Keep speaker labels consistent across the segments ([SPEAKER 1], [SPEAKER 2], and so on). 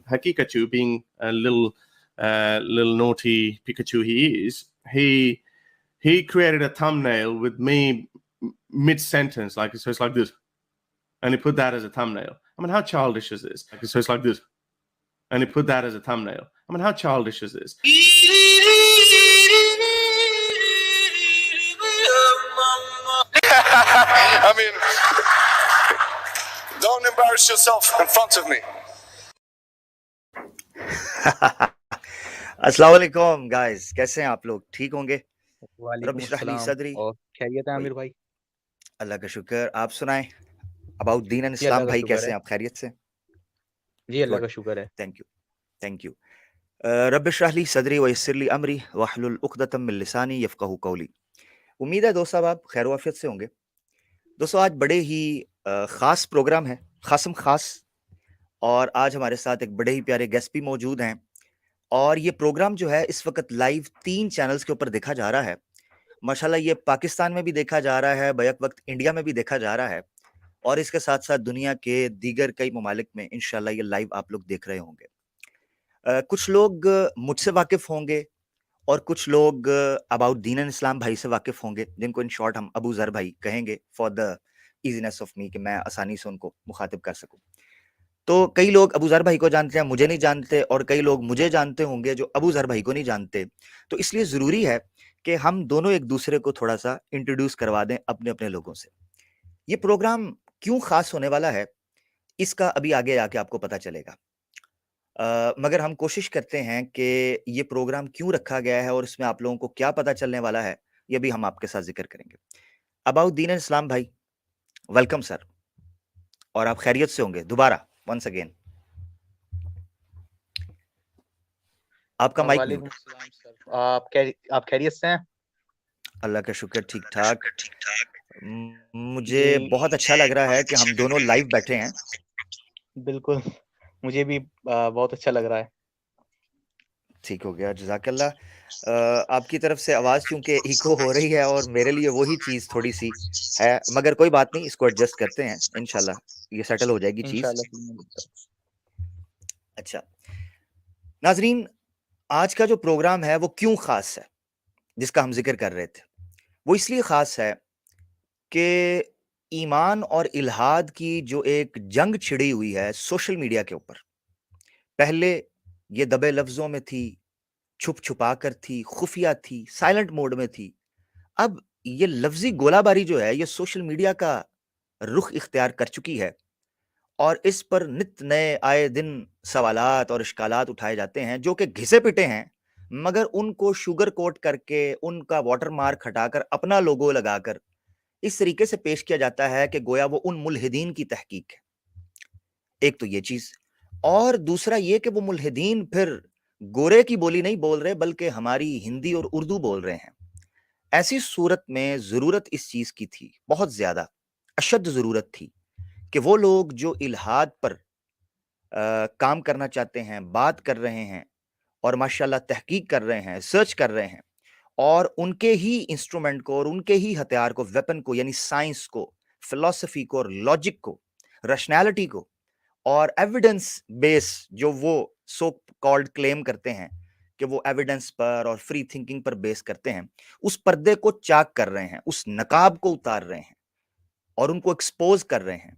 [SPEAKER 1] Hakikachu, being a little naughty Pikachu he is, he created a thumbnail with me mid-sentence, like so it's like this, and he put that as a thumbnail. I mean, how childish is this? Like, so it's like this, and he put that as a thumbnail. I mean, how childish is this?
[SPEAKER 2] I mean, don't embarrass yourself in front of me.
[SPEAKER 3] अस्सलाम वालेकुम guys, कैसे हैं आप लोग? ठीक होंगे?
[SPEAKER 4] वालेकुम
[SPEAKER 3] रब इश्रह ली
[SPEAKER 4] अस्सलाम।
[SPEAKER 3] सदरी।
[SPEAKER 4] और खैरियत है आमिर भाई?
[SPEAKER 3] अल्लाह का शुक्र। आप सुनाएं अबाउट दीन एंड
[SPEAKER 4] जी अल्लाह
[SPEAKER 3] इस्लाम
[SPEAKER 4] का
[SPEAKER 3] भाई,
[SPEAKER 4] शुक्र
[SPEAKER 3] कैसे
[SPEAKER 4] है।
[SPEAKER 3] हैं आप? खैरियत से?
[SPEAKER 4] जी अल्लाह
[SPEAKER 3] गुड,
[SPEAKER 4] का शुक्र है।
[SPEAKER 3] Thank you, thank you. रब इश्रह ली सदरी व यस्सिर ली अमरी वहलुल उक़दतम मिन लिसानी यफ़क़हू क़ौली। उम्मीद है दोस्त साहब आप खैर वाफियत से होंगे। दोस्तों आज बड़े ही ख़ास प्रोग्राम है, ख़ासम ख़ास, और आज हमारे साथ एक बड़े ही प्यारे गेस्ट भी मौजूद हैं। और ये प्रोग्राम जो है इस वक्त लाइव 3 चैनल्स के ऊपर देखा जा रहा है। माशाल्लाह ये पाकिस्तान में भी देखा जा रहा है, बैक वक्त इंडिया में भी देखा जा रहा है, और इसके साथ साथ दुनिया के दीगर कई ममालिक में इंशाल्लाह ये लाइव आप लोग देख रहे होंगे। कुछ लोग मुझसे वाकिफ़ होंगे और कुछ लोग अबाउट दीन एंड इस्लाम भाई से वाकिफ़ होंगे, जिनको इन शॉर्ट हम अबू ज़र भाई कहेंगे for the easiness of me, कि मैं आसानी से उनको मुखातिब कर सकूं। तो कई लोग अबू ज़र भाई को जानते हैं, मुझे नहीं जानते, और कई लोग मुझे जानते होंगे जो अबू ज़र भाई को नहीं जानते। तो इसलिए ज़रूरी है कि हम दोनों एक दूसरे को थोड़ा सा इंट्रोड्यूस करवा दें अपने अपने लोगों से। ये प्रोग्राम क्यों ख़ास होने वाला है, इसका अभी आगे आके आपको पता चलेगा। मगर हम कोशिश करते हैं कि ये प्रोग्राम क्यों रखा गया है और इसमें आप लोगों को क्या पता चलने वाला है, ये भी हम आपके साथ ज़िक्र करेंगे। अबाउट दीन एंड इस्लाम भाई, वेलकम सर, और आप खैरियत से होंगे दोबारा वंस अगेन। आपका माइक म्यूट।
[SPEAKER 4] वालेकुम अस्सलाम सर। आप खैरियत से हैं?
[SPEAKER 3] अल्लाह का शुक्र, ठीक ठाक। मुझे बहुत अच्छा लग रहा है कि हम दोनों लाइव बैठे हैं।
[SPEAKER 4] बिल्कुल, मुझे भी बहुत अच्छा लग रहा है।
[SPEAKER 3] ठीक हो गया, जज़ाकल्लाह। आपकी तरफ से आवाज़ चूंकि इको हो रही है और मेरे लिए वही चीज़ थोड़ी सी है, मगर कोई बात नहीं, इसको एडजस्ट करते हैं, इंशाल्लाह ये सेटल हो जाएगी चीज़। अच्छा नाजरीन, आज का जो प्रोग्राम है वो क्यों ख़ास है, जिसका हम जिक्र कर रहे थे, वो इसलिए ख़ास है कि ईमान और इल्हाद की जो एक जंग छिड़ी हुई है सोशल मीडिया के ऊपर, पहले ये दबे लफ्ज़ों में थी, छुप छुपा कर थी, खुफिया थी, साइलेंट मोड में थी। अब ये लफ्ज़ी गोलाबारी जो है ये सोशल मीडिया का रुख इख्तियार कर चुकी है, और इस पर नित नए आए दिन सवालात और इश्कालात उठाए जाते हैं जो कि घिसे पिटे हैं, मगर उनको शुगर कोट करके, उनका वाटर मार्क हटाकर, अपना लोगो लगाकर इस तरीके से पेश किया जाता है कि गोया वो उन मुल्हिदीन की तहकीक है। एक तो ये चीज़, और दूसरा ये कि वो मुल्हिदीन फिर गोरे की बोली नहीं बोल रहे, बल्कि हमारी हिंदी और उर्दू बोल रहे हैं। ऐसी सूरत में ज़रूरत इस चीज़ की थी, बहुत ज़्यादा अशद ज़रूरत थी, कि वो लोग जो इल्हाद पर काम करना चाहते हैं, बात कर रहे हैं, और माशाल्लाह तहकीक कर रहे हैं, सर्च कर रहे हैं, और उनके ही इंस्ट्रूमेंट को और उनके ही हथियार को, वेपन को, यानी साइंस को, फिलॉसफी को और लॉजिक को, रैशनैलिटी को, और एविडेंस बेस जो वो सो कॉल्ड क्लेम करते हैं कि वो एविडेंस पर और फ्री थिंकिंग पर बेस करते हैं, उस पर्दे को चाक कर रहे हैं, उस नकाब को उतार रहे हैं और उनको एक्सपोज कर रहे हैं,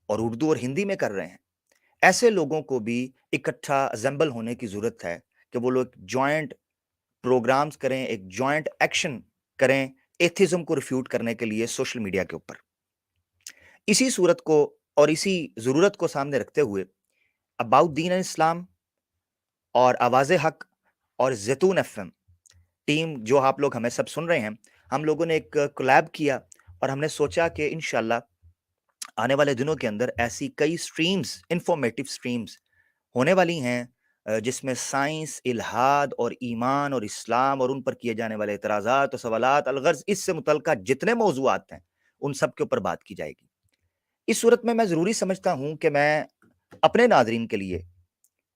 [SPEAKER 3] और उर्दू और हिंदी में कर रहे हैं। ऐसे लोगों को भी इकट्ठा असेंबल होने की जरूरत है कि वो लोग जॉइंट प्रोग्राम्स करें, एक जॉइंट एक्शन करें एथिज्म को रिफ्यूट करने के लिए सोशल मीडिया के ऊपर। इसी सूरत को और इसी जरूरत को सामने रखते हुए अबाउट दीन एंड इस्लाम और आवाज़ हक और ज़ैतून एफएम टीम, जो आप लोग हमें सब सुन रहे हैं, हम लोगों ने एक कोलैब किया और हमने सोचा कि इंशाल्लाह आने वाले दिनों के अंदर ऐसी कई स्ट्रीम्स, इंफॉर्मेटिव स्ट्रीम्स होने वाली हैं जिसमें साइंस, इल्हाद और ईमान और इस्लाम और उन पर किए जाने वाले एतराज़ात और सवालात, अलगर्ज इससे मुतल्लिक़ जितने मौज़ूआत हैं उन सब के ऊपर बात की जाएगी। इस सूरत में मैं ज़रूरी समझता हूँ कि मैं अपने नाज़रीन के लिए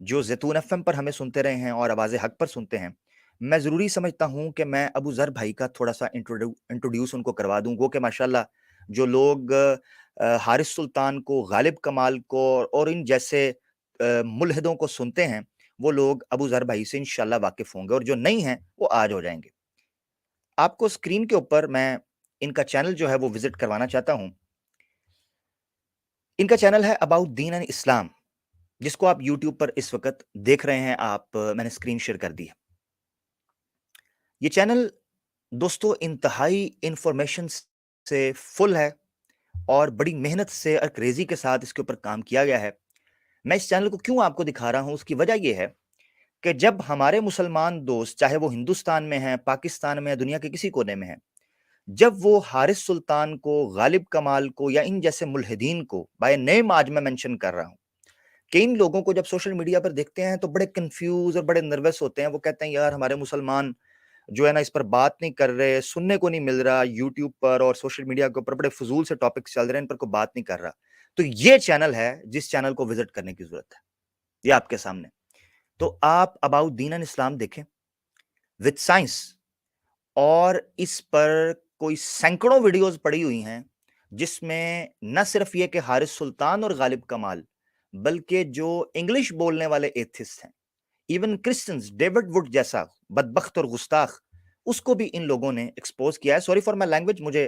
[SPEAKER 3] जो ज़ैतून एफएम पर हमें सुनते रहे हैं और आवाज़ हक पर सुनते हैं, मैं ज़रूरी समझता हूँ कि मैं अबू ज़र भाई का थोड़ा सा इंट्रोड्यूस उनको करवा दूँ। वो कि माशाल्लाह जो लोग हारिस सुल्तान को, गालिब कमाल को और इन जैसे मुल्हिदों को सुनते हैं वो लोग अबू ज़र भाई से इंशाल्लाह वाकिफ होंगे, और जो नहीं हैं वो आज हो जाएंगे। आपको स्क्रीन के ऊपर मैं इनका चैनल जो है वो विजिट करवाना चाहता हूं। इनका चैनल है अबाउट दीन एंड इस्लाम, जिसको आप यूट्यूब पर इस वक्त देख रहे हैं। मैंने स्क्रीन शेयर कर दी है। ये चैनल दोस्तों इंतहाई इंफॉर्मेशन से फुल है और बड़ी मेहनत से और क्रेजी के साथ इसके ऊपर काम किया गया है। मैं इस चैनल को क्यों आपको दिखा रहा हूं, उसकी वजह यह है कि जब हमारे मुसलमान दोस्त, चाहे वो हिंदुस्तान में हैं, पाकिस्तान में, दुनिया के किसी कोने में हैं, जब वो हारिस सुल्तान को, गालिब कमाल को या इन जैसे मुल्हिदीन को बाय नेम आज मैं मेंशन कर रहा हूं, कि इन लोगों को जब सोशल मीडिया पर देखते हैं तो बड़े कंफ्यूज और बड़े नर्वस होते हैं। वो कहते हैं यार हमारे मुसलमान जो है ना इस पर बात नहीं कर रहे, सुनने को नहीं मिल रहा, यूट्यूब पर और सोशल मीडिया के ऊपर बड़े फजूल से टॉपिक्स चल रहे हैं, इन पर कोई बात नहीं कर रहा। तो ये चैनल है जिस चैनल को विजिट करने की जरूरत है, ये आपके सामने। तो आप अबाउट दीन एंड इस्लाम देखें विद साइंस, और इस पर कोई सैकड़ों वीडियोस पड़ी हुई हैं जिसमें न सिर्फ ये कि हारिस सुल्तान और गालिब कमाल, बल्कि जो इंग्लिश बोलने वाले एथिस्ट हैं, इवन क्रिश्चियंस, डेविड वुड जैसा बदबख्त और गुस्ताख, उसको भी इन लोगों ने एक्सपोज किया है। सॉरी फॉर माय लैंग्वेज, मुझे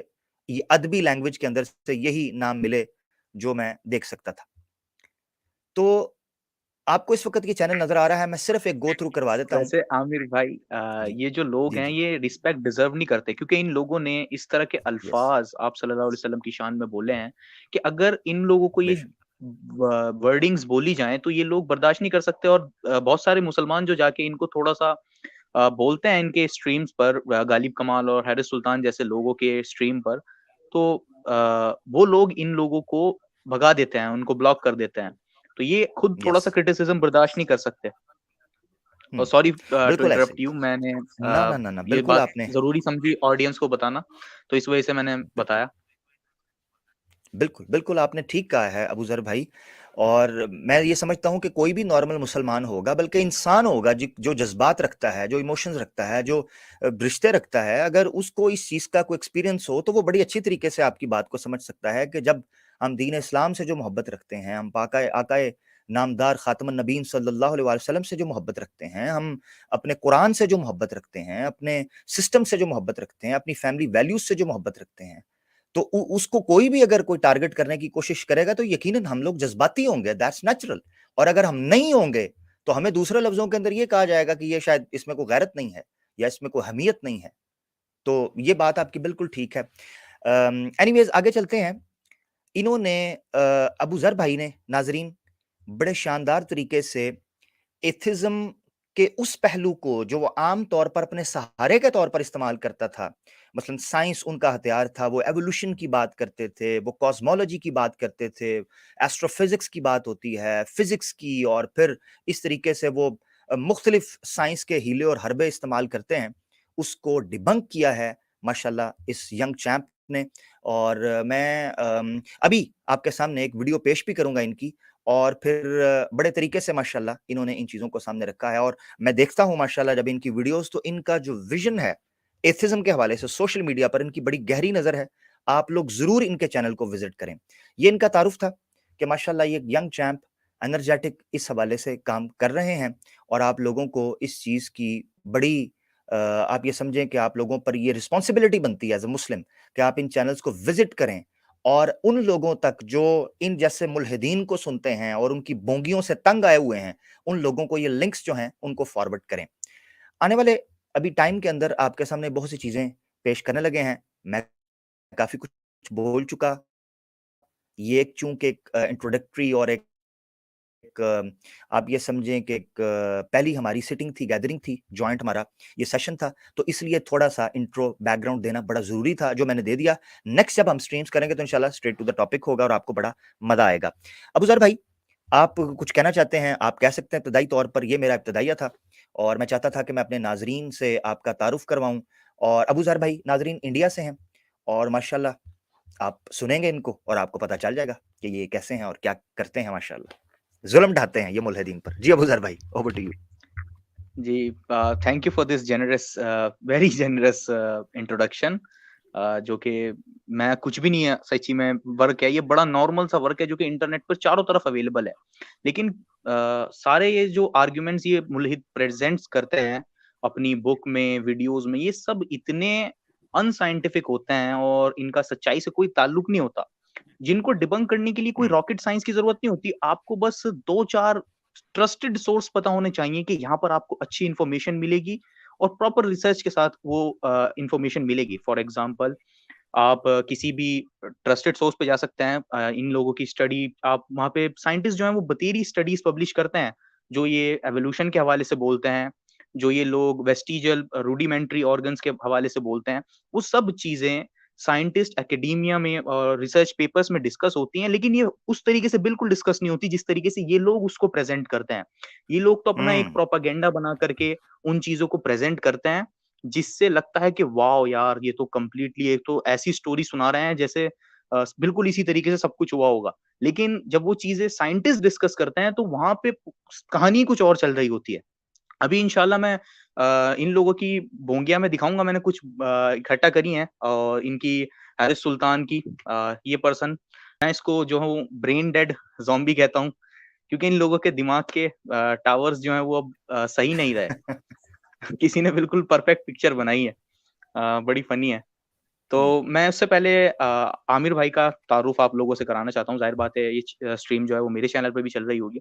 [SPEAKER 3] ये अदबी लैंग्वेज के अंदर से यही नाम मिले जो मैं देख सकता था। तो आपको इस वक्त ये चैनल नजर आ रहा है, मैं सिर्फ एक गो थ्रू करवा देता हूँ।
[SPEAKER 4] वैसे आमिर भाई
[SPEAKER 3] जी
[SPEAKER 4] ये जो लोग
[SPEAKER 3] जी
[SPEAKER 4] हैं
[SPEAKER 3] जी,
[SPEAKER 4] ये रिस्पेक्ट डिजर्व नहीं करते, क्योंकि इन लोगों ने इस तरह के
[SPEAKER 3] यस,
[SPEAKER 4] अल्फाज आप सल्लल्लाहु अलैहि वसल्लम की शान में बोले हैं कि अगर इन लोगों को ये
[SPEAKER 3] बेशक,
[SPEAKER 4] वर्डिंग्स बोली जाएं तो ये लोग बर्दाश्त नहीं कर सकते। और बहुत सारे मुसलमान जो जाके इनको थोड़ा सा बोलते हैं इनके स्ट्रीम्स पर, गालिब कमाल और हारिस सुल्तान जैसे लोगों के स्ट्रीम पर, तो वो लोग इन लोगों को भगा देते हैं, उनको ब्लॉक कर देते हैं। तो ये खुद थोड़ा
[SPEAKER 3] यस,
[SPEAKER 4] सा क्रिटिसिज्म बर्दाश्त नहीं कर सकते। और सॉरी टू
[SPEAKER 3] बिल्कुल ऐसे
[SPEAKER 4] इंटरप्ट
[SPEAKER 3] ही।
[SPEAKER 4] यू, मैंने
[SPEAKER 3] ना ना ना ना,
[SPEAKER 4] ये
[SPEAKER 3] बिल्कुल
[SPEAKER 4] बात
[SPEAKER 3] आपने,
[SPEAKER 4] जरूरी समझी ऑडियंस को बताना, तो इस वजह से मैंने
[SPEAKER 3] बिल्कुल
[SPEAKER 4] बताया।
[SPEAKER 3] बिल्कुल बिल्कुल आपने ठीक कहा है अबू जर भाई। और मैं ये समझता हूँ कि कोई भी नॉर्मल मुसलमान होगा, बल्कि इंसान होगा जो जज्बात रखता है, जो इमोशंस रखता है, जो रिश्ते रखता है, अगर उसको इस चीज़ का कोई एक्सपीरियंस हो तो वो बड़ी अच्छी तरीके से आपकी बात को समझ सकता है कि जब हम दीन इस्लाम से जो मोहब्बत रखते हैं, हम पाका आकाए नामदार खातमुन नबीन सल्लल्लाहु अलैहि वसल्लम से जो मोहब्बत रखते हैं, हम अपने कुरान से जो मोहब्बत रखते हैं, अपने सिस्टम से जो मोहब्बत रखते हैं, अपनी फैमिली वैल्यूज से जो मोहब्बत रखते हैं, तो उसको कोई भी अगर कोई टारगेट करने की कोशिश करेगा तो यकीनन हम लोग जज्बाती होंगे, दैट्स नेचुरल। और अगर हम नहीं होंगे तो हमें दूसरे लफ्जों के अंदर ये कहा जाएगा कि ये शायद इसमें कोई गैरत नहीं है या इसमें कोई हमीयत नहीं है। तो ये बात आपकी बिल्कुल ठीक है। एनीवेज आगे चलते हैं। इन्होंने अबू जर भाई ने, नाजरीन, बड़े शानदार तरीके से एथिज्म के उस पहलू को जो वो आम तौर पर अपने सहारे के तौर पर इस्तेमाल करता था, मसलन साइंस उनका हथियार था, वो एवोल्यूशन की बात करते थे, वो कॉस्मोलॉजी की बात करते थे, एस्ट्रोफिजिक्स की बात होती है, फिजिक्स की, और फिर इस तरीके से वो मुख्तलिफ साइंस के हीले और हरबे इस्तेमाल करते हैं, उसको डिबंक किया है माशाल्लाह इस यंग चैम्प ने। और मैं अभी आपके सामने एक वीडियो पेश भी करूंगा इनकी, और फिर बड़े तरीके से माशाल्लाह इन्होंने इन चीज़ों को सामने रखा है। और मैं देखता हूँ माशाल्लाह जब इनकी वीडियोस, तो इनका जो विजन है एथिज्म के हवाले से सोशल मीडिया पर, इनकी बड़ी गहरी नज़र है। आप लोग ज़रूर इनके चैनल को विजिट करें। ये इनका तारुफ था कि माशाल्लाह ये यंग चैम्प एनर्जेटिक इस हवाले से काम कर रहे हैं, और आप लोगों को इस चीज़ की बड़ी आप ये समझें कि आप लोगों पर ये रिस्पॉन्सिबिलिटी बनती है एज ए मुस्लिम कि आप इन चैनल्स को विजिट करें, और उन लोगों तक जो इन जैसे मुल्हिदीन को सुनते हैं और उनकी बोंगियों से तंग आए हुए हैं, उन लोगों को ये लिंक्स जो हैं उनको फॉरवर्ड करें। आने वाले अभी टाइम के अंदर आपके सामने बहुत सी चीज़ें पेश करने लगे हैं। मैं काफ़ी कुछ बोल चुका। ये एक चूँकि एक इंट्रोडक्टरी और एक आप ये समझें कि एक पहली हमारी सिटिंग थी, गैदरिंग थी, जॉइंट हमारा ये सेशन था, तो इसलिए थोड़ा-सा इंट्रो बैकग्राउंड देना बड़ा ज़रूरी था, जो मैंने दे दिया। नेक्स्ट जब हम स्ट्रीम्स करेंगे तो इंशाल्लाह स्ट्रेट टू द टॉपिक होगा और आपको बड़ा मज़ा आएगा। अबू ज़र भाई, आप कुछ कहना चाहते हैं? आप कह सकते हैं इब्तिदाई तौर पर। ये मेरा इब्तिदाइया था और मैं चाहता था कि मैं अपने नाज़रीन से आपका तारुफ़ करवाऊँ। और अबू ज़र भाई नाज़रीन इंडिया से हैं, और माशाल्लाह आप सुनेंगे इनको और आपको पता चल जाएगा कि ये कैसे हैं और क्या करते हैं माशाल्लाह। ज़ुल्म ढाते हैं ये मुल्हिदीन पर। जी अबू ज़र भाई, ओवर टू यू।
[SPEAKER 4] जी, thank you for this generous, very generous introduction, जो कि मैं कुछ भी नहीं है, सच्ची में वर्क है ये, बड़ा नॉर्मल सा वर्क है जो कि इंटरनेट पर चारों तरफ अवेलेबल है। लेकिन सारे ये जो आर्ग्यूमेंट्स ये मुल्हिद प्रेजेंट्स करते हैं अपनी बुक में, वीडियोस में, ये सब इतने अनसाइंटिफिक होते हैं और इनका सच्चाई से कोई ताल्लुक नहीं होता, जिनको डिबंक करने के लिए कोई रॉकेट साइंस की जरूरत नहीं होती। आपको बस 2-4 ट्रस्टेड सोर्स पता होने चाहिए कि यहाँ पर आपको अच्छी इंफॉर्मेशन मिलेगी और प्रॉपर रिसर्च के साथ वो इंफॉर्मेशन मिलेगी। फॉर एग्जांपल, आप किसी भी ट्रस्टेड सोर्स पे जा सकते हैं, इन लोगों की स्टडी, आप वहाँ पे साइंटिस्ट जो हैं वो बतेरी स्टडीज पब्लिश करते हैं, जो ये एवोल्यूशन के हवाले से बोलते हैं, जो ये लोग वेस्टिजियल रूडिमेंट्री ऑर्गन्स के हवाले से बोलते हैं, वो सब चीजें साइंटिस्ट एकेडेमिया में और रिसर्च पेपर्स में डिस्कस होती हैं, लेकिन ये उस तरीके से बिल्कुल डिस्कस नहीं होती जिस तरीके से ये लोग उसको प्रेजेंट करते हैं। ये लोग तो अपना एक प्रोपागेंडा बना करके उन चीजों को प्रेजेंट करते हैं, जिससे लगता है कि वाओ यार, ये तो कंप्लीटली एक तो ऐसी स्टोरी सुना रहे हैं जैसे बिल्कुल इसी तरीके से सब कुछ हुआ होगा। लेकिन जब वो चीजें साइंटिस्ट डिस्कस करते हैं तो वहां पे कहानी कुछ और चल रही होती है। अभी इंशाल्लाह मैं इन लोगों की बोंगिया में दिखाऊंगा, मैंने कुछ इकट्ठा करी हैं, और इनकी हारिस सुल्तान की ये पर्सन, मैं इसको जो हूँ ब्रेन डेड ज़ॉम्बी कहता हूँ, क्योंकि इन लोगों के दिमाग के टावर्स जो हैं वो अब सही नहीं रहे। किसी ने बिल्कुल परफेक्ट पिक्चर बनाई है, बड़ी फनी है। तो मैं उससे पहले आमिर भाई का तारुफ आप लोगों से कराना चाहता हूँ। जाहिर बात है ये स्ट्रीम जो है वो मेरे चैनल पे भी चल रही होगी।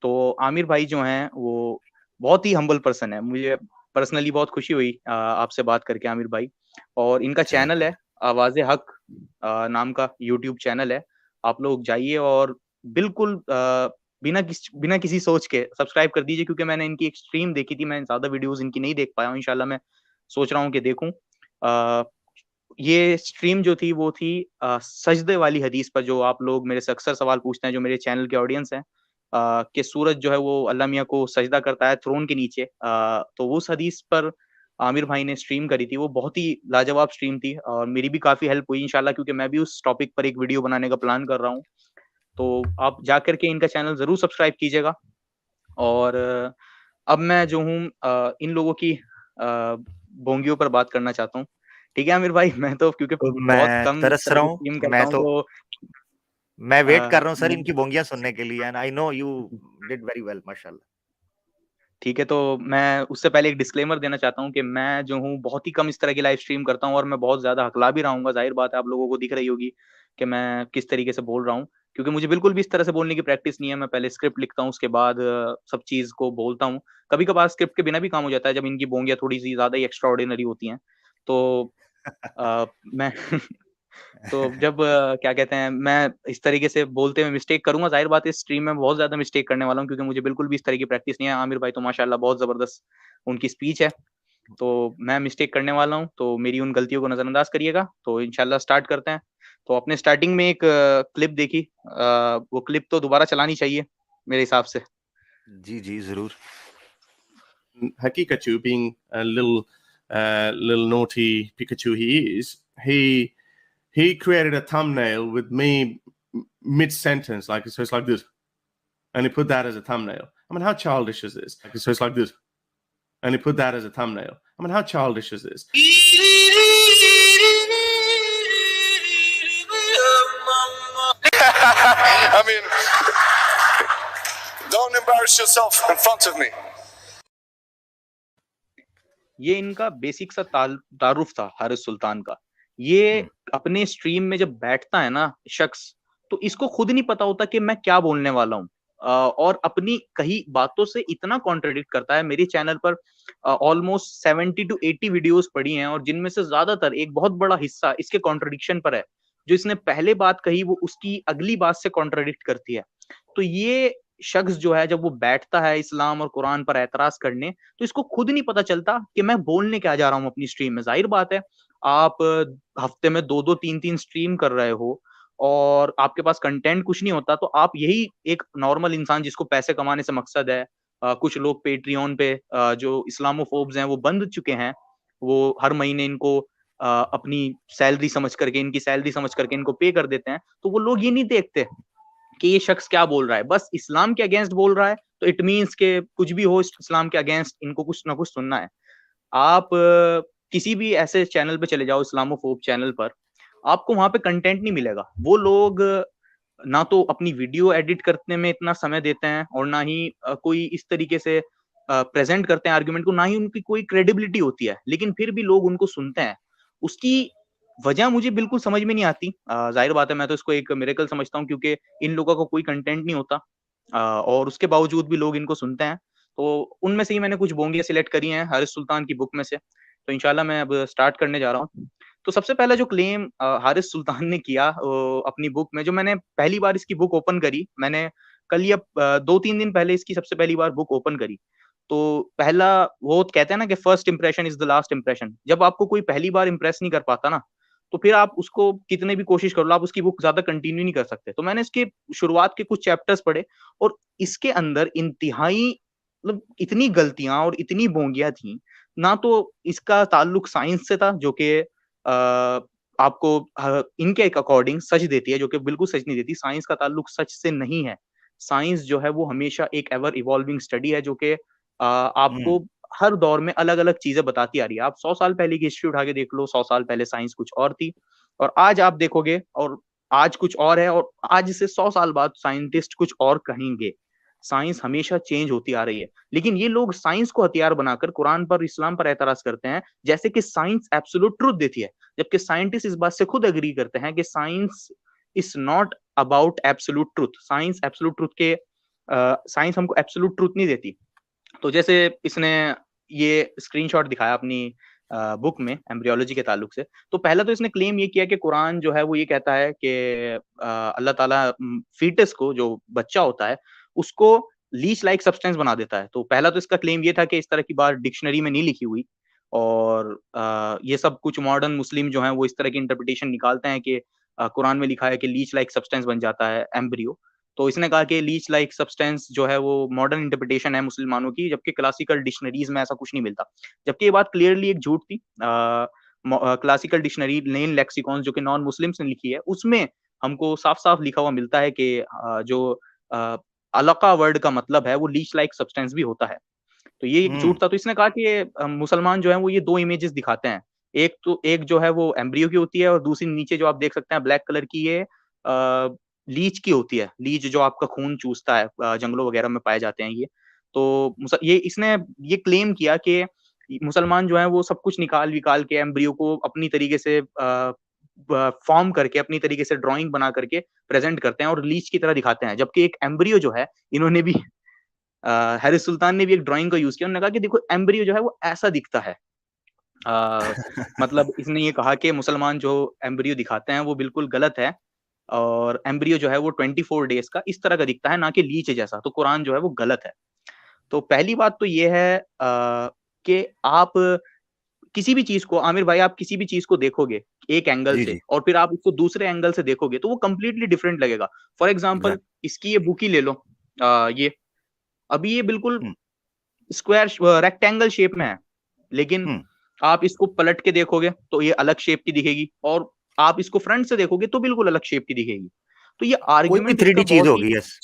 [SPEAKER 4] तो आमिर भाई जो हैं वो बहुत ही हम्बल पर्सन है। मुझे पर्सनली बहुत खुशी हुई आपसे बात करके आमिर भाई। और इनका चैनल है आवाज़े हक नाम का यूट्यूब चैनल है। आप लोग जाइए और बिल्कुल बिना किसी सोच के सब्सक्राइब कर दीजिए, क्योंकि मैंने इनकी एक स्ट्रीम देखी थी। मैं ज़्यादा वीडियोस इनकी नहीं देख पाया हूँ। इंशाल्लाह मैं सोच रहा हूँ कि देखूं। ये स्ट्रीम जो थी वो थी सजदे वाली हदीस पर, जो आप लोग मेरे से अक्सर सवाल पूछते हैं, जो मेरे चैनल के ऑडियंस हैं, कि सूरज जो है वो अल्लाह मियाँ को सजदा करता है थ्रोन के नीचे। तो उस हदीस पर आमिर भाई ने स्ट्रीम करी थी। वो बहुत ही लाजवाब स्ट्रीम थी और मेरी भी काफ़ी हेल्प हुई इंशाल्लाह, क्योंकि मैं भी उस टॉपिक पर एक वीडियो बनाने का प्लान कर रहा हूँ। तो आप जा कर के इनका चैनल ज़रूर सब्सक्राइब कीजिएगा। और अब मैं जो हूँ इन लोगों की बोंगियों पर बात करना चाहता हूँ। ठीक है आमिर भाई, मैं तो क्योंकि
[SPEAKER 3] तो
[SPEAKER 4] बहुत
[SPEAKER 3] मैं
[SPEAKER 4] कम
[SPEAKER 3] तरस रहा हूँ,
[SPEAKER 4] स्ट्रीम करता
[SPEAKER 3] मैं
[SPEAKER 4] हूँ,
[SPEAKER 3] तो
[SPEAKER 4] तो
[SPEAKER 3] मैं वेट कर रहा हूँ सर
[SPEAKER 4] मैं
[SPEAKER 3] इनकी बोंगियां सुनने के लिए, and I know you did very well, माशाल्लाह।
[SPEAKER 4] ठीक है, तो मैं उससे पहले एक डिस्क्लेमर देना चाहता हूँ कि मैं जो हूँ बहुत ही कम इस तरह की लाइव स्ट्रीम करता हूँ, और मैं बहुत ज़्यादा हकला भी रहूँगा। ज़ाहिर बात है आप लोगों को दिख रही होगी कि मैं किस तरीके से बोल रहा हूँ, क्योंकि मुझे बिल्कुल भी इस तरह से बोलने की प्रैक्टिस नहीं है। मैं पहले स्क्रिप्ट लिखता हूँ, उसके बाद सब चीज़ को बोलता हूँ। कभी-कभार स्क्रिप्ट के बिना भी काम हो जाता है, जब इनकी बोंगियाँ थोड़ी-सी ज़्यादा ही एक्स्ट्रा ऑर्डिनरी होती हैं। तो मैं तो जब क्या कहते हैं, मैं इस तरीके से बोलते में मिस्टेक करूँगा, ज़ाहिर बात है इस स्ट्रीम में बहुत ज़्यादा मिस्टेक करने वाला हूँ, क्योंकि मुझे बिल्कुल भी इस तरह की प्रैक्टिस नहीं है। आमिर भाई तो माशाल्लाह बहुत ज़बरदस्त उनकी स्पीच है। तो मैं मिस्टेक करने वाला हूँ, तो मेरी उन गलतियों को नज़रअंदाज करिएगा। तो इंशाल्लाह स्टार्ट करते हैं। तो आपने स्टार्टिंग में एक क्लिप देखी, वो क्लिप तो दोबारा चलानी चाहिए मेरे हिसाब से।
[SPEAKER 3] जी जी जरूर।
[SPEAKER 1] Hakikachu, being a little naughty Pikachu he is, he created a thumbnail with me mid-sentence, like so it's like this, and he put that as a thumbnail. I mean, how childish is this? Like so it's like this, and he put that as a thumbnail. I mean, how childish is this?
[SPEAKER 2] I mean, don't embarrass yourself in front of me.
[SPEAKER 4] ये इनका basic सा तारुफ था हारिस सुल्तान का। ये अपने stream में जब बैठता है ना शख्स, तो इसको खुद नहीं पता होता कि मैं क्या बोलने वाला हूँ, और अपनी कही बातों से इतना कॉन्ट्रडिक्ट करता है। मेरे चैनल पर ऑलमोस्ट 70 to 80 वीडियोस पड़ी हैं, और जिनमें से ज्यादातर एक बहुत बड़ा हिस्सा इसके कॉन्ट्रडिक्शन पर है। जो इसने पहले बात कही वो उसकी अगली बात से कॉन्ट्रडिक्ट करती है। तो ये शख्स जो है जब वो बैठता है इस्लाम और कुरान पर एतराज करने, तो इसको खुद नहीं पता चलता कि मैं बोलने क्या जा रहा हूँ अपनी स्ट्रीम में। जाहिर बात है आप हफ्ते में 2-2 3-3 स्ट्रीम कर रहे हो और आपके पास कंटेंट कुछ नहीं होता, तो आप यही एक नॉर्मल इंसान जिसको पैसे कमाने से मकसद है, कुछ लोग पेट्रियन पे जो इस्लामोफोब्स हैं वो बंद चुके हैं, वो हर महीने इनको अपनी सैलरी समझ करके, इनकी सैलरी समझ करके इनको पे कर देते हैं। तो वो लोग ये नहीं देखते कि ये शख्स क्या बोल रहा है, बस इस्लाम के अगेंस्ट बोल रहा है, तो इट मीन्स के कुछ भी हो इस्लाम के अगेंस्ट इनको कुछ ना कुछ सुनना है। आप किसी भी ऐसे चैनल पे चले जाओ, इस्लामोफोब चैनल पर, आपको वहां पे कंटेंट नहीं मिलेगा। वो लोग ना तो अपनी वीडियो एडिट करने में इतना समय देते हैं और ना ही कोई इस तरीके से प्रेजेंट करते हैं आर्गुमेंट को, ना ही उनकी कोई क्रेडिबिलिटी होती है, लेकिन फिर भी लोग उनको सुनते हैं। उसकी वजह मुझे बिल्कुल समझ में नहीं आती। जाहिर बात है, मैं तो इसको एक मिरेकल समझता हूँ, क्योंकि इन लोगों को कोई कंटेंट नहीं होता और उसके बावजूद भी लोग इनको सुनते हैं। तो उनमें से ही मैंने कुछ बोंगियां सिलेक्ट करी हैं हारिस सुल्तान की बुक में से। तो इंशाल्लाह मैं अब स्टार्ट करने जा रहा हूँ। तो सबसे पहला जो क्लेम हारिस सुल्तान ने किया अपनी बुक में, जो मैंने पहली बार इसकी बुक ओपन करी, मैंने कल या 2-3 दिन पहले इसकी सबसे पहली बार बुक ओपन करी। तो पहला, वो कहते हैं ना कि first impression is the last impression. जब आपको कोई पहली बार इंप्रेस नहीं कर पाता ना, तो फिर आप उसको कितने भी कोशिश कर लो, आप उसकी बुक ज्यादा कंटिन्यू नहीं कर सकते। तो मैंने इसके शुरुआत के कुछ चैप्टर्स पढ़े और इसके अंदर इंतहाई मतलब इतनी गलतियां और इतनी बोंगियां थी। ना तो इसका ताल्लुक साइंस से था, जो कि आपको इनके अकॉर्डिंग सच देती है, जो कि बिल्कुल सच नहीं देती। साइंस का ताल्लुक सच से नहीं है। साइंस जो है वो हमेशा एक एवर इवॉल्विंग स्टडी है, जो कि आपको हर दौर में अलग अलग चीजें बताती आ रही है। आप 100 साल पहले की हिस्ट्री उठा के देख लो, 100 साल पहले साइंस कुछ और थी और आज आप देखोगे और आज कुछ और है, और आज से 100 साल बाद साइंटिस्ट कुछ और कहेंगे। साइंस हमेशा चेंज होती आ रही है, लेकिन ये लोग साइंस को हथियार बनाकर कुरान पर, इस्लाम पर एतराज करते हैं, जैसे कि साइंस एब्सोल्यूट ट्रुथ देती है। जबकि साइंटिस्ट इस बात से खुद एग्री करते हैं कि science is not about absolute truth. Science absolute truth के साइंस हमको एब्सोल्यूट ट्रुथ नहीं देती। तो जैसे इसने ये स्क्रीनशॉट दिखाया अपनी बुक में एम्ब्रियोलॉजी के ताल्लुक से, तो पहला तो इसने क्लेम ये किया कि कुरान जो है वो ये कहता है कि अल्लाह ताला फीटस को, जो बच्चा होता है, उसको लीच लाइक सब्सटेंस बना देता है। तो पहला तो इसका क्लेम ये था कि इस तरह की बात डिक्शनरी में नहीं लिखी हुई, और ये सब कुछ मॉडर्न मुस्लिम जो हैं वो इस तरह की इंटरप्रिटेशन निकालते हैं कि कुरान में लिखा है कि लीच लाइक सब्सटेंस बन जाता है एम्ब्रियो। तो इसने कहा कि लीच लाइक सब्सटेंस जो है वो मॉडर्न इंटरप्रिटेशन है मुसलमानों की, जबकि क्लासिकल डिक्शनरीज में ऐसा कुछ नहीं मिलता। जबकि ये बात क्लियरली एक झूठ थी। क्लासिकल डिक्शनरी लेन लेक्सिकॉन जो कि नॉन मुस्लिम्स ने लिखी है, उसमें हमको साफ साफ लिखा हुआ मिलता है कि जो अलका वर्ड का मतलब है वो लीच लाइक सब्सटेंस भी होता है। तो ये एक झूठ था। तो इसने कहा कि मुसलमान जो है वो ये दो इमेजेस दिखाते हैं। एक जो है वो एम्ब्रियो की होती है, और दूसरी नीचे जो आप देख सकते हैं ब्लैक कलर की, ये लीच की होती है। लीच जो आपका खून चूसता है, जंगलों वगैरह में पाए जाते हैं ये। तो ये इसने ये क्लेम किया कि मुसलमान जो है वो सब कुछ निकाल विकाल के एम्ब्रियो को अपनी तरीके से फॉर्म करके, अपनी तरीके से ड्राइंग बना करके प्रेजेंट करते हैं और लीच की तरह दिखाते हैं। जबकि एक एम्ब्रियो जो है, इन्होंने भी हारिस सुल्तान ने भी एक ड्राइंग का यूज किया। उन्होंने कहा कि देखो एम्ब्रियो जो है वो ऐसा दिखता है। मतलब इसने ये कहा कि मुसलमान जो एम्ब्रियो दिखाते हैं वो बिल्कुल गलत है, और एम्ब्रियो जो है वो 24 डेज का इस तरह का दिखता है, ना कि लीच जैसा। तो कुरान जो है वो गलत है। तो पहली बात तो ये है कि आप किसी भी चीज को, आमिर भाई, आप किसी भी चीज को देखोगे एक एंगल
[SPEAKER 3] जी
[SPEAKER 4] से
[SPEAKER 3] जी
[SPEAKER 4] और फिर आप उसको दूसरे एंगल से देखोगे तो वो कंप्लीटली डिफरेंट लगेगा। फॉर एग्जाम्पल, इसकी ये बुक ही ले लो। ये अभी ये बिल्कुल स्क्वायर रेक्टेंगल शेप में है, लेकिन आप इसको पलट के देखोगे तो ये अलग शेप की दिखेगी, और आप इसको फ्रंट से देखोगे तो बिल्कुल अलग शेप की दिखेगी। तो ये
[SPEAKER 3] कोई भी
[SPEAKER 4] आर्ग्यूमेंट
[SPEAKER 3] 3D
[SPEAKER 4] इसका
[SPEAKER 3] चीज
[SPEAKER 4] बहुत ही
[SPEAKER 3] होगी। यस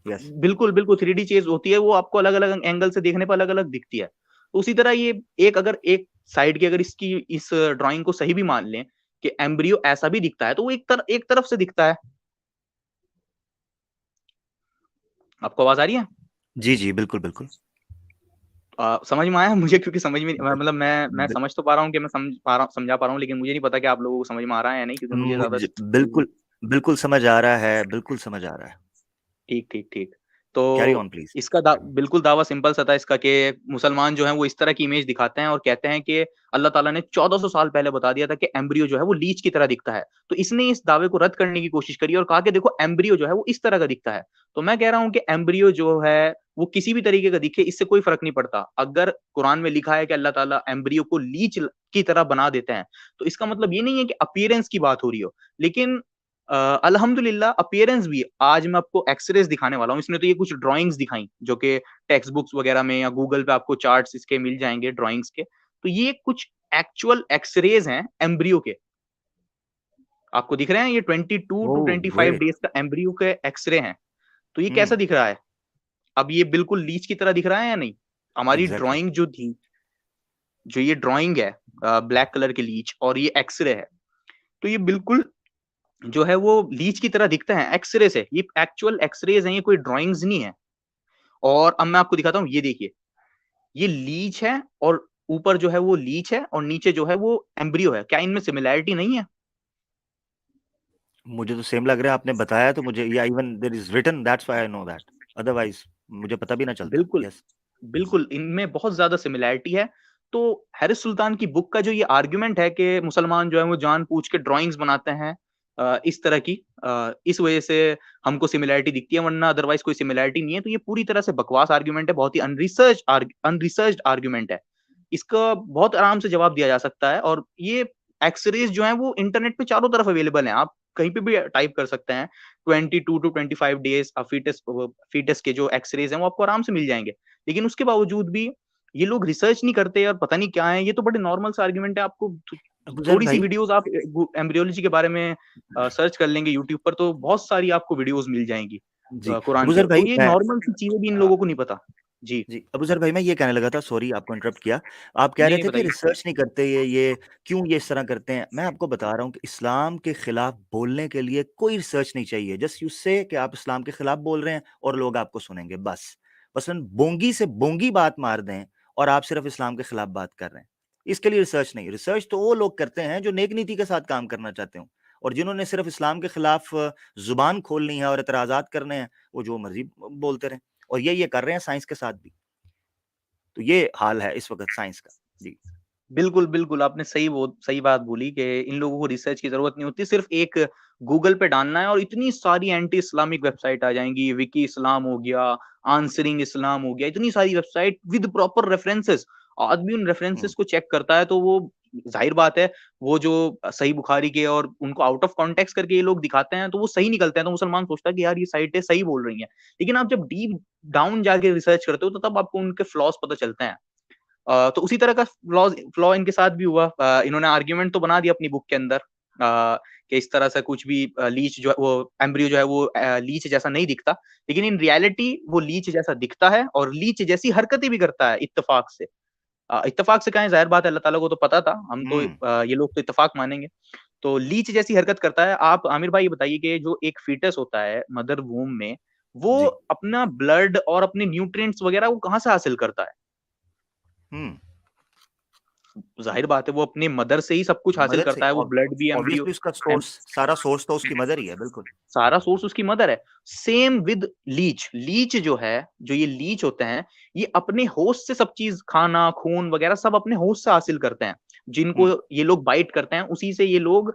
[SPEAKER 3] यस
[SPEAKER 4] बिल्कुल बिल्कुल 3D चीज होती है, वो आपको अलग अलग एंगल से देखने पर अलग अलग दिखती है। तो उसी तरह ये अगर एक साइड की, अगर इसकी इस ड्राइंग को सही भी मान लें कि एम्ब्रियो ऐसा भी दिखता है, तो वो एक तरफ से दिखता है। आपको आवाज आ रही है?
[SPEAKER 3] जी जी बिल्कुल बिल्कुल
[SPEAKER 4] समझ में आया मुझे? क्योंकि समझ में मतलब मैं समझ तो पा रहा हूँ कि मैं समझा पा रहा हूँ, लेकिन मुझे नहीं पता कि आप लोगों को समझ में आ रहा है या नहीं, क्योंकि मुझे ज्यादा
[SPEAKER 3] बिल्कुल बिल्कुल समझ आ रहा है, बिल्कुल समझ आ रहा है।
[SPEAKER 4] ठीक ठीक ठीक।
[SPEAKER 3] कैरी
[SPEAKER 4] तो
[SPEAKER 3] ऑन प्लीज।
[SPEAKER 4] इसका बिल्कुल दावा सिंपल सा था इसका, कि मुसलमान जो है वो इस तरह की इमेज दिखाते हैं और कहते हैं कि अल्लाह ताला ने 1400 साल पहले बता दिया था कि एम्ब्रियो जो है वो लीच की तरह दिखता है। तो इसने इस दावे को रद्द करने की कोशिश करी और कहा कि देखो एम्ब्रियो जो है वो इस तरह का दिखता है। तो मैं कह रहा हूं कि एम्ब्रियो जो है वो किसी भी तरीके का दिखे, इससे कोई फर्क नहीं पड़ता। अगर कुरान में लिखा है कि अल्लाह ताला एम्ब्रियो को लीच की तरह बना देते हैं, तो इसका मतलब ये नहीं है कि अपीयरेंस की बात हो रही हो। लेकिन अल्हम्दुलिल्लाह अपीयरेंस भी, आज मैं आपको एक्सरेज दिखाने वाला हूँ। इसने तो ये कुछ ड्राइंग्स दिखाई जो कि टेक्स्ट बुक्स वगैरह में या गूगल पे आपको चार्ट्स इसके मिल जाएंगे ड्राइंग्स के। तो ये कुछ एक्चुअल एक्सरेज हैं एम्ब्रियो के, आपको दिख रहे हैं? ये 22 टू
[SPEAKER 3] ओह
[SPEAKER 4] 25
[SPEAKER 3] ग्रेट।
[SPEAKER 4] डेज का एम्ब्रियो के एक्सरे हैं। तो ये कैसा
[SPEAKER 3] हम्म
[SPEAKER 4] दिख रहा है? अब ये बिल्कुल लीच की तरह दिख रहा है या नहीं? हमारी
[SPEAKER 3] एग्जैक्टली
[SPEAKER 4] ड्राइंग जो थी, जो ये ड्राइंग है ब्लैक कलर की लीच, और ये एक्सरे है, तो ये बिल्कुल जो है वो लीच की तरह दिखते हैं एक्सरे से। ये एक्चुअल एक्सरेज हैं, ये कोई ड्राइंग्स नहीं है। और अब मैं आपको दिखाता हूँ, ये देखिए, ये लीच है और ऊपर जो है वो लीच है और नीचे जो है वो एम्ब्रियो है। क्या इनमें सिमिलैरिटी नहीं है?
[SPEAKER 3] मुझे तो सेम लग रहा है, आपने बताया तो मुझे, या even there is written, that's why I know that, otherwise मुझे पता भी ना चलता।
[SPEAKER 4] बिल्कुल,
[SPEAKER 3] यस।
[SPEAKER 4] बिल्कुल, इनमें बहुत ज़्यादा सिमिलैरिटी है। तो हैरिस सुल्तान की बुक का जो ये आर्गुमेंट है कि मुसलमान जो है वो जानबूझ के ड्राइंग्स बनाते हैं इस तरह की, इस वजह से हमको सिमिलैरिटी दिखती है, वरना अदरवाइज़ कोई सिमिलैरिटी नहीं है। तो ये पूरी तरह से बकवास आर्गुमेंट है, बहुत ही अनरिसर्च्ड आर्गुमेंट है। इसका बहुत आराम से जवाब दिया जा सकता है और ये एक्स-रेज़ जो हैं वो इंटरनेट पे चारों तरफ अवेलेबल हैं। आप कहीं पे भी टाइप कर सकते हैं, 22 टू 25 डेज़ फीटस के जो एक्स-रेज़ हैं वो आपको आराम से मिल जाएँगे। लेकिन उसके बावजूद भी ये लोग रिसर्च नहीं करते और पता नहीं क्या है। ये तो बड़े नॉर्मल सा आर्गुमेंट है। आपको
[SPEAKER 3] अबूजर
[SPEAKER 4] थोड़ी सी
[SPEAKER 3] भाई।
[SPEAKER 4] वीडियोस आप एम्ब्रियोलॉजी के बारे में सर्च कर लेंगे यूट्यूब पर, तो बहुत सारी आपको वीडियोस मिल जाएंगी
[SPEAKER 3] जी।
[SPEAKER 4] कुरान पे।
[SPEAKER 3] अबूजर भाई
[SPEAKER 4] तो ये
[SPEAKER 3] मैं
[SPEAKER 4] नॉर्मल सी चीजें भी इन लोगों को नहीं पता। जी
[SPEAKER 3] जी, अबूज़र भाई मैं ये कहने लगा था, सॉरी आपको इंटरप्ट किया। आप कह
[SPEAKER 4] नहीं
[SPEAKER 3] रहे
[SPEAKER 4] नहीं
[SPEAKER 3] थे कि
[SPEAKER 4] बताइए।
[SPEAKER 3] रिसर्च नहीं करते ये क्यों ये इस तरह करते हैं? मैं आपको बता रहा हूँ कि इस्लाम के खिलाफ बोलने के लिए कोई रिसर्च नहीं चाहिए। जस्ट यू से कि आप इस्लाम के खिलाफ बोल रहे हैं और लोग आपको सुनेंगे बस। मसलन बोंगी से बोंगी बात मार दें और आप सिर्फ इस्लाम के खिलाफ बात कर रहे हैं। इसके लिए रिसर्च नहीं। रिसर्च तो वो लोग करते हैं जो नेक नीति के साथ काम करना चाहते हों, और जिन्होंने सिर्फ इस्लाम के खिलाफ ज़ुबान खोलनी है और एतराज़ात करने हैं, वो जो मर्ज़ी बोलते रहें। और ये कर रहे हैं साइंस के साथ भी। तो ये हाल है इस वक़्त साइंस का। जी।
[SPEAKER 4] बिल्कुल, बिल्कुल, आपने सही बात बोली कि इन लोगों को रिसर्च की ज़रूरत नहीं होती, सिर्फ़ एक गूगल पे डालना है और इतनी सारी एंटी इस्लामिक वेबसाइट आ जाएँगी, विकी इस्लाम हो गया, आंसरिंग इस्लाम हो गया, इतनी सारी वेबसाइट विद प्रॉपर रेफरेंसेस। आदमी उन
[SPEAKER 3] हुँ,
[SPEAKER 4] रेफरेंसेस को चेक करता है तो वो ज़ाहिर बात है, वो जो सही बुखारी के और उनको आउट ऑफ कॉन्टेक्स्ट करके ये लोग दिखाते हैं, तो वो सही निकलते हैं, तो मुसलमान सोचता है कि यार ये साइटें सही बोल रही हैं। लेकिन आप जब डीप डाउन जाके रिसर्च करते हो, तो तब आपको उनके फ्लॉज़ पता चलते हैं। तो उसी तरह का फ्लॉ इनके साथ भी हुआ। इन्होंने आर्गुमेंट तो बना दिया अपनी बुक के अंदर कि इस तरह से कुछ भी लीच जो है वो एम्ब्रियो जो है वो लीच जैसा नहीं दिखता। लेकिन इन रियलिटी वो लीच जैसा दिखता है और लीच जैसी हरकतें भी करता है इत्तेफाक से। इत्तेफाक से कहें, ज़ाहिर बात है अल्लाह ताला को तो पता था, हम तो
[SPEAKER 3] हुँ।
[SPEAKER 4] ये लोग तो इत्तेफाक मानेंगे। तो लीच जैसी हरकत करता है। आप आमिर भाई ये बताइए कि जो एक फीटस होता है मदर वूम में, वो
[SPEAKER 3] जी।
[SPEAKER 4] अपना ब्लड और अपने न्यूट्रिएंट्स वगैरह वो कहाँ से हासिल करता है?
[SPEAKER 3] हुँ।
[SPEAKER 4] ज़ाहिर बात है वो अपनी मदर से ही सब कुछ हासिल
[SPEAKER 3] मदर से
[SPEAKER 4] करता है, वो ब्लड भी एम्ब्रियो
[SPEAKER 3] ऑब्वियसली उसका
[SPEAKER 4] एम
[SPEAKER 3] सारा सोर्स तो उसकी मदर ही है, बिल्कुल।
[SPEAKER 4] सारा सोर्स उसकी मदर है। Same with Leach. लीच जो है, जो ये लीच होते हैं, ये अपने होस्ट से सब चीज़ खाना, खून वगैरह सब अपने होस्ट से हासिल करते हैं। जिनको
[SPEAKER 3] हुँ,
[SPEAKER 4] ये लोग बाइट करते हैं, उसी से ये लोग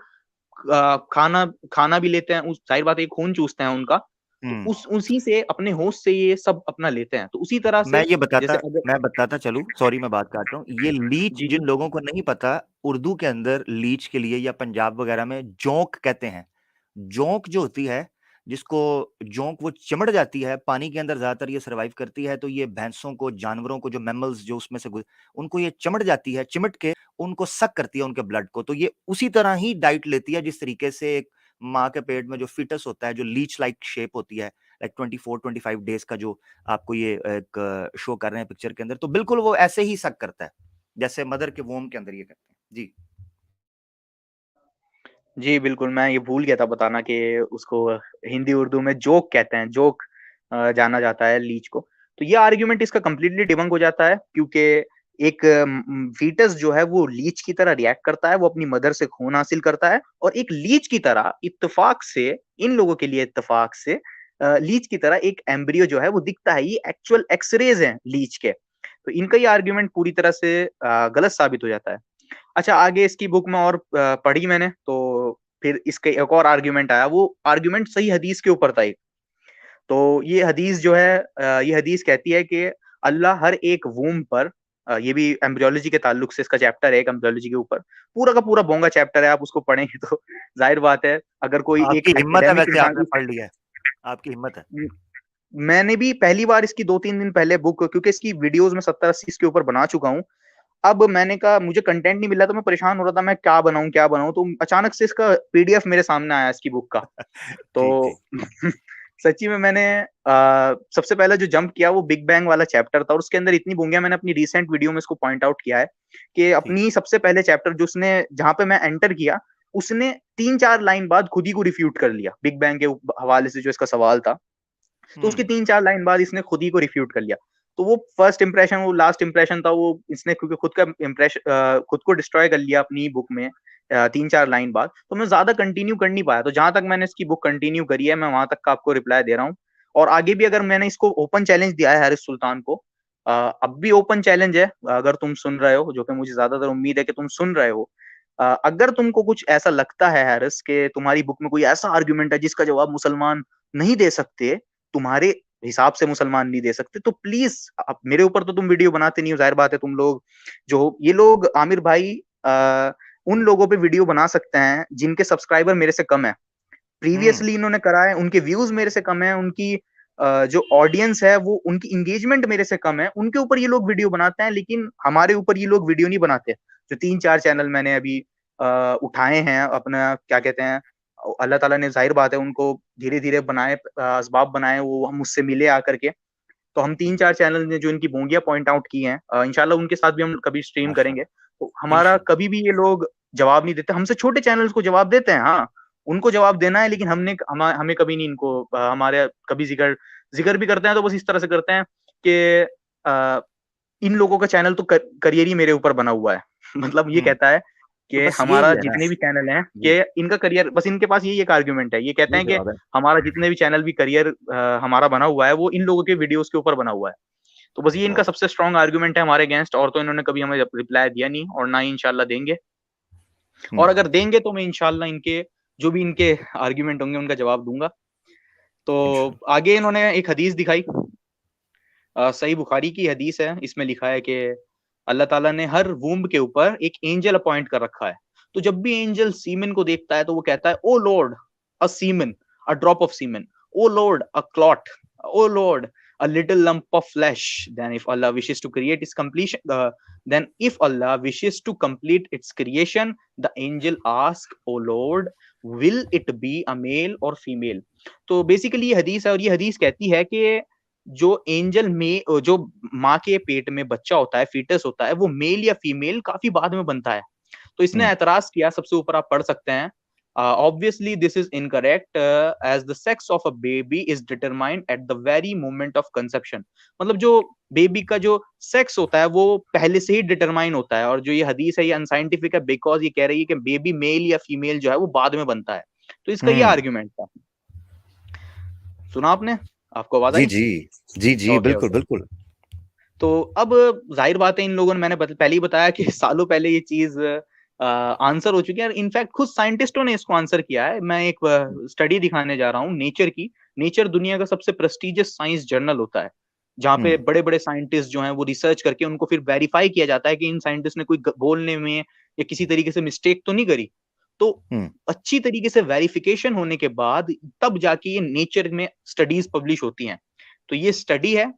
[SPEAKER 4] खाना खाना भी लेते हैं। उस ज़ाहिर बात है ये खून चूसते हैं उनका, तो
[SPEAKER 3] हुँ।
[SPEAKER 4] उस उसी से अपने होस्ट से ये सब अपना लेते हैं। तो उसी तरह
[SPEAKER 3] मैं
[SPEAKER 4] से
[SPEAKER 3] ये बताता
[SPEAKER 4] जैसे अगर
[SPEAKER 3] मैं बताता चलूँ, सॉरी मैं बात काट रहा हूँ। ये लीच
[SPEAKER 4] जी, जी।
[SPEAKER 3] जिन लोगों को नहीं पता, उर्दू के अंदर लीच के लिए या पंजाब वगैरह में जोंक कहते हैं। जोंक जो होती है, जिसको जोंक वो चिमड़ जाती है, पानी के अंदर ज़्यादातर ये सर्वाइव करती है, तो ये भैंसों को, जानवरों को, जो मैमल्स जो उसमें से उनको ये चिमड़ जाती है, चिमट के उनको सक करती है उनके ब्लड को। तो ये उसी तरह ही डाइट लेती है जिस तरीके से एक माँ के पेट में जो फीटस होता है, जो लीच लाइक शेप होती है, लाइक 24-25 डेज़ का जो आपको ये एक शो कर रहे हैं पिक्चर के अंदर, तो बिल्कुल वो ऐसे ही सक करता है, जैसे मदर के वोम के अंदर ये करते हैं। जी।
[SPEAKER 4] जी, बिल्कुल, मैं ये भूल गया था बताना कि उसको हिंदी-उर्दू में जोक कहते हैं, जोक जाना जाता है लीच को। तो ये आर्गुमेंट इसका कंप्लीटली डिबंक हो जाता है, क्योंकि एक फीटस जो है वो लीच की तरह रिएक्ट करता है, वो अपनी मदर से खून हासिल करता है और एक लीच की तरह इत्तेफ़ाक से, इन लोगों के लिए इत्तेफ़ाक से लीच की तरह एक एम्ब्रियो जो है वो दिखता है। ये एक्चुअल एक्स-रेज़ हैं लीच के। तो इनका ये आर्गुमेंट पूरी तरह से गलत साबित हो जाता है। अच्छा, आगे इसकी बुक में और पढ़ी मैंने, तो फिर इसका एक और आर्गुमेंट आया। वो आर्गुमेंट सही हदीस के ऊपर था एक। तो ये हदीस जो है, ये हदीस कहती है कि अल्लाह हर एक वूम्ब पर, ये भी एम्ब्रियोलॉजी के ताल्लुक से इसका चैप्टर है एक एम्ब्रियोलॉजी के ऊपर। पूरा का पूरा बोंगा चैप्टर है, आप उसको पढ़ेंगे तो ज़ाहिर बात है अगर कोई एक
[SPEAKER 3] आपकी हिम्मत है,
[SPEAKER 4] एकेडमिक
[SPEAKER 3] वैसे
[SPEAKER 4] इंसान
[SPEAKER 3] आपने पढ़ लिया है, आपकी हिम्मत है।
[SPEAKER 4] उम, मैंने भी पहली बार इसकी 2-3 दिन पहले बुक, क्योंकि इसकी वीडियोज़ मैं 70-80 इसके ऊपर बना चुका हूँ। अब मैंने कहा मुझे कंटेंट नहीं मिला, तो मैं परेशान हो रहा था, मैं क्या बनाऊँ, क्या बनाऊँ? तो अचानक से इसका पीडीएफ मेरे सामने आया इसकी बुक का।
[SPEAKER 3] ठीक, ठीक।
[SPEAKER 4] तो सच्ची में मैंने सबसे पहले जो जंप किया वो बिग बैंग वाला चैप्टर था और उसके अंदर इतनी बोंगियाँ मैंने अपनी रीसेंट वीडियो में इसको पॉइंट आउट किया है कि
[SPEAKER 3] ठीक।
[SPEAKER 4] अपनी सबसे पहले चैप्टर जो उसने, जहाँ पे मैं एंटर किया, उसने 3-4 लाइन बाद खुद ही को रिफ्यूट कर लिया बिग बैंग के हवाले से जो इसका सवाल था। तो उसके 3-4 लाइन बाद इसने खुद ही को रिफ्यूट कर लिया। तो वो फर्स्ट इंप्रेशन, वो लास्ट इंप्रेशन था, वो इसने क्योंकि खुद का इंप्रेशन खुद को डिस्ट्रॉय कर लिया अपनी बुक में 3-4 लाइन बाद, तो मैं ज्यादा कंटिन्यू कर नहीं पाया। तो जहां तक मैंने इसकी बुक कंटिन्यू करी है, मैं वहां तक का आपको रिप्लाई दे रहा हूँ। और आगे भी अगर मैंने इसको ओपन चैलेंज दिया है हारिस सुल्तान को, अब भी ओपन चैलेंज है, अगर तुम सुन रहे हो, जो कि मुझे ज्यादातर उम्मीद है कि तुम सुन रहे हो, अगर तुमको कुछ ऐसा लगता है हारिस कि तुम्हारी बुक में कोई ऐसा आर्ग्यूमेंट है जिसका जवाब मुसलमान नहीं दे सकते, तुम्हारे हिसाब से मुसलमान नहीं दे सकते, तो प्लीज, मेरे ऊपर तो तुम वीडियो बनाते नहीं हो, जाहिर बात है, तुम लोग जो ये लोग आमिर भाई उन लोगों पे वीडियो बना सकते हैं जिनके सब्सक्राइबर मेरे से कम है, प्रीवियसली इन्होंने करा है, उनके व्यूज मेरे से कम है, उनकी जो ऑडियंस है वो, उनकी इंगेजमेंट मेरे से कम है, उनके ऊपर ये लोग वीडियो बनाते हैं, लेकिन हमारे ऊपर ये लोग वीडियो नहीं बनाते। जो 3-4 चैनल मैंने अभी उठाए हैं, अपना क्या कहते हैं, अल्लाह ताला ने जाहिर बात है उनको धीरे धीरे बनाए, असबाब बनाए, वो हम मुझसे मिले आकर के। तो हम 3-4 चैनल ने जो इनकी बोंगियां पॉइंट आउट की हैं, इंशाल्लाह उनके साथ भी हम कभी स्ट्रीम करेंगे। तो हमारा कभी भी ये लोग जवाब नहीं देते, हमसे छोटे चैनल्स को जवाब देते हैं, हाँ उनको जवाब देना है, लेकिन हमें कभी नहीं इनको हमारे कभी जिक्र भी करते हैं तो बस इस तरह से करते हैं कि इन लोगों का चैनल तो करियर ही मेरे ऊपर बना हुआ है। मतलब ये कहता है कि
[SPEAKER 3] बस
[SPEAKER 4] हमारा
[SPEAKER 3] यही है ना।
[SPEAKER 4] जितने भी चैनल हैं कि इनका करियर, बस इनके पास यही एक आर्ग्यूमेंट है, ये कहते हैं कि हमारा जितने भी चैनल भी करियर हमारा बना हुआ है वो इन लोगों के वीडियोस के ऊपर बना हुआ है। तो बस ये इनका सबसे स्ट्रॉन्ग आर्ग्यूमेंट है हमारे अगेंस्ट, और तो इन्होंने कभी हमें रिप्लाई दिया नहीं और ना ही इंशाल्लाह देंगे। और अगर देंगे तो मैं इंशाल्लाह इनके जो भी इनके आर्ग्यूमेंट होंगे उनका जवाब दूंगा। तो आगे इन्होंने एक हदीस दिखाई, सही बुखारी की हदीस है, इसमें लिखा है कि अल्लाह ताला ने हर वूम्ब के ऊपर एक एंजल अपॉइंट कर रखा है। तो जब भी एंजल सीमेन को देखता है तो वो कहता है, O lord a semen, a drop of semen, O lord a clot, O lord a little lump of flesh. Then if Allah wishes to create its completion, then if Allah wishes to complete its creation, the angel asks, oh Lord, will it be a male or female? तो basically ये हदीस है, और ये हदीस कहती है कि जो एंजल में, जो माँ के पेट में बच्चा होता है, फीटस होता है, वो मेल या फीमेल काफी बाद में बनता है। तो इसने एतराज किया, सबसे ऊपर आप पढ़ सकते हैं, obviously this is incorrect, as the sex of a baby is determined at the very moment of conception. मतलब जो बेबी का जो सेक्स होता है वो पहले से ही डिटरमाइन होता है, और जो ये हदीस है ये अनसाइंटिफिक है, बिकॉज ये कह रही है कि बेबी मेल या फीमेल जो है वो बाद में बनता है। तो इसका ये आर्ग्यूमेंट था। सुना आपने? आपको आवाज आई?
[SPEAKER 3] जी बिल्कुल बिल्कुल।
[SPEAKER 4] तो अब जाहिर बात है, इन लोगों ने, मैंने पहले ही बताया कि सालों पहले ये चीज आंसर हो चुकी है, इनफैक्ट खुद साइंटिस्टों ने इसको आंसर किया है। मैं एक स्टडी दिखाने जा रहा हूँ नेचर की। नेचर दुनिया का सबसे प्रेस्टिजियस साइंस जर्नल होता है, जहाँ पे बड़े बड़े साइंटिस्ट जो हैं वो रिसर्च करके उनको फिर वेरीफाई किया जाता है कि इन साइंटिस्ट ने कोई बोलने में या किसी तरीके से मिस्टेक तो नहीं करी। तो अच्छी तरीके से वेरिफिकेशन होने के बाद तब जाके ये नेचर में स्टडीज पब्लिश होती हैं। तो ये स्टडी है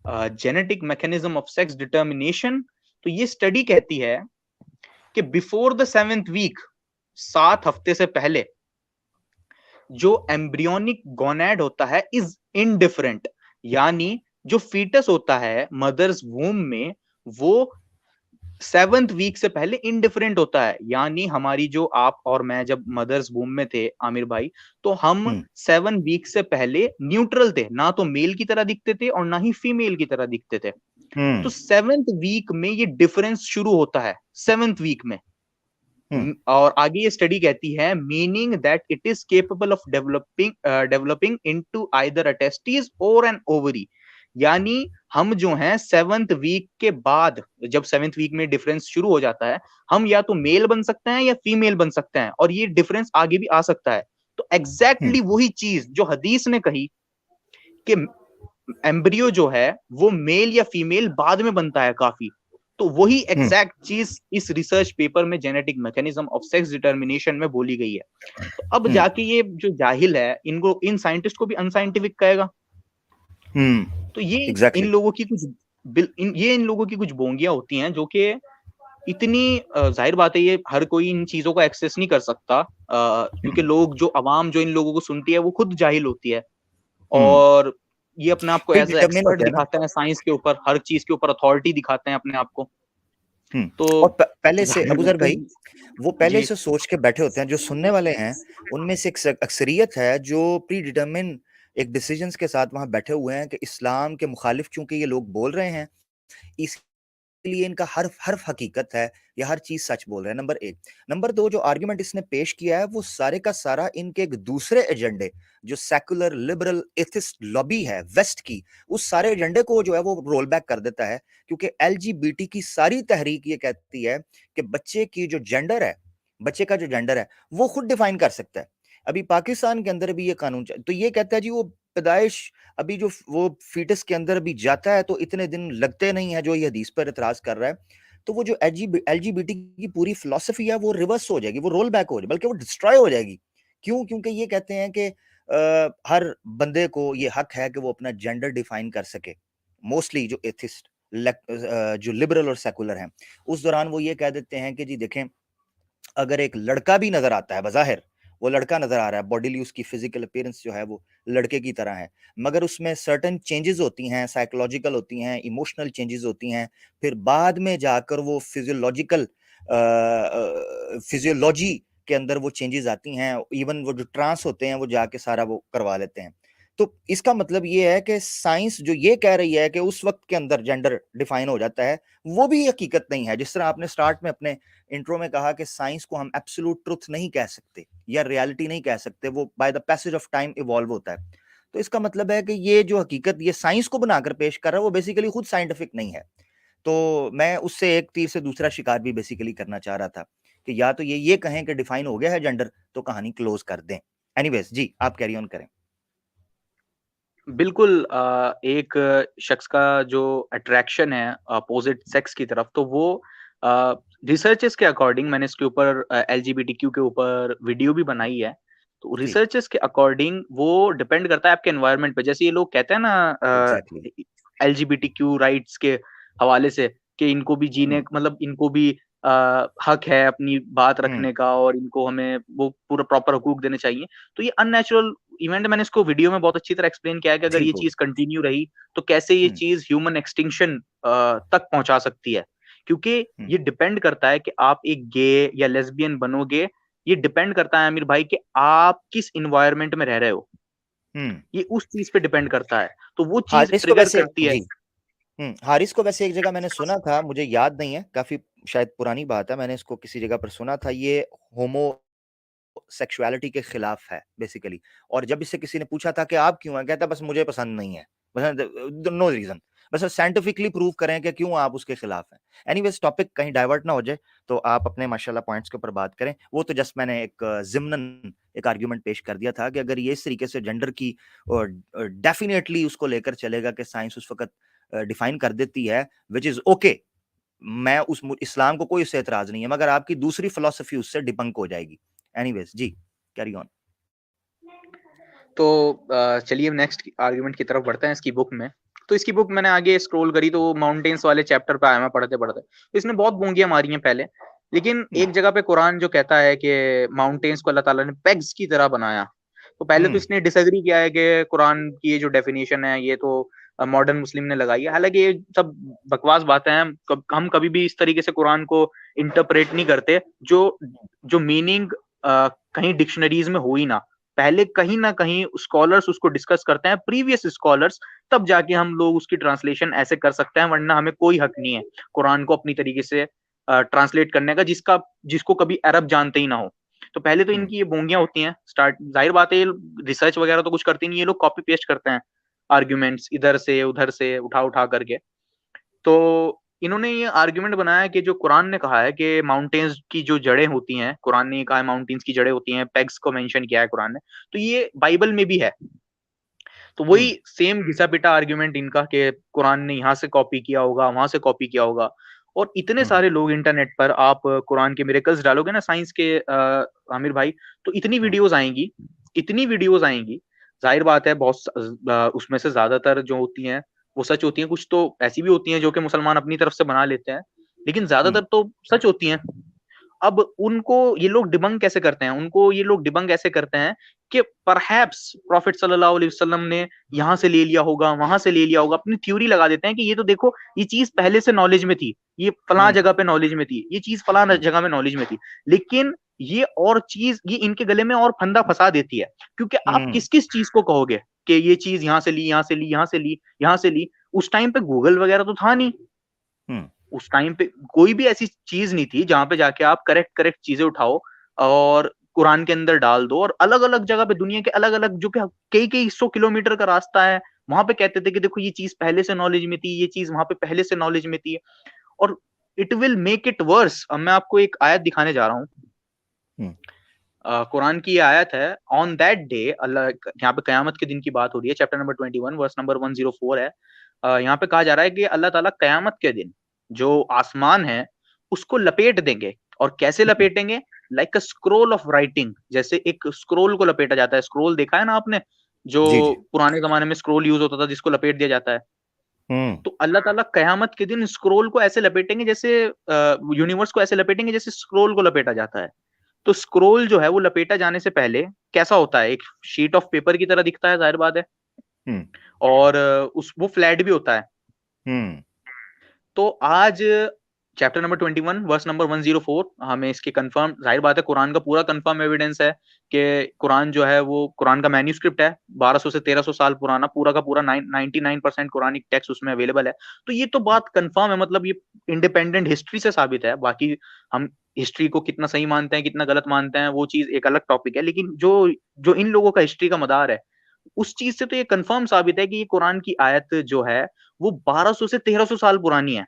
[SPEAKER 4] genetic mechanism of sex determination. तो ये स्टडी कहती है कि बिफोर द 7th वीक, 7 हफ्ते से पहले, जो एम्ब्रियोनिक गोनैड होता है इज इनडिफरेंट, यानी जो फीटस होता है मदर्स वूम में वो 7th वीक से पहले इनडिफरेंट होता है। यानी हमारी जो, आप और मैं जब मदर्स वूम में थे आमिर भाई, तो हम 7 वीक से पहले न्यूट्रल थे, ना तो मेल की तरह दिखते थे और ना ही फीमेल की तरह दिखते थे। तो 7th वीक में ये डिफरेंस शुरू होता है, 7th वीक में। और आगे ये स्टडी कहती है, meaning that it is capable of developing into either a testis और एन ओवरी। यानी हम जो हैं 7th वीक के बाद, जब 7th वीक में डिफरेंस शुरू हो जाता है, हम या तो मेल बन सकते हैं या फीमेल बन सकते हैं, और ये डिफरेंस आगे भी आ सकता है। तो एग्जैक्टली वही चीज जो हदीस ने कही कि एम्ब्रियो जो है वो मेल या फीमेल बाद में बनता है काफी, तो वही एग्जैक्ट चीज इस रिसर्च पेपर में genetic mechanism of sex determination में बोली गई है। तो अब जाके ये जो जाहिल है, इनको, इन साइंटिस्ट को भी अनसाइंटिफिक कहेगा। तो ये इन लोगों की कुछ इन लोगों की कुछ बोंगियां होती हैं जो कि इतनी, जाहिर बात है ये हर कोई इन चीजों को एक्सेस नहीं कर सकता, क्योंकि लोग, जो अवाम जो इन लोगों को सुनती है वो खुद जाहिल होती है, और ये अपने आप को एज एक्सपर्ट दिखाते हैं साइंस के ऊपर, हर चीज के ऊपर अथॉरिटी दिखाते हैं अपने आप को। तो
[SPEAKER 3] और पहले से
[SPEAKER 4] जाहिर
[SPEAKER 3] अबू
[SPEAKER 4] बात
[SPEAKER 3] जर भाई,
[SPEAKER 4] है
[SPEAKER 3] वो पहले
[SPEAKER 4] जी
[SPEAKER 3] से सोच के बैठे होते हैं, जो सुनने वाले हैं उनमें से एक अक्सरियत है जो प्री डिटरमिन एक डिसीजंस के साथ वहां बैठे हुए हैं कि इस्लाम के मुखालिफ चूंकि ये लोग बोल रहे हैं, इसलिए इनका हर्फ हर्फ हकीकत है, या हर चीज सच बोल रहे हैं, नंबर एक। नंबर दो, जो आर्ग्यूमेंट इसने पेश किया है वो सारे का सारा इनके एक दूसरे एजेंडे, जो सेकुलर लिबरल एथिस्ट लॉबी है वेस्ट की, उस सारे एजेंडे को जो है वो रोल बैक कर देता है। क्योंकि एलजीबीटी की सारी तहरीक ये कहती है कि बच्चे की जो जेंडर है, बच्चे का जो जेंडर है वो खुद डिफाइन कर सकता है। अभी पाकिस्तान के अंदर भी ये कानून तो ये कहता है जी वो पैदाइश, अभी जो वो फीटस के अंदर भी जाता है तो इतने दिन लगते नहीं है, जो ये हदीस पर इतराज कर रहा है। तो वो जो एलजीबीटी की पूरी फिलॉसफी है वो रिवर्स हो जाएगी, वो रोल बैक हो जाएगी, बल्कि वो डिस्ट्रॉय हो जाएगी। क्यों? क्योंकि ये कहते हैं कि हर बंदे को ये हक है कि वो अपना जेंडर डिफाइन कर सके। मोस्टली जो एथिस्ट, जो लिबरल और सेकुलर हैं, उस दौरान वो ये कह देते हैं कि जी देखें, अगर एक लड़का भी नजर आता है, बज़ाहिर वो लड़का नजर आ रहा है, बॉडीली उसकी फिजिकल अपीयरेंस जो है वो लड़के की तरह है, मगर उसमें सर्टेन चेंजेस होती हैं, साइकोलॉजिकल होती हैं, इमोशनल चेंजेस होती हैं, फिर बाद में जाकर वो फिजियोलॉजिकल फिजियोलॉजी के अंदर वो चेंजेस आती हैं, इवन वो जो ट्रांस होते हैं वो जाके सारा वो करवा लेते हैं। तो इसका मतलब ये है कि साइंस जो ये कह रही है कि उस वक्त के अंदर जेंडर डिफाइन हो जाता है, वो भी हकीकत नहीं है। जिस तरह आपने स्टार्ट में अपने इंट्रो में कहा कि साइंस को हम एब्सोल्यूट ट्रुथ नहीं कह सकते या रियलिटी नहीं कह सकते, वो by the passage of time evolve होता है। तो इसका मतलब है कि ये जो हकीकत ये साइंस को बनाकर पेश कर रहा है वो बेसिकली खुद साइंटिफिक नहीं है। तो मैं उससे एक तीर से दूसरा शिकार भी बेसिकली करना चाह रहा था कि या तो ये कहें कि डिफाइन हो गया है जेंडर, तो कहानी क्लोज कर दें। एनीवेज जी, आप कैरी ऑन करें।
[SPEAKER 4] बिल्कुल एक शख्स का जो अट्रैक्शन है अपोजिट सेक्स की तरफ, तो वो रिसर्चेस के अकॉर्डिंग, मैंने इसके ऊपर एलजीबीटीक्यू के ऊपर वीडियो भी बनाई है। तो
[SPEAKER 3] जी,
[SPEAKER 4] रिसर्चेस के अकॉर्डिंग वो डिपेंड करता है आपके एनवायरनमेंट पे। जैसे ये लोग कहते हैं ना
[SPEAKER 3] एग्जैक्टली।
[SPEAKER 4] एलजीबीटीक्यू राइट्स के हवाले से कि इनको भी जीने,
[SPEAKER 3] हम्म,
[SPEAKER 4] मतलब इनको भी हक है अपनी बात
[SPEAKER 3] हम्म,
[SPEAKER 4] रखने का, और इनको हमें वो पूरा प्रॉपर हकूक देने चाहिए। तो ये अननेचुरल इवेंट, मैंने इसको वीडियो में बहुत अच्छी तरह एक्सप्लेन किया है कि अगर ये
[SPEAKER 3] ठीक हो।
[SPEAKER 4] चीज कंटिन्यू रही तो कैसे ये
[SPEAKER 3] हम्म,
[SPEAKER 4] चीज ह्यूमन एक्सटिंक्शन तक पहुंचा सकती है। क्योंकि
[SPEAKER 3] हम्म,
[SPEAKER 4] ये डिपेंड करता है कि आप एक गे या लेस्बियन बनोगे, ये डिपेंड करता है आमिर भाई कि आप किस इन्वायरमेंट में रह रहे हो।
[SPEAKER 3] हम्म।
[SPEAKER 4] ये उस चीज पे डिपेंड करता है, तो वो चीज
[SPEAKER 3] हारिस को
[SPEAKER 4] ट्रिगर
[SPEAKER 3] वैसे
[SPEAKER 4] करती है।
[SPEAKER 3] जी, हारिस को वैसे एक जगह मैंने सुना था, मुझे याद नहीं है, काफी शायद पुरानी बात है, मैंने इसको किसी जगह पर सुना था, ये होमो सेक्सुअलिटी के खिलाफ है बेसिकली। और जब इससे किसी ने पूछा था कि आप क्यों हैं, कहता बस मुझे पसंद नहीं है, बस नो रीजन, बस साइंटिफिकली प्रूव करें कि क्यों आप उसके खिलाफ हैं। एनीवेज, टॉपिक कहीं डाइवर्ट ना हो जाए, तो आप अपने माशाल्लाह पॉइंट्स के ऊपर बात करें। वो तो जस्ट मैंने एक जिम्नन एक आर्ग्यूमेंट पेश कर दिया था कि अगर ये इस तरीके से जेंडर की डेफिनेटली उसको लेकर चलेगा कि साइंस उस वक्त डिफाइन कर देती है, विच इज ओके, मैं उस इस्लाम को कोई उससे एतराज नहीं है, मगर आपकी दूसरी फिलोसफी उससे डिबंक हो जाएगी। एनीवेज जी, कैरी ऑन।
[SPEAKER 4] तो चलिए नेक्स्ट आर्गुमेंट की तरफ बढ़ते हैं इसकी बुक में। तो इसकी बुक मैंने आगे स्क्रॉल करी तो माउंटेन्स वाले चैप्टर पे आया मैं पढ़ते पढ़ते, तो इसने बहुत बोंगियां मारी हैं पहले। लेकिन एक जगह पे कुरान जो कहता है कि माउंटेन्स को अल्लाह ताला ने पेग्स की तरह बनाया, तो पहले तो इसने डिसएग्री किया है कि कुरान की ये जो डेफिनेशन है ये तो मॉडर्न मुस्लिम ने लगाई है। हालांकि ये सब बकवास बातें हैं, हम कभी भी इस तरीके से कुरान को इंटरप्रेट नहीं करते जो जो मीनिंग कहीं डिक्शनरीज में हो ही ना। पहले कहीं ना कहीं स्कॉलर्स उसको डिस्कस करते हैं, प्रीवियस स्कॉलर्स, तब जाके हम लोग उसकी ट्रांसलेशन ऐसे कर सकते हैं, वरना हमें कोई हक नहीं है कुरान को अपनी तरीके से ट्रांसलेट करने का जिसको कभी अरब जानते ही ना हो। तो पहले तो इनकी ये बोंगियां होती हैं स्टार्ट, जाहिर बात है रिसर्च वगैरह तो कुछ करती नहीं, ये लोग कॉपी पेस्ट करते हैं आर्ग्यूमेंट्स इधर से उधर से उठा उठा करके। तो इन्होंने ये आर्ग्यूमेंट बनाया कि जो कुरान ने कहा है कि माउंटेन्स की जो जड़ें होती हैं, कुरान ने कहा है माउंटेन्स की जड़ें होती हैं, पेग्स को मेंशन किया है कुरान ने, तो ये बाइबल में भी है। तो वही सेम घिसा पिटा आर्ग्यूमेंट इनका कि कुरान ने यहाँ से कॉपी किया होगा, वहां से कॉपी किया होगा। और इतने सारे लोग इंटरनेट पर आप कुरान के मिरेकल्स डालोगे ना साइंस के आमिर भाई, तो इतनी वीडियोस आएंगी, इतनी वीडियोस आएंगी। जाहिर बात है उसमें से ज्यादातर जो होती हैं वो सच होती हैं, कुछ तो ऐसी भी होती हैं जो कि मुसलमान अपनी तरफ से बना लेते हैं, लेकिन ज्यादातर तो सच होती हैं। अब उनको ये लोग डिबंक कैसे करते हैं, उनको ये लोग डिबंक ऐसे करते हैं कि परहैप्स प्रॉफिट सल्लल्लाहु अलैहि वसल्लम ने यहाँ से ले लिया होगा, वहां से ले लिया होगा, अपनी थ्योरी लगा देते हैं कि ये तो देखो ये चीज पहले से नॉलेज में थी, ये फलां जगह पे नॉलेज में थी, ये चीज फलां जगह में नॉलेज में थी, लेकिन ये और चीज ये इनके गले में और फंदा फंसा देती है, क्योंकि आप किस किस चीज को कहोगे कि ये चीज यहाँ से ली, यहाँ से ली, यहाँ से ली, यहाँ से ली। उस टाइम पे गूगल वगैरह तो था नहीं, उस टाइम पे कोई भी ऐसी चीज नहीं थी जहां पे जाके आप करेक्ट करेक्ट चीजें उठाओ और कुरान के अंदर डाल दो, और अलग अलग जगह पे दुनिया के अलग अलग जो कि कई कई 100 किलोमीटर का रास्ता है, वहां पे कहते थे कि देखो ये चीज पहले से नॉलेज में थी, ये चीज वहां पे पहले से नॉलेज में थी, और it will make it worse. अब मैं आपको एक आयत दिखाने जा रहा हूँ, कुरान की ये आयत है, ऑन दैट डे, अल्लाह, यहाँ पे कयामत के दिन की बात हो रही है, चैप्टर नंबर 21 वर्स नंबर 104 है। यहाँ पे कहा जा रहा है कि अल्लाह ताला कयामत के दिन जो आसमान है उसको लपेट देंगे, और कैसे लपेटेंगे, like a scroll of writing, जैसे एक स्क्रोल को लपेटा जाता है, स्क्रोल देखा है ना आपने, जो पुराने जमाने में स्क्रोल यूज होता था जिसको लपेट दिया जाता है, तो अल्लाह ताला कयामत के दिन स्क्रोल को ऐसे लपेटेंगे जैसे यूनिवर्स को ऐसे लपेटेंगे जैसे स्क्रोल को लपेटा जाता है। तो स्क्रोल जो है वो लपेटा जाने से पहले कैसा होता है, एक शीट ऑफ पेपर की तरह दिखता है, जाहिर बात है, और वो फ्लैट भी होता है। तो आज चैप्टर नंबर 21 वर्स नंबर 104 हमें इसके कंफर्म, जाहिर बात है कुरान का पूरा कंफर्म एविडेंस है कि कुरान जो है वो कुरान का मैन्यूस्क्रिप्ट है, 1200 से 1300 साल पुराना, पूरा का पूरा 99% कुरानिक टेक्स्ट उसमें अवेलेबल है। तो ये तो बात कंफर्म है, मतलब ये इंडिपेंडेंट हिस्ट्री से साबित है। बाकी हम हिस्ट्री को कितना सही मानते हैं कितना गलत मानते हैं वो चीज एक अलग टॉपिक है, लेकिन जो जो इन लोगों का हिस्ट्री का मदार है उस चीज से तो ये कंफर्म साबित है कि ये कुरान की आयत जो है वो 1200 से 1300 साल पुरानी है।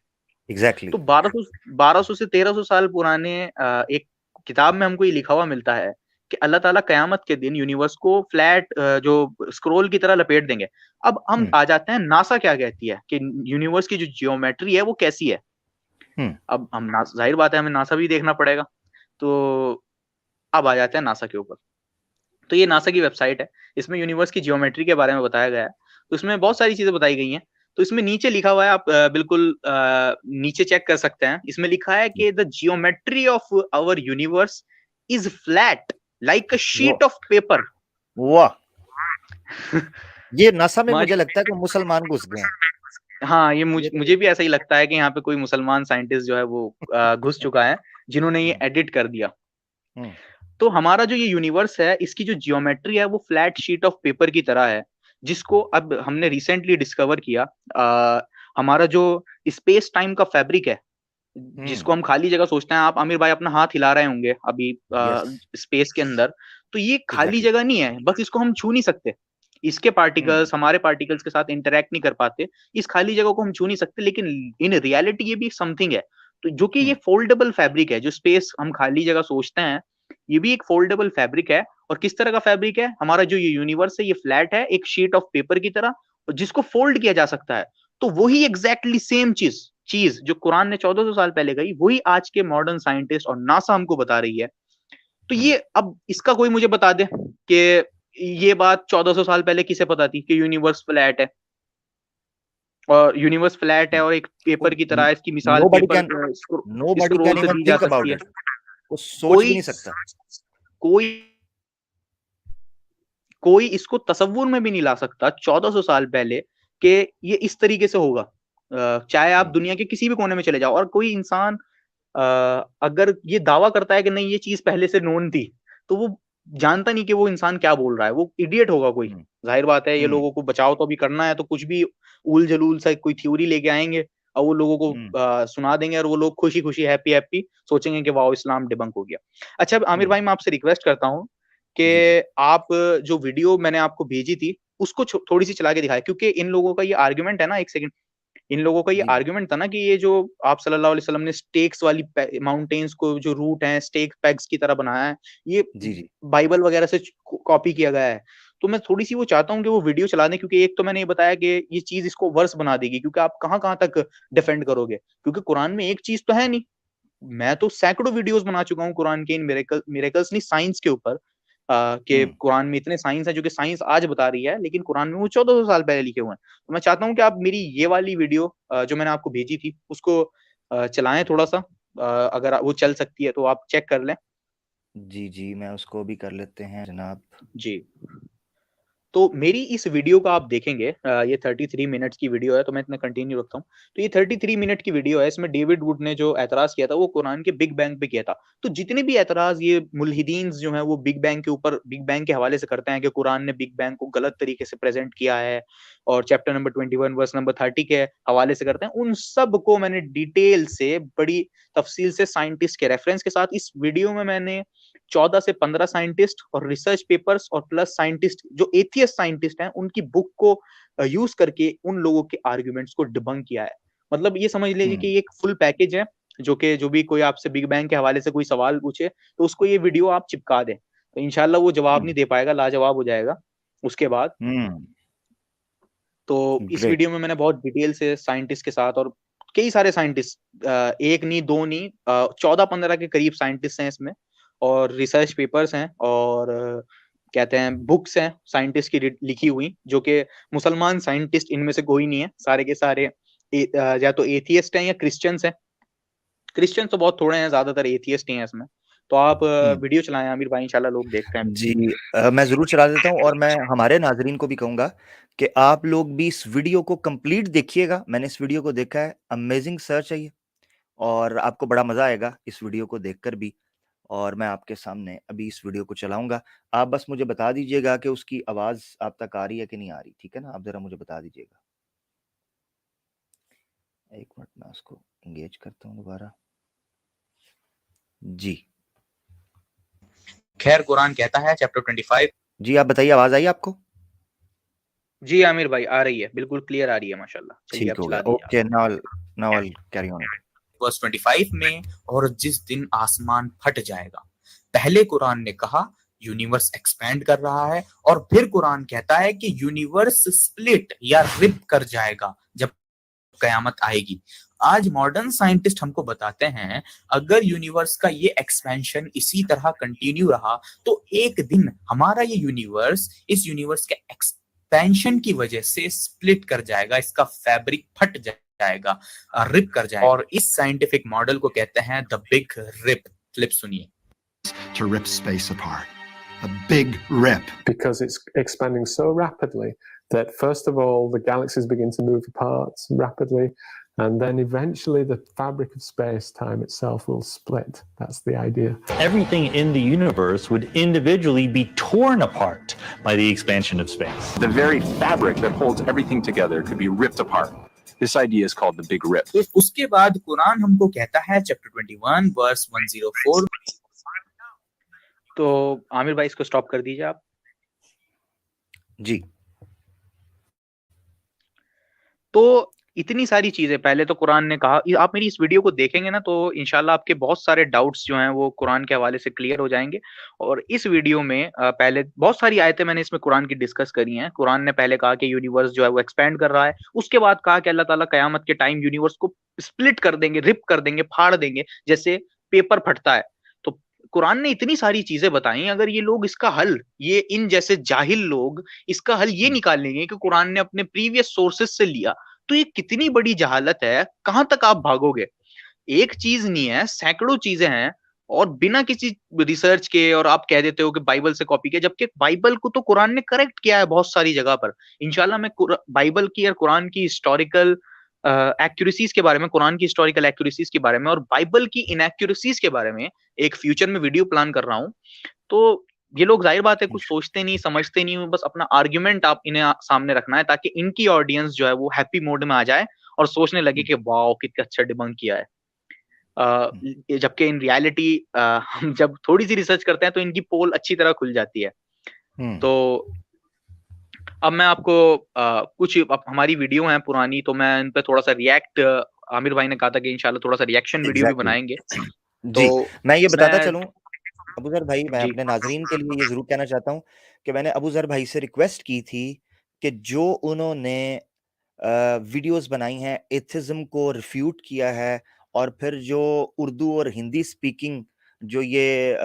[SPEAKER 3] एग्जैक्टली।
[SPEAKER 4] तो 1200 से 1300 साल पुराने एक किताब में हमको ये लिखा हुआ मिलता है कि अल्लाह ताला कयामत के दिन यूनिवर्स को फ्लैट जो स्क्रोल की तरह लपेट देंगे। अब हम आ जाते हैं नासा क्या कहती है कि यूनिवर्स की जो जियोमेट्री है वो कैसी है। अब हम जाहिर बात है हमें नासा भी देखना पड़ेगा, तो अब आ जाते हैं नासा के ऊपर। तो ये नासा की वेबसाइट है, इसमें यूनिवर्स की जियोमेट्री के बारे में बताया गया है, तो इसमें बहुत सारी चीजें बताई गई हैं। तो इसमें नीचे लिखा हुआ है, आप बिल्कुल नीचे चेक कर सकते हैं, इसमें लिखा है कि the geometry of our universe is flat like a sheet of paper.
[SPEAKER 3] वाह ये नासा में मुझे लगता है कि मुसलमान घुस गए हैं।
[SPEAKER 4] हाँ, ये मुझे भी ऐसा ही लगता है कि यहाँ पे कोई मुसलमान साइंटिस्ट जो है वो घुस चुका है जिन्होंने ये एडिट कर दिया। तो हमारा जो ये यूनिवर्स है इसकी जो जियोमेट्री है वो फ्लैट शीट ऑफ पेपर की तरह है, जिसको अब हमने रिसेंटली डिस्कवर किया। हमारा जो स्पेस टाइम का फैब्रिक है जिसको हम खाली जगह सोचते हैं, आप आमिर भाई अपना हाथ हिला रहे होंगे अभी स्पेस के अंदर, तो ये खाली जगह नहीं है, बस इसको हम छू नहीं सकते, इसके पार्टिकल्स हमारे पार्टिकल्स के साथ इंटरेक्ट नहीं कर पाते, इस खाली जगह को हम छू नहीं सकते, लेकिन इन रियलिटी ये भी समथिंग है। तो जो कि ये फोल्डेबल फैब्रिक है, जो स्पेस हम खाली जगह सोचते हैं ये भी एक फोल्डेबल फैब्रिक है। और किस तरह का फैब्रिक है, हमारा जो ये यूनिवर्स है ये फ्लैट है एक शीट ऑफ पेपर की तरह, जिसको फोल्ड किया जा सकता है। तो वही एग्जैक्टली सेम चीज जो कुरान ने 1400 साल पहले गई, वही आज के मॉडर्न साइंटिस्ट और नासा हमको बता रही है। तो ये अब इसका कोई मुझे बता दे कि ये बात 1400 साल पहले किसे पता थी कि यूनिवर्स फ्लैट है, और यूनिवर्स फ्लैट है और एक पेपर की तरह, इसकी मिसाल पेपर स्क्रोल से दी जा सकती है।
[SPEAKER 3] वो सोच भी नहीं सकता,
[SPEAKER 4] कोई इसको तसव्वुर में भी नहीं ला सकता 1400 साल पहले कि ये इस तरीके से होगा। चाहे आप दुनिया के किसी भी कोने में चले जाओ, और कोई इंसान अगर ये दावा करता है कि नहीं ये चीज पहले से नोन थी, तो वो जानता नहीं कि वो इंसान क्या बोल रहा है, वो इडियट होगा कोई। जाहिर बात है ये लोगों को बचाव तो अभी करना है, तो कुछ भी उल जलूल सा कोई थ्योरी लेके आएंगे और वो लोगों को सुना देंगे, और वो लोग खुशी खुशी हैप्पी हैप्पी सोचेंगे कि वाओ इस्लाम डिबंक हो गया। अच्छा आमिर भाई मैं आपसे रिक्वेस्ट करता हूँ कि आप जो वीडियो मैंने आपको भेजी थी उसको थोड़ी सी चला के दिखाए, क्योंकि इन लोगों का ये आर्ग्यूमेंट है ना, एक सेकंड, इन लोगों का ये आर्ग्यूमेंट था ना कि ये जो आप सल्लल्लाहु अलैहि वसल्लम ने स्टेक्स वाली माउंटेन्स को जो रूट है स्टेक पैग्स की तरह बनाया है, ये बाइबल वगैरह से कॉपी किया गया है। तो मैं थोड़ी सी वो चाहता हूँ कि वो वीडियो चला दें, क्योंकि एक तो मैंने ये बताया कि ये चीज इसको वर्स बना देगी, क्योंकि आप कहाँ तक डिफेंड करोगे, क्योंकि कुरान में एक चीज तो है नहीं। मैं तो सैकड़ों वीडियोस बना चुका हूँ कुरान के इन मिरेकल्स नहीं साइंस के ऊपर, कि कुरान में इतने साइंस है जो कि साइंस आज बता रही है, लेकिन कुरान में वो 1400 साल पहले लिखे हुए हैं। तो मैं चाहता हूँ कि आप मेरी ये वाली वीडियो जो मैंने आपको भेजी थी उसको चलाएं थोड़ा सा, अगर वो चल सकती है तो आप चेक कर लें।
[SPEAKER 3] जी, मैं उसको भी कर लेते हैं जनाब।
[SPEAKER 4] जी। तो मेरी इस वीडियो का आप देखेंगे, ये 33 मिनट्स की वीडियो है, तो मैं इतना कंटिन्यू रखता हूँ। तो ये 33 मिनट की वीडियो है, इसमें डेविड वुड ने जो एतराज़ किया था वो कुरान के बिग बैंग पे किया था। तो जितने भी एतराज़ ये मुल्हिदीन जो हैं वो बिग बैंग के ऊपर, बिग बैंग के हवाले से करते हैं कि कुरान ने बिग बैंग को गलत तरीके से प्रेज़ेंट किया है और चैप्टर नंबर 21 वर्स नंबर 30 के हवाले से करते हैं, उन सब को मैंने डिटेल से, बड़ी तफ़सील से साइंटिस्ट के रेफरेंस के साथ इस वीडियो में मैंने 14 से 15 साइंटिस्ट और रिसर्च पेपर्स और प्लस साइंटिस्ट जो एथियस्ट साइंटिस्ट हैं उनकी बुक को यूज करके उन लोगों के आर्गुमेंट्स को डिबंक किया है। मतलब ये समझ लीजिए कि ये एक फुल पैकेज है, जो भी कोई आपसे बिग बैंग के हवाले से कोई सवाल पूछे तो उसको ये वीडियो आप चिपका दें, तो इंशाल्लाह वो जवाब नहीं दे पाएगा, लाजवाब हो जाएगा उसके बाद। तो इस
[SPEAKER 3] ग्रेट।
[SPEAKER 4] वीडियो में मैंने बहुत डिटेल से साइंटिस्ट के साथ, और कई सारे साइंटिस्ट, एक नहीं दो नहीं, 14-15 के करीब साइंटिस्ट हैं इसमें, और रिसर्च पेपर्स हैं, और कहते हैं बुक्स हैं साइंटिस्ट की लिखी हुई, जो कि मुसलमान साइंटिस्ट इनमें से कोई नहीं है, सारे के सारे या तो एथियस्ट हैं या क्रिश्चियंस हैं। क्रिश्चियन तो बहुत थोड़े हैं, ज्यादातर एथियस्ट ही हैं इसमें। तो आप वीडियो चलाएं आमिर भाई, इंशाल्लाह लोग देखते हैं।
[SPEAKER 3] जी, मैं ज़रूर चला देता हूँ, और मैं हमारे नाज़रीन को भी कहूँगा कि आप लोग भी इस वीडियो को कंप्लीट देखिएगा। मैंने इस वीडियो को देखा है, अमेजिंग सर्च है ये, और आपको बड़ा मज़ा आएगा इस वीडियो को देखकर भी। और मैं आपके सामने अभी इस वीडियो को चलाऊँगा। आप बस मुझे बता दीजिएगा कि उसकी आवाज़ आप तक आ रही है कि नहीं आ रही, ठीक है ना? आप ज़रा मुझे बता दीजिएगा। एक मिनट, मैं उसको एंगेज करता हूँ दोबारा। जी।
[SPEAKER 4] खैर, कुरान कहता है चैप्टर 25।
[SPEAKER 3] जी, आप बताइए, आवाज़ आई आपको?
[SPEAKER 4] जी आमिर भाई, आ रही है, बिल्कुल क्लियर आ रही है माशाल्लाह। चलिए
[SPEAKER 3] ठीक
[SPEAKER 4] आप
[SPEAKER 3] हो
[SPEAKER 4] चला
[SPEAKER 3] गया।
[SPEAKER 4] दीजिए।
[SPEAKER 3] Okay, now I will carry on.
[SPEAKER 5] Verse 25 में, और जिस दिन आसमान फट जाएगा, पहले कुरान ने कहा यूनिवर्स एक्सपैंड कर रहा है, और फिर कुरान कहता है कि यूनिवर्स स्प्लिट या रिप कर जाएगा जब कयामत आएगी। आज मॉडर्न साइंटिस्ट हमको बताते हैं अगर यूनिवर्स का ये एक्सपेंशन इसी तरह कंटिन्यू रहा तो एक दिन हमारा ये यूनिवर्स इस यूनिवर्स के एक्सपेंशन की वजह से स्प्लिट कर जाएगा, इसका फैब्रिक फट जाएगा, रिप कर जाएगा, और इस साइंटिफिक मॉडल को कहते हैं द बिग रिप। क्लिप सुनिए।
[SPEAKER 6] To rip space apart, a big rip.
[SPEAKER 7] Because it's expanding so rapidly that first of all the galaxies begin to move apart rapidly, and then eventually the fabric of space-time itself will split. That's the idea.
[SPEAKER 8] Everything in the universe would individually be torn apart by the expansion of space.
[SPEAKER 9] The very fabric that holds everything together could be ripped apart. This idea is called the big rip.
[SPEAKER 5] तो उसके बाद कुरान हमको कहता है chapter 21 verse 104।
[SPEAKER 4] तो आमिर भाई इसको stop कर दीजिए आप।
[SPEAKER 3] जी।
[SPEAKER 4] तो इतनी सारी चीजें, पहले तो कुरान ने कहा, आप मेरी इस वीडियो को देखेंगे ना तो इंशाल्लाह आपके बहुत सारे डाउट्स जो हैं वो कुरान के हवाले से क्लियर हो जाएंगे। और इस वीडियो में पहले बहुत सारी आयतें मैंने इसमें कुरान की डिस्कस करी हैं। कुरान ने पहले कहा कि यूनिवर्स जो है वो एक्सपैंड कर रहा है, उसके बाद कहा कि अल्लाह ताला कयामत के टाइम यूनिवर्स को स्प्लिट कर देंगे, रिप कर देंगे, फाड़ देंगे, जैसे पेपर फटता है। तो कुरान ने इतनी सारी चीजें बताई, अगर ये लोग इसका हल, ये इन जैसे जाहिल लोग इसका हल ये निकाल लेंगे कि कुरान ने अपने प्रीवियस सोर्सेज से लिया, तो ये कितनी बड़ी जहालत है, कहां तक आप भागोगे? एक चीज नहीं है, सैकड़ों चीजें हैं, और बिना किसी रिसर्च के, और आप कह देते हो कि बाइबल से कॉपी किया, जबकि बाइबल को तो कुरान ने करेक्ट किया है बहुत सारी जगह पर। इंशाल्लाह मैं बाइबल की और कुरान की हिस्टोरिकल एक्यूरेसीज के बारे में, कुरान की हिस्टोरिकल एक्यूरेसीज के बारे में और बाइबल की इनएक्यूरेसीज के बारे में एक फ्यूचर में वीडियो प्लान कर रहा हूं। तो ये लोग जाहिर बात है कुछ सोचते नहीं, समझते नहीं, बस अपना आर्ग्यूमेंट आप इन्हें सामने रखना है ताकि इनकी ऑडियंस जो है वो हैप्पी मोड में आ जाए और सोचने लगे कि वाओ कितना अच्छा डिबंक किया है। जबकि इन रियलिटी हम जब थोड़ी सी रिसर्च करते हैं तो इनकी पोल अच्छी तरह खुल जाती है। तो अब मैं आपको कुछ हमारी वीडियो हैं पुरानी, तो मैं इन पे थोड़ा सा रिएक्ट, आमिर भाई ने कहा था कि इंशाल्लाह थोड़ा सा रिएक्शन वीडियो भी बनाएंगे।
[SPEAKER 3] जी,
[SPEAKER 4] तो
[SPEAKER 3] मैं ये बताता चलूं अबूजर भाई, मैं अपने नाजरीन के लिए ये जरूर कहना चाहता हूं कि मैंने अबूजर भाई से रिक्वेस्ट की थी कि जो उन्होंने वीडियोस बनाई हैं, एथिज्म को रिफ्यूट किया है, और फिर जो उर्दू और हिंदी स्पीकिंग जो ये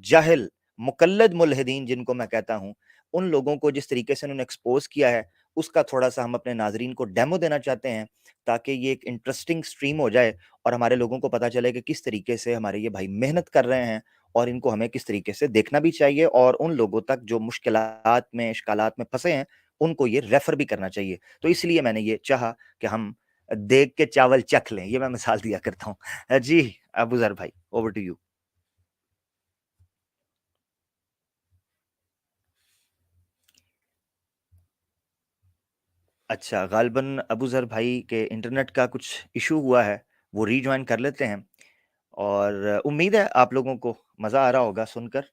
[SPEAKER 3] जाहिल मुकल्लद मुल्हिदीन जिनको मैं कहता हूं, उन लोगों को जिस तरीके से उन्होंने एक्सपोज किया है, उसका थोड़ा-सा हम अपने नाज़रीन को डेमो देना चाहते हैं, ताकि ये एक इंटरेस्टिंग स्ट्रीम हो जाए और हमारे लोगों को पता चले कि किस तरीके से हमारे ये भाई मेहनत कर रहे हैं और इनको हमें किस तरीके से देखना भी चाहिए और उन लोगों तक जो मुश्किलात में, इश्कालात में फँसे हैं, उनको ये रेफ़र भी करना चाहिए। तो इसलिए मैंने ये चाहा कि हम देख के चावल चख लें, ये मैं मिसाल दिया करता हूँ। जी, अबू ज़र भाई, ओवर टू यू। अच्छा, ग़ालिबन अबू ज़र भाई के इंटरनेट का कुछ इश्यू हुआ है, वो रीजॉइन कर लेते हैं और उम्मीद है आप लोगों को मज़ा आ रहा होगा सुनकर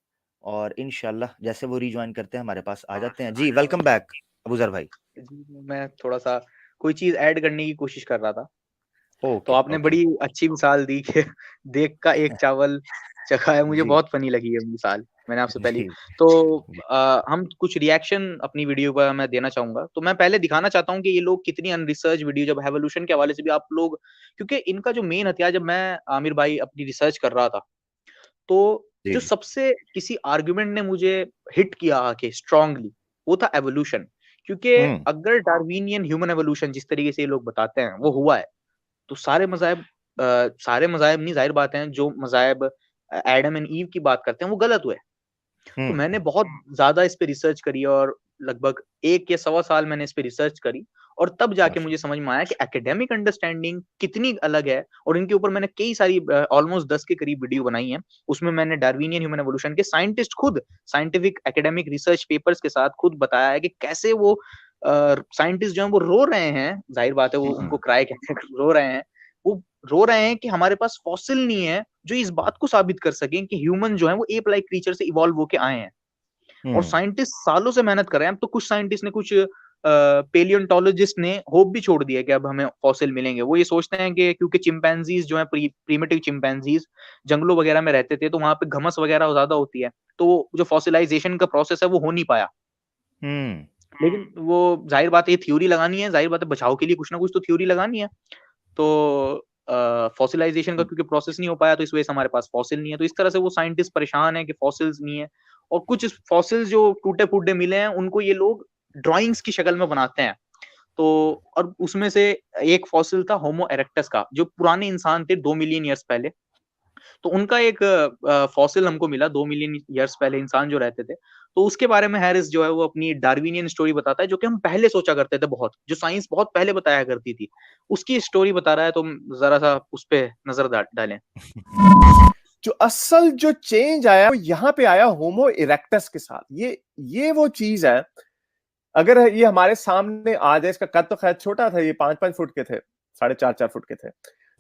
[SPEAKER 3] और इंशाल्लाह जैसे वो रीजॉइन करते हैं हमारे पास आ जाते हैं। जी, वेलकम बैक अबू ज़र भाई।
[SPEAKER 4] जी, मैं थोड़ा-सा कोई चीज़ ऐड करने की कोशिश कर रहा था। तो
[SPEAKER 3] ओके,
[SPEAKER 4] आपने
[SPEAKER 3] ओके।
[SPEAKER 4] बड़ी अच्छी मिसाल दी कि देख का एक चावल चखा है, मुझे
[SPEAKER 3] जी,
[SPEAKER 4] बहुत फ़नी लगी ये मिसाल। मैंने आपसे पहले
[SPEAKER 3] जी,
[SPEAKER 4] तो
[SPEAKER 3] जी।
[SPEAKER 4] हम कुछ रिएक्शन अपनी वीडियो पर मैं देना चाहूँगा। तो मैं पहले दिखाना चाहता हूँ कि ये लोग कितनी अनरिसर्च वीडियो जब एवोल्यूशन के हवाले से भी आप लोग क्योंकि इनका जो मेन हथियार जब मैं आमिर भाई अपनी रिसर्च कर रहा था, तो
[SPEAKER 3] जी,
[SPEAKER 4] जो
[SPEAKER 3] जी।
[SPEAKER 4] सबसे किसी आर्गुमेंट ने मुझे हिट किया आके स्ट्रांगली, वो था एवोल्यूशन। क्योंकि
[SPEAKER 3] हुँ,
[SPEAKER 4] अगर डार्विनियन ह्यूमन एवोल्यूशन जिस तरीके से ये लोग बताते हैं, वो हुआ है, तो सारे मज़ाहिब नहीं ज़ाहिर बात है जो मज़ाहिब एडम एंड ईव की बात करते हैं वो गलत हुए। तो
[SPEAKER 3] हुँ,
[SPEAKER 4] मैंने बहुत ज़्यादा इस पे रिसर्च करी और लगभग 1 या सवा साल मैंने इस पे रिसर्च करी और तब जाके मुझे
[SPEAKER 3] माशाल्लाह।
[SPEAKER 4] समझ में आया कि एकेडमिक अंडरस्टैंडिंग कितनी अलग है और इनके ऊपर मैंने कई सारी ऑलमोस्ट 10 के करीब वीडियो बनाई हैं। उसमें मैंने डार्विनियन ह्यूमन एवोल्यूशन के साइंटिस्ट खुद साइंटिफिक एकेडमिक रिसर्च पेपर्स के साथ खुद बताया है कि कैसे वो साइंटिस्ट जो हैं वो रो रहे हैं, ज़ाहिर बात है वो
[SPEAKER 3] हुँ,
[SPEAKER 4] उनको क्राई कहते हैं रो रहे हैं। वो रो रहे हैं कि हमारे पास फॉसिल नहीं है, जो इस बात को साबित कर सकें कि ह्यूमन जो है वो एप लाइक क्रीचर से इवॉल्व होके आए हैं। और
[SPEAKER 3] हुँ,
[SPEAKER 4] साइंटिस्ट सालों से मेहनत कर रहे हैं। अब तो कुछ साइंटिस्ट ने कुछ पैलियोंटोलॉजिस्ट ने होप भी छोड़ दिया है कि अब हमें फॉसिल मिलेंगे। वो ये सोचते हैं कि क्योंकि चिंपैंज़ीज़ जो हैं प्रिमिटिव चिंपैंज़ीज़ जंगलों वगैरह में रहते थे, तो वहाँ पे घमस वगैरह ज़्यादा होती है। तो जो फॉसिलाइज़ेशन का प्रोसेस है वो हो नहीं पाया।
[SPEAKER 3] हुँ,
[SPEAKER 4] लेकिन वो ज़ाहिर बात है ये थ्योरी लगानी है, ज़ाहिर बात है बचाव के लिए कुछ ना कुछ तो थ्योरी लगानी है। तो फॉसिलाइज़ेशन का क्योंकि प्रोसेस नहीं हो पाया तो इस वजह से हमारे पास फॉसिल नहीं है। तो इस तरह से वो साइंटिस्ट परेशान हैं कि फॉसिल्स नहीं है और कुछ फॉसिल्स जो टूटे-फूटे मिले हैं उनको ये लोग ड्राइंग्स की शक्ल में बनाते हैं। तो और उसमें से एक फॉसिल था होमो इरेक्टस का जो पुराने इंसान थे 2 मिलियन ईयर्स पहले। तो उनका एक फॉसिल हमको मिला 2 मिलियन ईयर्स पहले इंसान जो रहते थे। तो उसके बारे में हैरिस जो है वो अपनी डार्विनियन स्टोरी बताता है जो कि हम पहले सोचा करते थे बहुत, जो साइंस बहुत पहले बताया करती थी। उसकी स्टोरी बता रहा है तो ज़रा-सा उस पे नज़र डालें।
[SPEAKER 1] जो असल जो चेंज आया वो यहाँ पे आया होमो इरेक्टस के साथ। ये वो चीज है, अगर ये हमारे सामने आ जाए, इसका कद तो खैर छोटा था, ये 5-5 फुट के थे, 4.5-4 फुट के थे।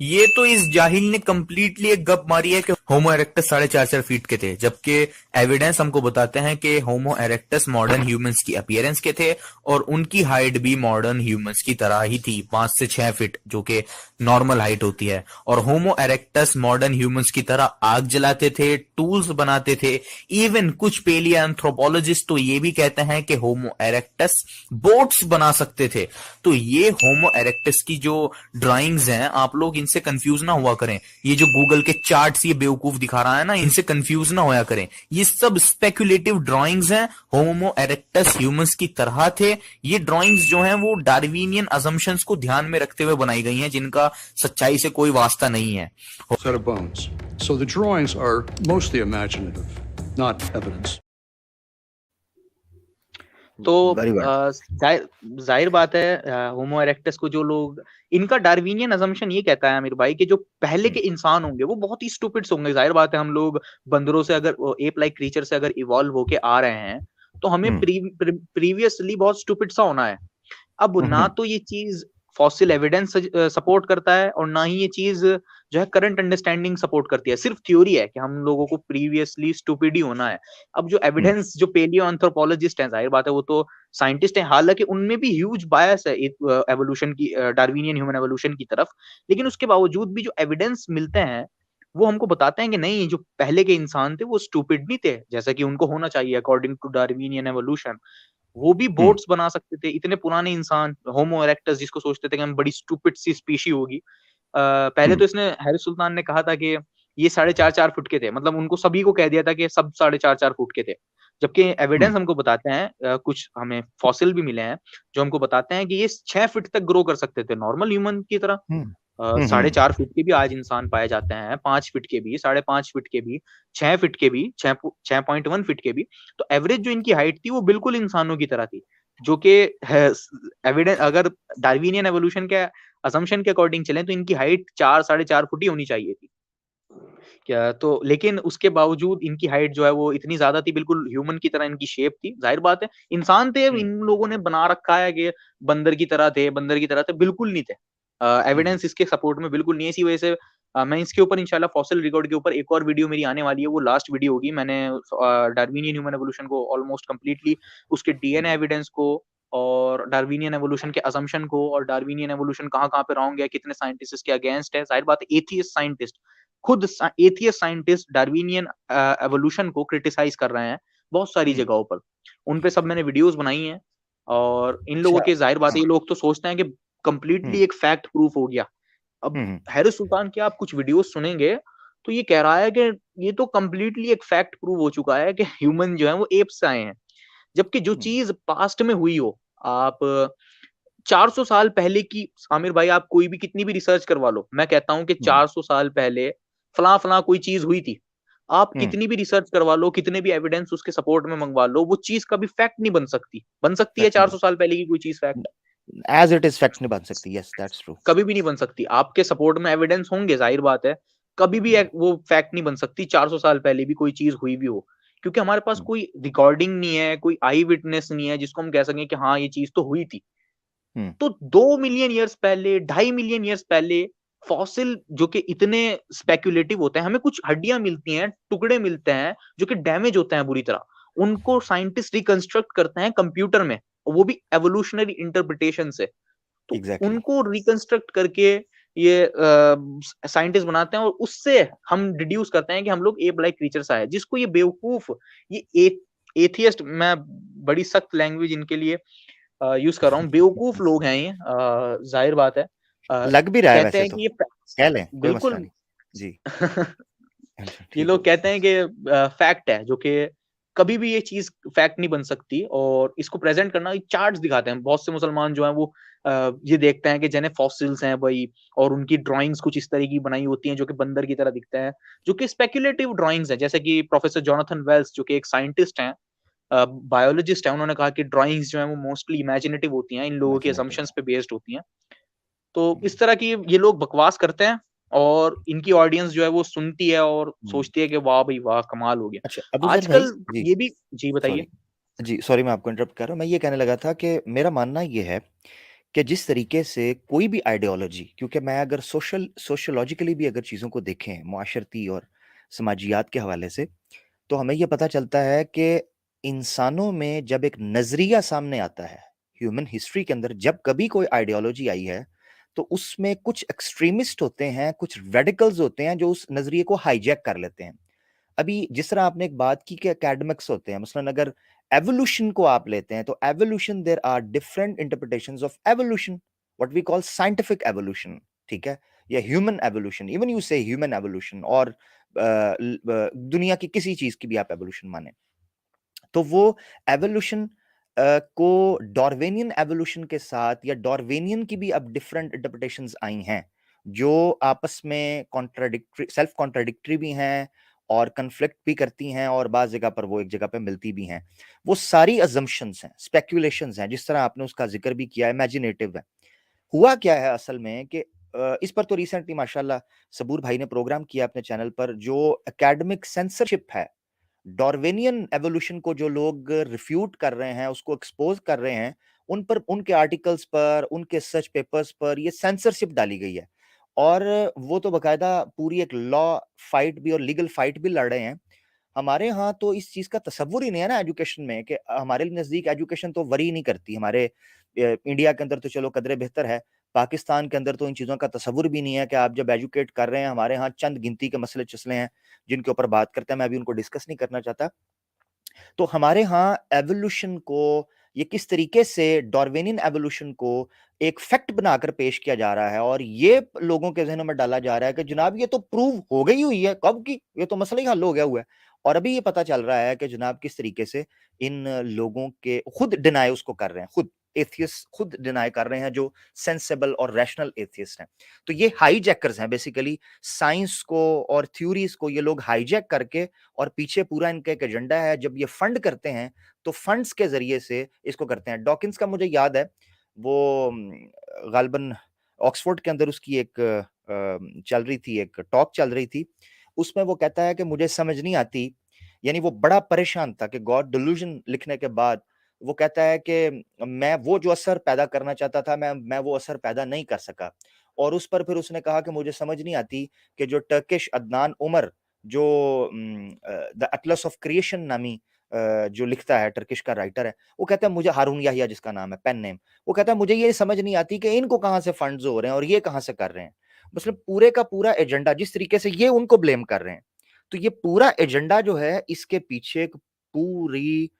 [SPEAKER 5] ये तो इस जाहिल ने कंप्लीटली एक गप मारी है कि होमो इरेक्टस 4.5 फीट के थे, जबकि एविडेंस हमको बताते हैं कि होमो इरेक्टस मॉडर्न ह्यूमंस की अपीयरेंस के थे और उनकी हाइट भी मॉडर्न ह्यूमंस की तरह ही थी, 5 से 6 फीट, जो कि नॉर्मल हाइट होती है। और होमो इरेक्टस मॉडर्न ह्यूमंस की तरह आग जलाते थे, टूल्स बनाते थे। इवन कुछ पेलियोएंथ्रोपोलॉजिस्ट तो ये भी कहते हैं कि होमो इरेक्टस बोट्स बना सकते थे। तो ये होमो इरेक्टस की जो ड्राइंग्स हैं, आप लोग इनसे कंफ्यूज ना हुआ करें। ये जो गूगल के चार्ट्स ये बेवकूफ दिखा रहा है ना, इनसे कंफ्यूज ना होया करें। ये सब स्पेकुलेटिव ड्राइंग्स हैं, होमो इरेक्टस ह्यूमंस की तरह थे। ये ड्राइंग्स जो हैं वो डार्विनियन असम्पशंस को ध्यान में रखते हुए बनाई गई हैं, जिनका सच्चाई से कोई वास्ता नहीं है।
[SPEAKER 10] Set of bones. So the drawings are mostly imaginative, not evidence.
[SPEAKER 4] तो
[SPEAKER 3] वेरी गुड।
[SPEAKER 4] ज़ाहिर बात है होमो इरेक्टस को जो लोग इनका डार्विनियन असम्पशन ये कहता है आमिर भाई कि जो पहले के इंसान होंगे वो बहुत ही स्टूपिड्स होंगे। ज़ाहिर बात है हम लोग बंदरों से अगर एप लाइक क्रीचर से अगर इवॉल्व होके आ रहे हैं तो हमें
[SPEAKER 3] हुँ,
[SPEAKER 4] प्रीवियसली बहुत स्टूपिड सा होना है। अब ना
[SPEAKER 3] हुँ,
[SPEAKER 4] तो ये चीज़ फॉसिल एविडेंस सपोर्ट करता है और ना ही ये चीज़ जो है करंट अंडरस्टैंडिंग सपोर्ट करती है। सिर्फ थ्योरी है कि हम लोगों को प्रीवियसली स्टूपिड ही होना है। अब जो
[SPEAKER 3] हुँ,
[SPEAKER 4] एविडेंस जो पेलियो एंथ्रोपोलॉजिस्ट हैं, ज़ाहिर बात है वो तो साइंटिस्ट हैं, हालाँकि उनमें भी ह्यूज बायस है एवोल्यूशन की डार्विनियन ह्यूमन एवोल्यूशन की तरफ। लेकिन उसके बावजूद भी जो एविडेंस मिलते हैं, वो हमको बताते हैं कि नहीं, जो पहले के इंसान थे वो स्टूपिड नहीं थे, जैसा कि उनको होना चाहिए अकॉर्डिंग टू डार्विनियन एवोल्यूशन। वो भी
[SPEAKER 3] हुँ,
[SPEAKER 4] बोट्स बना सकते थे। इतने पुराने इंसान होमो इरेक्टस जिसको सोचते थे कि हम बड़ी स्टूपिड सी स्पीशी होगी। पहले
[SPEAKER 3] हुँ,
[SPEAKER 4] तो इसने हैरिस सुल्तान ने कहा था कि ये 4.5-4 फुट के थे। मतलब उनको सभी को कह दिया था कि सब 4.5-4 फुट के थे। जबकि एविडेंस हमको बताते हैं, कुछ हमें फॉसिल भी मिले हैं जो हमको बताते हैं कि ये 6 फीट तक ग्रो कर सकते थे नॉर्मल ह्यूमन की तरह। 4.5 फीट के भी आज इंसान पाए जाते हैं, 5 फीट के भी, 5.5 फीट के भी, 6 फीट के भी, 6.1 फीट के भी। तो एवरेज जो इनकी हाइट थी वो बिल्कुल इंसानों की तरह थी, जो कि एविडेंस अगर डार्विनियन एवोल्यूशन के असम्पशन के अकॉर्डिंग चलें तो इनकी हाइट 4-4.5 फुट ही होनी चाहिए थी। क्या तो लेकिन उसके बावजूद इनकी हाइट जो है वो इतनी ज्यादा थी, बिल्कुल ह्यूमन की तरह इनकी शेप थी। जाहिर बात है इंसान थे, इन लोगों ने बना रखा है कि बंदर की तरह थे, बंदर की तरह थे, बिल्कुल नहीं थे। एविडेंस इसके सपोर्ट में बिल्कुल नहीं है। इसी वजह से मैं इसके ऊपर इंशाल्लाह फॉसिल रिकॉर्ड के ऊपर एक और वीडियो मेरी आने वाली है, वो लास्ट वीडियो होगी। मैंने डार्विनियन ह्यूमन एवोल्यूशन को ऑलमोस्ट कंप्लीटली, उसके डीएनए एविडेंस को और डार्विनियन एवोल्यूशन के असम्पशन को, और डार्विनियन एवोल्यूशन कहाँ-कहाँ पे रॉन्ग है, कितने साइंटिस्ट इसके अगेंस्ट है। जाहिर बात है एथियस्ट साइंटिस्ट, खुद एथियस्ट साइंटिस्ट डार्विनियन एवोल्यूशन को क्रिटिसाइज कर रहे हैं बहुत सारी जगहों पर। उन पे सब मैंने वीडियोस बनाई हैं, और इन लोगों के जाहिर बात है ये लोग तो सोचते हैं कि कंप्लीटली एक फैक्ट प्रूफ हो गया। अब हैरिस सुल्तान के आप कुछ वीडियोस सुनेंगे तो ये कह रहा है कि ये तो कंप्लीटली एक फैक्ट प्रूव हो चुका है कि ह्यूमन जो है वो एप्स से आए हैं, जबकि जो चीज पास्ट में हुई हो, आप 400 साल पहले की, आमिर भाई आप कोई भी कितनी भी रिसर्च करवा लो, मैं कहता हूं कि 400 साल पहले फला फला कोई चीज हुई थी, आप कितनी भी रिसर्च करवा लो, कितने भी एविडेंस उसके सपोर्ट में मंगवा लो, वो चीज कभी फैक्ट नहीं बन सकती। बन सकती है 400 साल पहले की कोई चीज fact?
[SPEAKER 3] As it is fact नहीं बन सकती। Yes that's true.
[SPEAKER 4] कभी भी नहीं बन सकती। आपके सपोर्ट में एविडेंस होंगे, जाहिर बात है, कभी भी वो फैक्ट नहीं बन सकती 400 साल पहले भी कोई चीज हुई भी हो, क्योंकि हमारे पास कोई रिकॉर्डिंग नहीं है, कोई आई विटनेस नहीं है जिसको हम कह सकें कि हाँ ये चीज तो हुई थी। तो 2 मिलियन ईयर्स पहले, 2.5 मिलियन ईयर्स पहले फॉसिल जो कि इतने स्पेक्युलेटिव होते हैं, हमें कुछ हड्डियां मिलती हैं, टुकड़े मिलते हैं जो कि डैमेज होते हैं बुरी तरह, उनको साइंटिस्ट रिकंस्ट्रक्ट करते हैं कंप्यूटर में, वो भी एवोल्यूशनरी इंटरप्रिटेशन से। तो उनको रिकंस्ट्रक्ट करके ये साइंटिस्ट बनाते हैं, और उससे हम डिड्यूस करते हैं कि हम लोग एप लाइक क्रीचर्स आए। जिसको ये बेवकूफ, ये एथियस्ट, मैं बड़ी सख्त लैंग्वेज इनके लिए यूज कर रहा हूँ, बेवकूफ लोग हैं ये, जाहिर बात है।
[SPEAKER 3] लग भी रहा है
[SPEAKER 4] कहते
[SPEAKER 3] वैसे
[SPEAKER 4] हैं
[SPEAKER 3] तो,
[SPEAKER 4] कि ये
[SPEAKER 3] कह लें, कोई
[SPEAKER 4] बिल्कुल
[SPEAKER 3] मसला नहीं जी।
[SPEAKER 4] ये लोग कहते हैं कि फैक्ट है, जो कि कभी भी ये चीज फैक्ट नहीं बन सकती, और इसको प्रेजेंट करना, चार्ट्स दिखाते हैं। बहुत से मुसलमान जो हैं वो ये देखते हैं कि जने फॉसिल्स हैं भाई, और उनकी ड्राइंग्स कुछ इस तरह की बनाई होती हैं जो कि बंदर की तरह दिखते हैं, जो कि स्पेक्युलेटिव ड्राइंग्स हैं। जैसे कि प्रोफेसर जोनाथन वेल्स जो कि एक साइंटिस्ट हैं, बायोलॉजिस्ट है, उन्होंने कहा कि ड्राइंग्स जो हैं वो मोस्टली इमेजिनेटिव होती हैं, इन लोगों के असम्पशंस पे बेस्ड होती हैं। तो इस तरह की ये लोग बकवास करते हैं, और इनकी ऑडियंस जो है वो सुनती है और सोचती है कि वाह भाई वाह, कमाल हो गया।
[SPEAKER 3] अच्छा अबूजर
[SPEAKER 4] आजकल
[SPEAKER 3] भाई,
[SPEAKER 4] ये भी जी बताइए।
[SPEAKER 3] जी सॉरी मैं आपको इंटरप्ट कर रहा हूँ। मैं ये कहने लगा था कि मेरा मानना ये है कि जिस तरीके से कोई भी आइडियोलॉजी, क्योंकि मैं अगर सोशलॉजिकली भी अगर चीज़ों को देखें माशरती और समाजियात के हवाले से, तो हमें ये पता चलता है कि इंसानों में जब एक नज़रिया सामने आता है, ह्यूमन हिस्ट्री के अंदर जब कभी कोई आइडियोलॉजी आई है, तो उसमें कुछ एक्सट्रीमिस्ट होते हैं, कुछ रेडिकल्स होते हैं जो उस नज़रिए को हाईजैक कर लेते हैं। अभी जिस तरह आपने एक बात की कि एकेडमिक्स होते हैं, मसलन अगर एवोल्यूशन को आप लेते हैं, तो evolution, there are different interpretations of evolution, what we call scientific evolution, ठीक है, या human evolution, even you say human evolution, और दुनिया की किसी चीज की भी आप एवोल्यूशन माने, तो वो एवोल्यूशन को डार्विनियन एवोल्यूशन के साथ, या डार्विनियन की भी अब डिफरेंट इंटरप्रिटेशंस आई हैं जो आपस में कॉन्ट्राडिक्टरी, सेल्फ कॉन्ट्राडिक्टरी भी हैं और कन्फ्लिक्ट भी करती हैं, और बाज़ जगह पर वो एक जगह पे मिलती भी हैं। वो सारी अजम्पशंस हैं, स्पेक्यूलेशंस हैं, जिस तरह आपने उसका जिक्र भी किया, इमेजिनेटिव है। हुआ क्या है असल में कि इस पर तो रिसेंटली माशाल्लाह सबूर भाई ने प्रोग्राम किया अपने चैनल पर, जो एकेडमिक सेंसरशिप है, डार्विनियन एवोल्यूशन को जो लोग रिफ्यूट कर रहे हैं, उसको एक्सपोज कर रहे हैं, उन पर, उनके आर्टिकल्स पर, उनके सर्च पेपर्स पर ये सेंसरशिप डाली गई है, और वो तो बकायदा पूरी एक लॉ फाइट भी और लीगल फाइट भी लड़ रहे हैं। हमारे यहाँ तो इस चीज़ का तसव्वुर ही नहीं है ना एजुकेशन में, कि हमारे नज़दीक एजुकेशन तो वरी नहीं करती। हमारे इंडिया के अंदर तो चलो कदरे बेहतर है, पाकिस्तान के अंदर तो इन चीज़ों का तसव्वुर भी नहीं है कि आप जब एजुकेट कर रहे हैं, हमारे यहाँ चंद गिनती के मसले चसले हैं जिनके ऊपर बात करते हैं, मैं अभी उनको डिस्कस नहीं करना चाहता। तो हमारे यहाँ एवोल्यूशन को, ये किस तरीके से डार्विनियन एवोल्यूशन को एक फैक्ट बनाकर पेश किया जा रहा है, और ये लोगों के जहनों में डाला जा रहा है कि जनाब ये तो प्रूव हो गई हुई है, कब की, ये तो मसला ही हल हो गया हुआ है, और अभी ये पता चल रहा है कि जनाब किस तरीके से इन लोगों के खुद डिनाई उसको कर रहे हैं, खुद एथियस्ट खुद डिनाई कर रहे हैं जो सेंसेबल और रैशनल एथियस्ट हैं। तो ये हाईजैकर्स हैं बेसिकली, साइंस को और थ्योरीज को ये लोग हाईजैक करके, और पीछे पूरा इनका एक एजेंडा है। जब ये फंड करते हैं तो फंड्स के जरिए से इसको करते हैं। डॉकिंस का मुझे याद है, वो गालिबन ऑक्सफोर्ड के अंदर उसकी एक चल रही थी, एक टॉक चल रही थी, उसमें वो कहता है कि मुझे समझ नहीं आती, यानी वो बड़ा परेशान था कि गॉड डिल्यूजन लिखने के बाद वो कहता है कि मैं वो जो असर पैदा करना चाहता था, मैं वो असर पैदा नहीं कर सका। और उस पर फिर उसने कहा कि मुझे समझ नहीं आती कि जो टर्किश अदनान उमर जो द एटलस ऑफ क्रिएशन नामी जो लिखता है, टर्किश का राइटर है, वो कहता है मुझे, हारून याहिया जिसका नाम है, पेन नेम, वो कहता है मुझे ये समझ नहीं आती कि इनको कहाँ से फंड्स हो रहे हैं और ये कहाँ से कर रहे हैं। मतलब पूरे का पूरा एजेंडा, जिस तरीके से ये उनको ब्लेम कर रहे हैं, तो ये पूरा एजेंडा जो है, इसके पीछे एक पूरी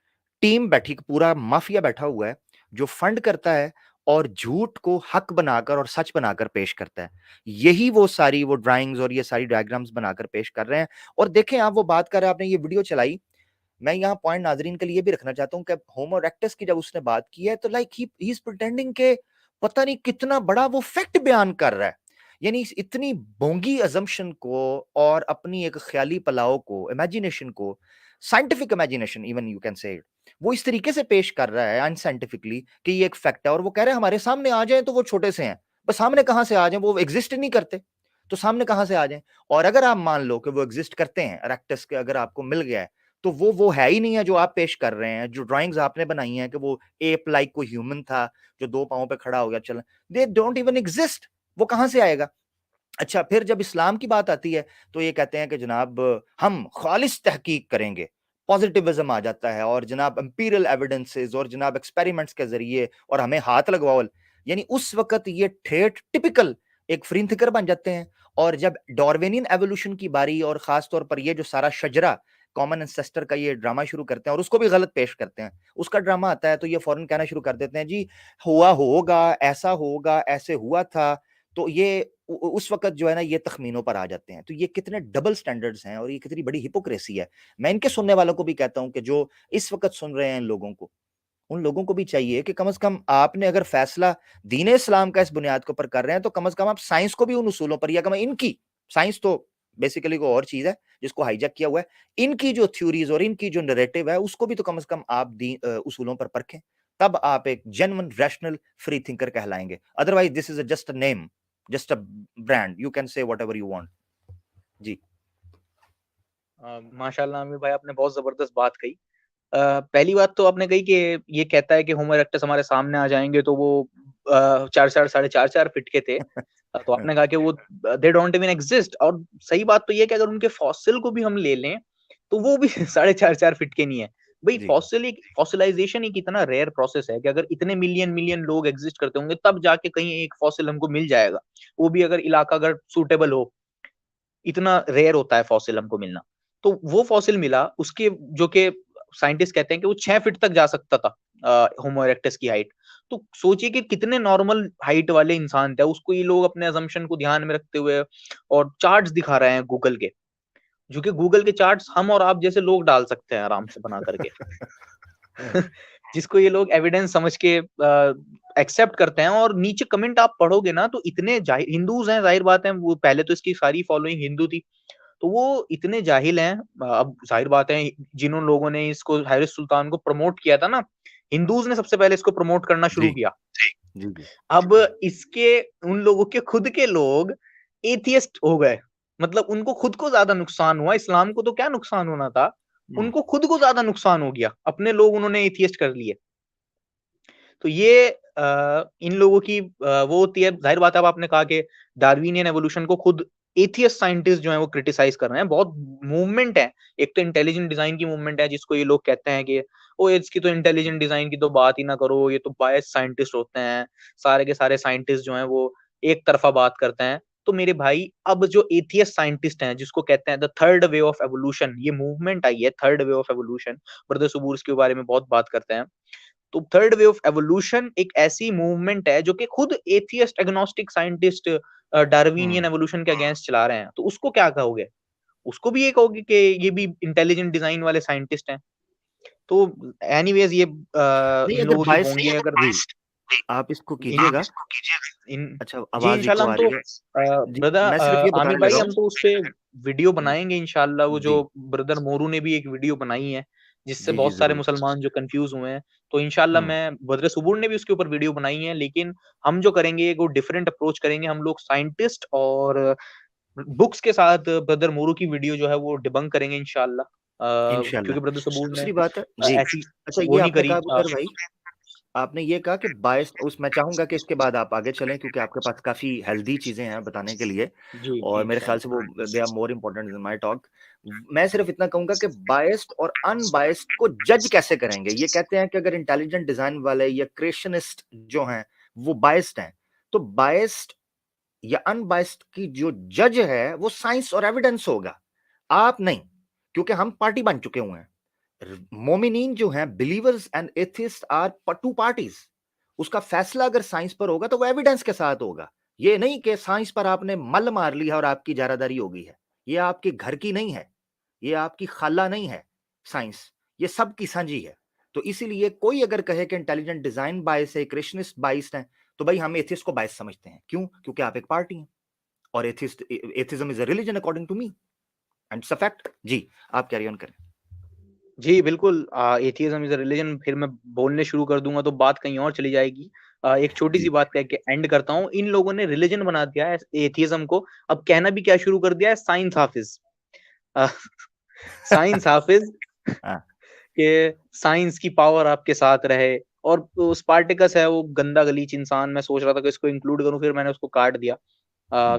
[SPEAKER 3] टीम बैठी, पूरा माफिया बैठा हुआ है जो फंड करता है और झूठ को हक बनाकर और सच बनाकर पेश करता है। यही वो सारी वो ड्राइंग्स और ये सारी डायग्राम्स बनाकर पेश कर रहे हैं। और देखें आप, वो बात कर रहे हैं, आपने ये वीडियो चलाई, मैं यहाँ पॉइंट नाजरीन के लिए भी रखना चाहता हूँ कि होमो इरेक्टस की जब उसने बात की है तो लाइक ही इज प्रिटेंडिंग के पता नहीं कितना बड़ा वो फैक्ट बयान कर रहा है, यानी इतनी बोंगी अजम्पशन को और अपनी एक ख्याली पलाव को, इमेजिनेशन को, scientific imagination even you can say, वो इस तरीके से पेश कर रहा है अनसाइंटिफिकली कि ये एक फैक्ट है। और वो कह रहे हैं हमारे सामने आ जाए तो वो छोटे से हैं, बस सामने कहां से आ जाए, वो एग्जिस्ट नहीं करते, तो सामने कहां से आ जाए। और अगर आप मान लो कि वो एग्जिस्ट करते हैं, इरेक्टस के अगर आपको मिल गया है, तो वो है ही नहीं है जो आप पेश कर रहे हैं। जो ड्राइंग्स आपने बनाई हैं कि वो एप लाइक कोई ह्यूमन था जो दो पांवों पे खड़ा हो गया, चल, दे डोंट इवन एग्जिस्ट, वो कहां से आएगा। अच्छा, फिर जब इस्लाम की बात आती है तो ये कहते हैं कि जनाब हम खालिस तहकीक करेंगे, पॉजिटिविज्म आ जाता है, और जनाब एम्पीरियल एविडेंसेस और जनाब एक्सपेरिमेंट्स के जरिए, और हमें हाथ लगवाओ, यानी उस वक्त ये ठेठ टिपिकल एक फ्री थिंकर बन जाते हैं। और जब डार्विनियन एवोल्यूशन की बारी, और खास तौर पर ये जो सारा शजरा कॉमन एंसेस्टर का ये ड्रामा शुरू करते हैं और उसको भी गलत पेश करते हैं, उसका ड्रामा आता है तो ये फौरन कहना शुरू कर देते हैं जी हुआ होगा, ऐसा होगा, ऐसे हुआ था। तो ये उस वक्त जो है ना, ये तखमीनों पर आ जाते हैं। तो ये कितने डबल स्टैंडर्ड्स हैं और ये कितनी बड़ी हिपोक्रेसी है। मैं इनके सुनने वालों को भी कहता हूं कि जो इस वक्त सुन रहे हैं इन लोगों को, उन लोगों को भी चाहिए कि कम से कम आपने अगर फैसला दीन इस्लाम का इस बुनियाद के ऊपर कर रहे हैं तो कम से कम आप साइंस को भी उन उसूलों पर, या कम इनकी साइंस तो बेसिकली कोई और चीज है जिसको हाईजैक किया हुआ है, इनकी जो थ्योरीज और इनकी जो नैरेटिव है उसको भी तो कम से कम आप उसूलों पर परखें, तब आप एक जेन्युइन रैशनल फ्री थिंकर कहलाएंगे। Otherwise this is just a name, just a brand, you can say whatever you want। जी
[SPEAKER 4] माशाल्लाह आमिर भाई, आपने बहुत जबरदस्त बात कही। पहली बात तो आपने कही कि ये कहता है कि होमो इरेक्टस हमारे सामने आ जाएंगे तो वो 4 साढ़े 4 फीट के थे। तो आपने कहा कि वो दे डोंट इवन एग्जिस्ट, और सही बात तो ये कि अगर उनके फॉसिल को भी हम ले लें तो वो भी 4.5 फीट के नहीं है भाई। फॉसिलाइजेशन एक इतना रेयर प्रोसेस है कि अगर इतने मिलियन लोग एग्जिस्ट करते होंगे तब जाके कहीं एक फॉसिल हमको मिल जाएगा, वो भी अगर इलाका अगर सूटेबल हो। इतना रेयर होता है फॉसिल हमको मिलना। तो वो फॉसिल मिला, उसके जो कि साइंटिस्ट कहते हैं कि वो 6 फीट तक जा सकता था होमो इरेक्टस की हाइट। तो सोचिए कि कितने नॉर्मल हाइट वाले इंसान थे, उसको ये लोग अपने असम्पशन को ध्यान में रखते हुए और चार्ट्स दिखा रहे हैं गूगल के, जो कि गूगल के चार्ट्स हम और आप जैसे लोग डाल सकते हैं आराम से बना करके जिसको ये लोग एविडेंस समझ के एक्सेप्ट करते हैं। और नीचे कमेंट आप पढ़ोगे ना तो इतने हिंदूज हैं, जाहिर बात है, वो पहले तो इसकी सारी फॉलोइंग हिंदू थी, तो वो इतने जाहिल हैं। अब जाहिर बात है, जिन्होंने लोगों ने इसको हारिस सुल्तान को प्रमोट किया था ना, हिंदूज ने सबसे पहले इसको प्रमोट करना शुरू किया। अब इसके उन लोगों के खुद के लोग एथियस्ट हो गए, मतलब उनको खुद को ज्यादा नुकसान हुआ। इस्लाम को तो क्या नुकसान होना था, उनको खुद को ज्यादा नुकसान हो गया, अपने लोग उन्होंने एथियस्ट कर लिए। तो ये इन लोगों की वो होती है। जाहिर बात है, अब आपने कहा कि डार्विनियन एवोल्यूशन को खुद एथियस्ट साइंटिस्ट जो है वो क्रिटिसाइज कर रहे हैं। बहुत मूवमेंट है, एक तो इंटेलिजेंट डिजाइन की मूवमेंट है, जिसको ये लोग कहते हैं कि ओ इसकी तो इंटेलिजेंट डिजाइन की तो बात ही ना करो, ये तो बायस साइंटिस्ट होते हैं, सारे के सारे साइंटिस्ट जो हैं वो एक तरफा बात करते हैं। तो मेरे भाई, अब जो एथियस्ट साइंटिस्ट हैं, जिसको कहते हैं the third way of evolution, ये मूवमेंट आई है third way of evolution, brother Subur इसके बारे में बहुत बात करते हैं। तो थर्ड वे ऑफ एवोल्यूशन एक ऐसी मूवमेंट है जो कि खुद atheist agnostic scientist Darwinian evolution के अगेंस्ट चला रहे हैं। तो उसको क्या कहोगे? उसको भी ये कहोगे कि ये भी इंटेलिजेंट डिजाइन वाले साइंटिस्ट हैं। तो एनीवेज ये
[SPEAKER 3] नहीं,
[SPEAKER 4] इन
[SPEAKER 3] अगर
[SPEAKER 4] लोगों की
[SPEAKER 3] बायस
[SPEAKER 4] होंगी अगर
[SPEAKER 3] जी, आप इसको
[SPEAKER 4] इन
[SPEAKER 3] कीजिएगा।
[SPEAKER 4] इन
[SPEAKER 3] अच्छा,
[SPEAKER 4] जी
[SPEAKER 3] आवाज
[SPEAKER 4] इंशाल्लाह
[SPEAKER 3] इको
[SPEAKER 4] हम
[SPEAKER 3] आ
[SPEAKER 4] तो
[SPEAKER 3] रही है जी।
[SPEAKER 4] ब्रदर
[SPEAKER 3] मैं सिर्फ ये
[SPEAKER 4] आमिर
[SPEAKER 3] बताने
[SPEAKER 4] भाई
[SPEAKER 3] लगा
[SPEAKER 4] हम
[SPEAKER 3] हूँ
[SPEAKER 4] तो उस पे वीडियो
[SPEAKER 3] जी
[SPEAKER 4] बनाएंगे इंशाल्लाह। वो जो
[SPEAKER 3] जी
[SPEAKER 4] ब्रदर मोरू ने भी एक वीडियो बनाई है जिससे
[SPEAKER 3] जी जी
[SPEAKER 4] बहुत सारे
[SPEAKER 3] जरूर
[SPEAKER 4] मुसलमान जो कंफ्यूज हुए हैं, तो इंशाल्लाह
[SPEAKER 3] हम्म
[SPEAKER 4] मैं ब्रदर सुबूर ने भी उसके ऊपर वीडियो बनाई है। लेकिन हम जो करेंगे वो डिफरेंट अप्रोच करेंगे। हम लोग साइंटिस्ट और बुक्स के साथ ब्रदर मोरू की वीडियो जो है वो डिबंक करेंगे इंशाल्लाह।
[SPEAKER 3] इंशाल्लाह।
[SPEAKER 4] क्योंकि ब्रदर सबूर ने
[SPEAKER 3] दूसरी बात है जी,
[SPEAKER 4] ऐसी
[SPEAKER 3] अच्छा
[SPEAKER 4] वो
[SPEAKER 3] ये
[SPEAKER 4] नहीं
[SPEAKER 3] आपने
[SPEAKER 4] करी।
[SPEAKER 3] कहा बुकर भाई, आपने ये कहा कि बायस उस मैं चाहूंगा कि इसके बाद आप आगे चलें क्योंकि आपके पास काफी हेल्दी चीजें हैं बताने के लिए
[SPEAKER 4] जी
[SPEAKER 3] और मेरे ख्याल से
[SPEAKER 4] इंशाल्लाह।
[SPEAKER 3] वो they are more important in my talk. मैं सिर्फ इतना कहूंगा कि बायस्ड और अनबायस्ड को जज कैसे करेंगे। ये कहते हैं कि अगर इंटेलिजेंट डिजाइन वाले या क्रिएशनिस्ट जो हैं वो बायस्ड हैं, तो बायस्ड या अनबायस्ड की जो जज है वो साइंस और एविडेंस होगा, आप नहीं, क्योंकि हम पार्टी बन चुके हुए हैं। मोमिनीन जो हैं, believers and atheist are two parties. उसका फैसला अगर साइंस पर होगा तो वो एविडेंस के साथ होगा। ये नहीं कि साइंस पर आपने मल मार लिया और आपकी जारादारी हो गई है। ये आपके घर की नहीं है, ये आपकी खाला नहीं है साइंस, ये सबकी साझी है। तो इसीलिए कोई अगर कहे कि इंटेलिजेंट डिजाइन बायस है, क्रिएशनिस्ट बायस्ड है, तो भाई हम एथिस्ट को बायस समझते हैं। क्यों? क्योंकि आप एक पार्टी हैं और atheism is a religion according to me and it's a fact. जी, आप कैरी ऑन करें।
[SPEAKER 4] जी, बिल्कुल एथियज्म इज़ अ रिलिजन फिर मैं बोलने शुरू कर दूँगा तो बात कहीं और चली जाएगी। एक छोटी-सी
[SPEAKER 3] जी
[SPEAKER 4] बात कह के एंड करता हूँ। इन लोगों ने रिलिजन बना दिया है एथियज्म को। अब कहना भी क्या शुरू कर दिया है, साइंस हाफ़िज़। अ, साइंस हाफ़िज़
[SPEAKER 3] हाँ
[SPEAKER 4] कि साइंस की पावर आपके साथ रहे। और वो स्पार्टैकस है, वो गंदा गलीच इंसान, मैं सोच रहा था कि इसको इंक्लूड करूँ, फिर मैंने उसको काट दिया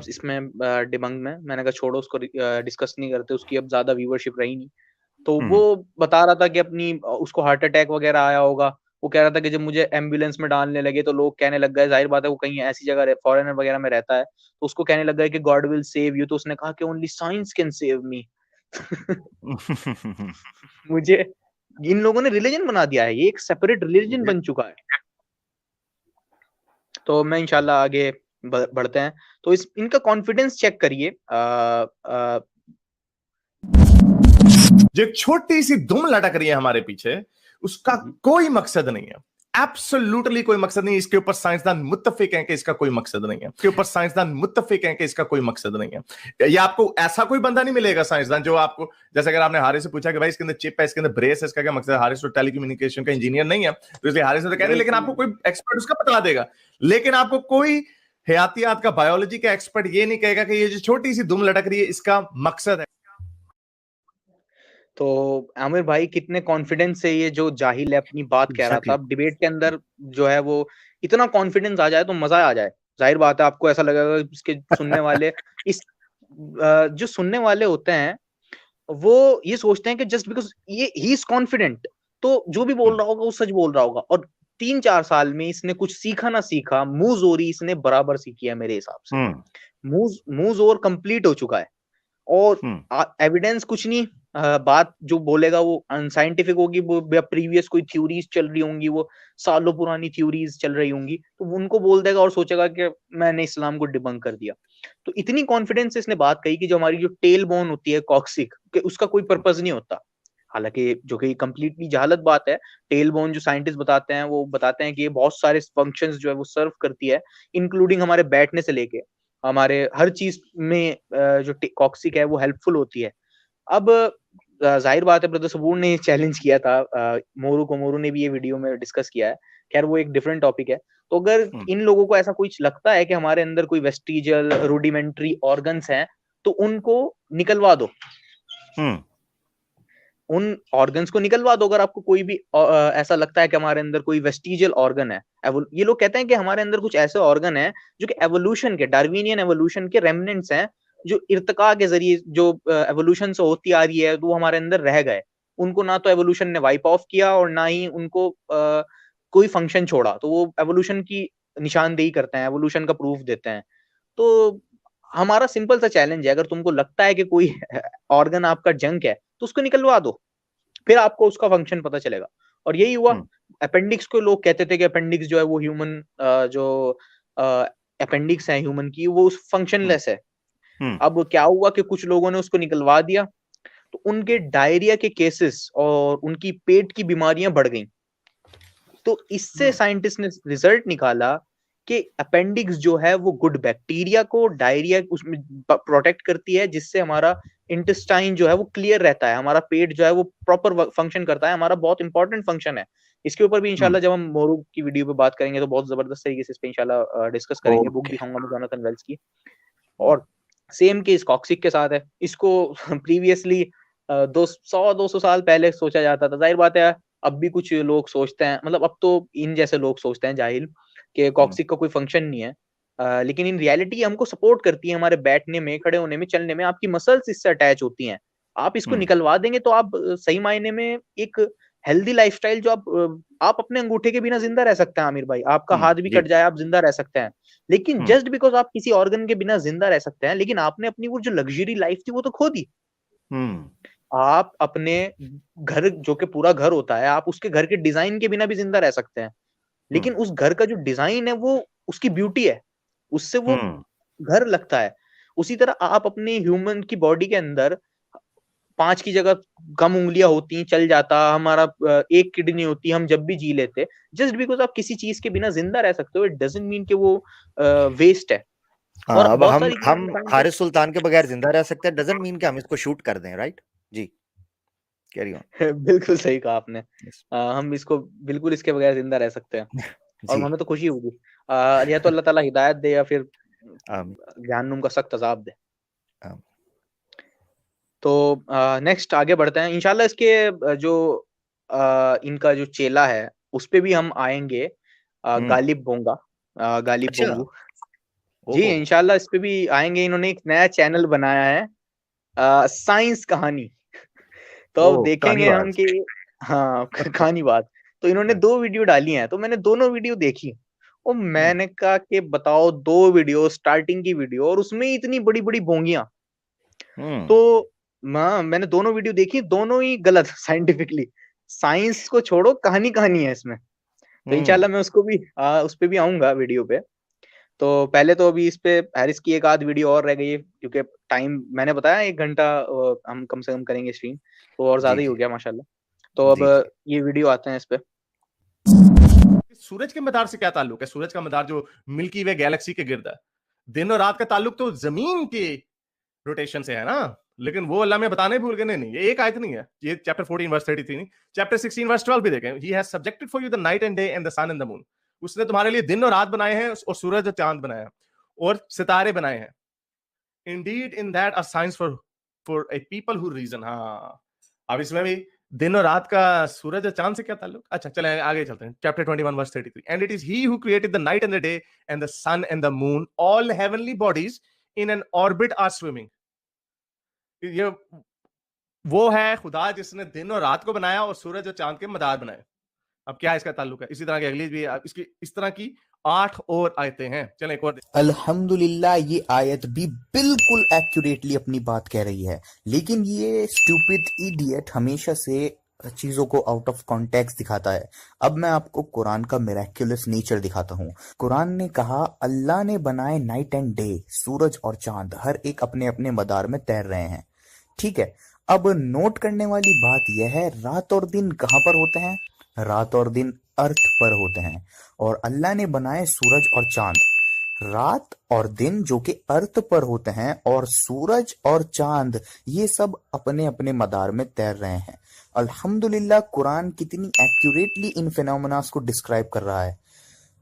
[SPEAKER 4] इसमें डिबंक में। मैंने कहा छोड़ो उसको डिस्कस नहीं करते, उसकी अब ज़्यादा व्यूवरशिप रही नहीं। तो वो बता रहा था कि उसको हार्ट अटैक वगैरह आया होगा। वो कह रहा था कि जब मुझे एम्बुलेंस में डालने लगे तो लोग कहने लग गए, ज़ाहिर बात है वो कहीं ऐसी जगह फॉरेनर वगैरह में रहता है, तो उसको कहने लग गए कि गॉड विल सेव यू। तो उसने कहा कि only science can save me. मुझे इन लोगों ने रिलीजन बना दिया है, ये एक सेपरेट रिलीजन बन चुका है। तो मैं इंशाल्लाह आगे बढ़ते हैं। तो इनका कॉन्फिडेंस चेक करिए।
[SPEAKER 1] जो एक छोटी सी दुम लटक रही है हमारे पीछे, उसका कोई मकसद नहीं है, एब्सोल्युटली कोई मकसद नहीं। इसके ऊपर साइंसदान मुत्तफिक हैं कि इसका कोई मकसद नहीं है, इसके ऊपर साइंसदान मुत्तफिक हैं कि इसका कोई मकसद नहीं है। या आपको ऐसा कोई बंदा नहीं मिलेगा साइंसदान जो आपको, जैसे अगर आपने हारिस से पूछा कि भाई इसके अंदर चिप है, इसके अंदर ब्रेस है, इसका क्या मकसद है, हारिस तो टेलीकम्युनिकेशन का इंजीनियर नहीं है, तो इसलिए हारिस ने तो कह दिया, लेकिन आपको कोई एक्सपर्ट उसका बता देगा। लेकिन आपको कोई हयातियात का, बायोलॉजी का एक्सपर्ट ये नहीं कहेगा कि ये जो छोटी सी दुम लटक रही है इसका मकसद है।
[SPEAKER 4] तो आमिर भाई कितने कॉन्फिडेंस से ये जो जाहिल है अपनी बात कह रहा था।
[SPEAKER 3] एग्जैक्टली
[SPEAKER 4] अब डिबेट के अंदर जो है वो इतना कॉन्फिडेंस आ जाए तो मजा आ जाए। जाहिर बात है आपको ऐसा लगेगा कि इसके सुनने वाले इस जो सुनने वाले होते हैं वो ये सोचते हैं कि जस्ट बिकॉज ये ही इज कॉन्फिडेंट तो जो भी बोल रहा होगा वो सच बोल रहा होगा। और 3-4 साल में इसने कुछ सीखा ना सीखा, मुंह जोरी इसने बराबर सीखी है मेरे हिसाब से। मुंह जोर कंप्लीट हो चुका है। और एविडेंस कुछ नहीं, बात जो बोलेगा वो अनसाइंटिफिक होगी, वो प्रीवियस कोई थ्योरीज चल रही होंगी, वो सालों पुरानी थ्योरीज चल रही होंगी, तो वो उनको बोल देगा और सोचेगा कि मैंने इस्लाम को डिबंक कर दिया। तो इतनी कॉन्फिडेंस से इसने बात कही कि जो हमारी जो टेल बोन होती है कॉक्सिक, कि उसका कोई पर्पज नहीं होता। हालांकि जो कि कंप्लीटली जहालत बात है। टेल बोन जो साइंटिस्ट बताते हैं वो बताते हैं कि ये बहुत सारे फंक्शंस जो है वो सर्व करती है, इंक्लूडिंग हमारे बैठने से लेके हमारे हर चीज में जो कॉक्सिक है वो हेल्पफुल होती है। अब जाहिर बात है ब्रदर सबूर ने चैलेंज किया था मोरू को, मोरू ने भी ये वीडियो में डिस्कस किया है। खैर वो एक डिफरेंट टॉपिक है। तो अगर इन लोगों को ऐसा कुछ लगता है कि हमारे अंदर कोई वेस्टिजियल रूडिमेंट्री ऑर्गन्स हैं तो उनको निकलवा दो, उन ऑर्गन्स को निकलवा दो। अगर आपको कोई भी ऐसा लगता है कि हमारे अंदर कोई वेस्टिजियल ऑर्गन है, ये लोग कहते हैं कि हमारे अंदर कुछ ऐसे ऑर्गन है जो कि एवोल्यूशन के, डार्विनियन एवोल्यूशन के रेमिनेंट्स हैं, जो इर्तिका के जरिए जो एवोल्यूशन से होती आ रही है तो वो हमारे अंदर रह गए। उनको ना तो एवोल्यूशन ने वाइप ऑफ किया और ना ही उनको कोई फंक्शन छोड़ा, तो वो एवोल्यूशन की निशानदेही करते हैं, एवोल्यूशन का प्रूफ देते हैं। तो हमारा सिंपल सा चैलेंज है, अगर तुमको लगता है कि कोई ऑर्गन आपका जंक है तो उसको निकलवा दो, फिर आपको उसका फंक्शन पता चलेगा। और यही हुआ। अपेंडिक्स को लोग कहते थे कि अपेंडिक्स जो है वो ह्यूमन जो अपेंडिक्स है ह्यूमन की वो फंक्शनलेस है। अब क्या हुआ कि कुछ लोगों ने उसको निकलवा दिया, तो उनके डायरिया के केसेस और उनकी पेट की बीमारियां बढ़ गई। तो इससे साइंटिस्ट ने रिजल्ट निकाला कि अपेंडिक्स जो है वो गुड बैक्टीरिया को डायरिया उसमें प्रोटेक्ट करती है, जिससे हमारा इंटेस्टाइन जो है वो क्लियर रहता है, हमारा पेट जो है वो प्रॉपर फंक्शन करता है, हमारा बहुत इंपॉर्टेंट फंक्शन है। इसके ऊपर भी इंशाल्लाह जब हम मोरू की वीडियो पे बात करेंगे तो बहुत जबरदस्त तरीके से इस पे इंशाल्लाह डिस्कस करेंगे। बुक दिखाऊंगा मैं जोनाथन वेल्स की। और सेम केस कॉक्सिक के साथ है। इसको प्रीवियसली 200 साल पहले सोचा जाता था। जाहिर बात है अब भी कुछ लोग सोचते हैं, मतलब अब तो इन जैसे लोग सोचते हैं जाहिल कि कॉक्सिक का कोई फंक्शन नहीं है, लेकिन इन रियलिटी हमको सपोर्ट करती है हमारे बैठने में, खड़े होने में, चलने में। आपकी मसल्स इससे अटैच होती हैं। आप इसको निकलवा देंगे तो आप सही मायने में एक हेल्दी लाइफस्टाइल जो आप अपने अंगूठे के बिना जिंदा रह सकते हैं आमिर भाई। आपका हाथ भी कट जाए आप जिंदा रह सकते हैं, लेकिन जस्ट बिकॉज आप किसी ऑर्गन के बिना जिंदा रह सकते हैं, लेकिन आपने अपनी वो जो लग्जरी लाइफ थी वो तो खो दी। आप अपने घर, जो कि पूरा घर होता है, आप उसके घर के डिजाइन के बिना भी जिंदा रह सकते हैं, लेकिन उस घर का जो डिजाइन है वो उसकी ब्यूटी है, उससे वो घर लगता है। उसी तरह आप अपनी ह्यूमन की बॉडी के अंदर 5 की जगह कम उंगलियां होती, चल जाता, हमारा 1 किडनी होती, हम जब भी जी लेते। जस्ट बिकॉज आप किसी चीज के बिना जिंदा रह सकते हो, इट डजंट मीन कि वो वेस्ट है।
[SPEAKER 3] और अब हम हारिस सुल्तान के बगैर जिंदा रह सकते हैं, डजंट मीन कि हम इसको शूट कर दें, राइट जी? Carry on.
[SPEAKER 4] बिल्कुल सही कहा आपने। हम इसको बिल्कुल इसके बगैर जिंदा रह सकते हैं और हमें तो खुशी होगी। या तो अल्लाह ताला हिदायत दे या फिर जहन्नुम का सख्त अजाब दे। तो नेक्स्ट आगे बढ़ते हैं इंशाल्लाह। इसके जो इनका जो चेला है उस पे भी हम आएंगे, गालिब बोंगा, गालिब बोंगू जी, इंशाल्लाह इस पे भी आएंगे। इन्होंने एक नया चैनल बनाया है, साइंस कहानी। तो अब देखेंगे हम कि हाँ कहानी बात। तो इन्होंने 2 वीडियो डाली हैं, तो मैंने दोनों वीडियो देखी और मैंने कहा कि बताओ 2 वीडियो, स्टार्टिंग की वीडियो और उसमें इतनी बड़ी बड़ी बोंगियां। तो मैंने दोनों वीडियो देखी, दोनों ही गलत साइंटिफिकली। साइंस को छोड़ो, कहानी कहानी है इसमें। तो इंशाल्लाह मैं उसको भी उस पे भी आऊंगा वीडियो पे। तो पहले तो अभी इस पे हैरिस की एक आध वीडियो और रह गई है, क्योंकि टाइम मैंने बताया 1 घंटा हम कम से कम करेंगे स्ट्रीम, तो और ज्यादा ही हो गया माशाल्लाह। तो अब ये वीडियो आते हैं इस पे।
[SPEAKER 1] सूरज के मदार से क्या ताल्लुक है? सूरज का मदार जो मिल्की वे गैलेक्सी के गिर्द है, दिन और रात का ताल्लुक तो जमीन के रोटेशन से है ना। लेकिन वो अल्लाह में बताने भूल गए। नहीं, ये एक आयत नहीं है, ये चैप्टर 14 वर्स 33 नहीं, चैप्टर 16 वर्स 12 भी देखें। He has subjected for you the night and day and the sun and the moon. उसने तुम्हारे लिए दिन और रात बनाए हैं और सूरज और चांद बनाया और सितारे बनाए हैं। Indeed in that are science for a people who reason. हाँ, अब इसमें भी दिन और रात का सूरज और चांद से क्या ताल्लुक? अच्छा चले आगे चलते हैं। Chapter 21 verse 33, and it is he who created the night and the day and the sun and the moon, all heavenly bodies in an orbit are swimming. ये वो है खुदा जिसने दिन और रात को बनाया और सूरज और चांद के मदार बनाए। अब क्या इसका ताल्लुक है? इसी तरह की अगली भी इसकी इस तरह की 8 और आयतें हैं। चलें एक और।
[SPEAKER 5] अल्हम्दुलिल्लाह, ये आयत भी बिल्कुल एक्यूरेटली अपनी बात कह रही है, लेकिन ये स्टूपिड इडियट हमेशा से चीजों को आउट ऑफ कॉन्टेक्स्ट दिखाता है। अब मैं आपको कुरान का मिरेक्युलस नेचर दिखाता हूँ। कुरान ने कहा अल्लाह ने बनाए नाइट एंड डे, सूरज और चांद हर एक अपने अपने मदार में तैर रहे हैं। ठीक है, अब नोट करने वाली बात यह है, रात और दिन कहाँ पर होते हैं? रात और दिन अर्थ पर होते हैं। और अल्लाह ने बनाए सूरज और चांद, रात और दिन जो कि अर्थ पर होते हैं, और सूरज और चांद ये सब अपने अपने मदार में तैर रहे हैं। अल्हम्दुलिल्लाह, कुरान कितनी एक्यूरेटली इन फिनोमेनास को डिस्क्राइब कर रहा है।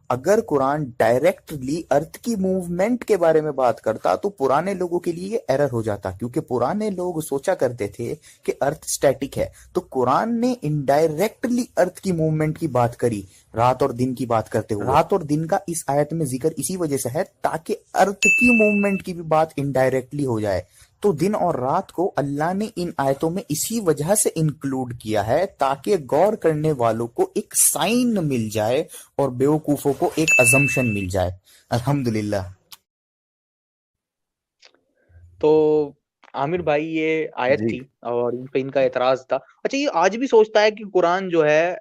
[SPEAKER 5] अगर कुरान डायरेक्टली अर्थ की मूवमेंट के बारे में बात करता तो पुराने लोगों के लिए ये एरर हो जाता, क्योंकि पुराने लोग सोचा करते थे कि अर्थ स्टैटिक है। तो कुरान ने इनडायरेक्टली अर्थ की मूवमेंट की बात करी रात और दिन की बात करते हुए। रात और दिन का इस आयत में जिक्र इसी वजह से है ताकि अर्थ की मूवमेंट की भी बात इनडायरेक्टली हो जाए। तो दिन और रात को अल्लाह ने इन आयतों में इसी वजह से इंक्लूड किया है ताकि गौर करने वालों को एक साइन मिल जाए और बेवकूफों को एक अजम्पशन मिल जाए। अल्हम्दुलिल्लाह।
[SPEAKER 4] तो आमिर भाई ये आयत थी और इन पे इनका एतराज था। अच्छा, ये आज भी सोचता है कि कुरान जो है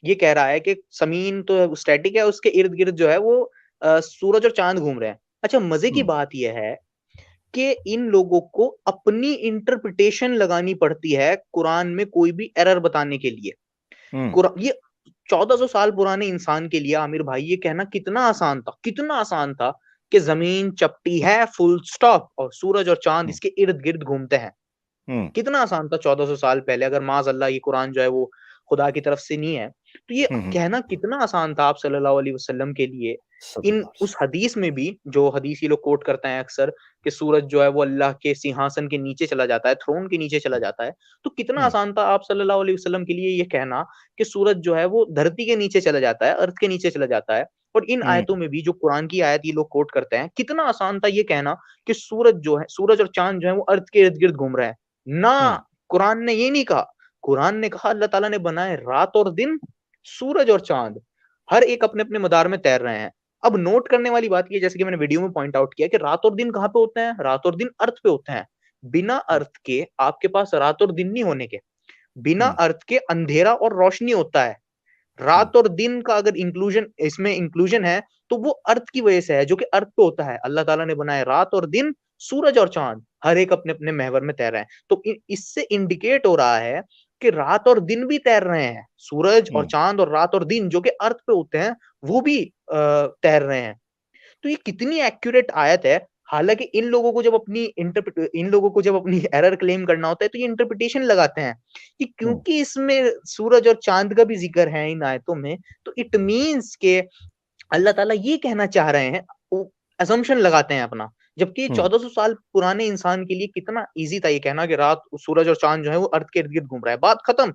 [SPEAKER 4] ये कह रहा है कि जमीन तो स्टैटिक है, उसके इर्द गिर्द जो है वो सूरज और चांद घूम रहे हैं। अच्छा, मजे की बात यह है कि इन लोगों को अपनी इंटरप्रिटेशन लगानी पड़ती है कुरान में कोई भी एरर बताने के लिए। ये 1400 साल पुराने इंसान के लिए आमिर भाई ये कहना कितना आसान था कि जमीन चपटी है, फुल स्टॉप, और सूरज और चांद इसके इर्द गिर्द घूमते हैं। कितना आसान था 1400 साल पहले, अगर माज़अल्लाह ये कुरान जो है वो खुदा की तरफ से नहीं है, तो ये कहना कितना आसान था आप सल्लल्लाहु अलैहि वसल्लम के लिए। उस हदीस में भी, जो हदीस ये लोग कोट करते हैं अक्सर, कि सूरज जो है वो अल्लाह के सिंहासन के नीचे चला जाता है, थ्रोन के नीचे चला जाता है, तो कितना आसान था आप सल्लल्लाहु अलैहि वसल्लम के लिए ये कहना कि सूरज जो है वो धरती के नीचे चला जाता है, अर्थ के नीचे चला जाता है। और इन आयतों में भी, जो कुरान की आयत ये लोग कोट करते हैं, कितना आसान था ये कहना कि सूरज और चांद जो है वो अर्थ के इर्द गिर्द घूम रहे हैं। ना, कुरान ने ये नहीं कहा। कुरान ने कहा अल्लाह ताला ने बनाए रात और दिन, सूरज और चांद हर एक अपने अपने मदार में तैर रहे हैं। अब नोट करने वाली बात ये, जैसे कि मैंने वीडियो में पॉइंट आउट किया, कि रात और दिन कहाँ पे होते हैं? रात और दिन अर्थ पे होते हैं। बिना अर्थ के आपके पास रात और दिन नहीं होने के। बिना अर्थ के अंधेरा और रोशनी होता है। रात और दिन का अगर इसमें इंक्लूजन है, तो वो अर्थ की वजह से है, जो कि अर्थ पे होता है। अल्लाह ताला ने बनाए रात और दिन, सूरज और चांद हर एक अपने अपने महवर में तैर रहे हैं। तो इससे इंडिकेट हो रहा है कि रात और दिन भी तैर रहे हैं। सूरज और चांद और रात और दिन जो कि अर्थ पे होते हैं, वो भी तैर रहे हैं। तो ये कितनी एक्यूरेट आयत है। हालांकि इन लोगों को जब अपनी एरर क्लेम करना होता है, तो ये इंटरप्रिटेशन लगाते हैं कि क्योंकि इसमें सूरज और चांद का भी जिक्र है इन आयतों में, तो इट मीन्स के अल्लाह ताला ये कहना चाह रहे हैं। वो असम्पशन लगाते हैं अपना, जबकि 1400 साल पुराने इंसान के लिए कितना इजी था ये कहना कि रात, सूरज और चांद जो है वो अर्थ के इर्द गिर्द घूम रहा है। बात खत्म,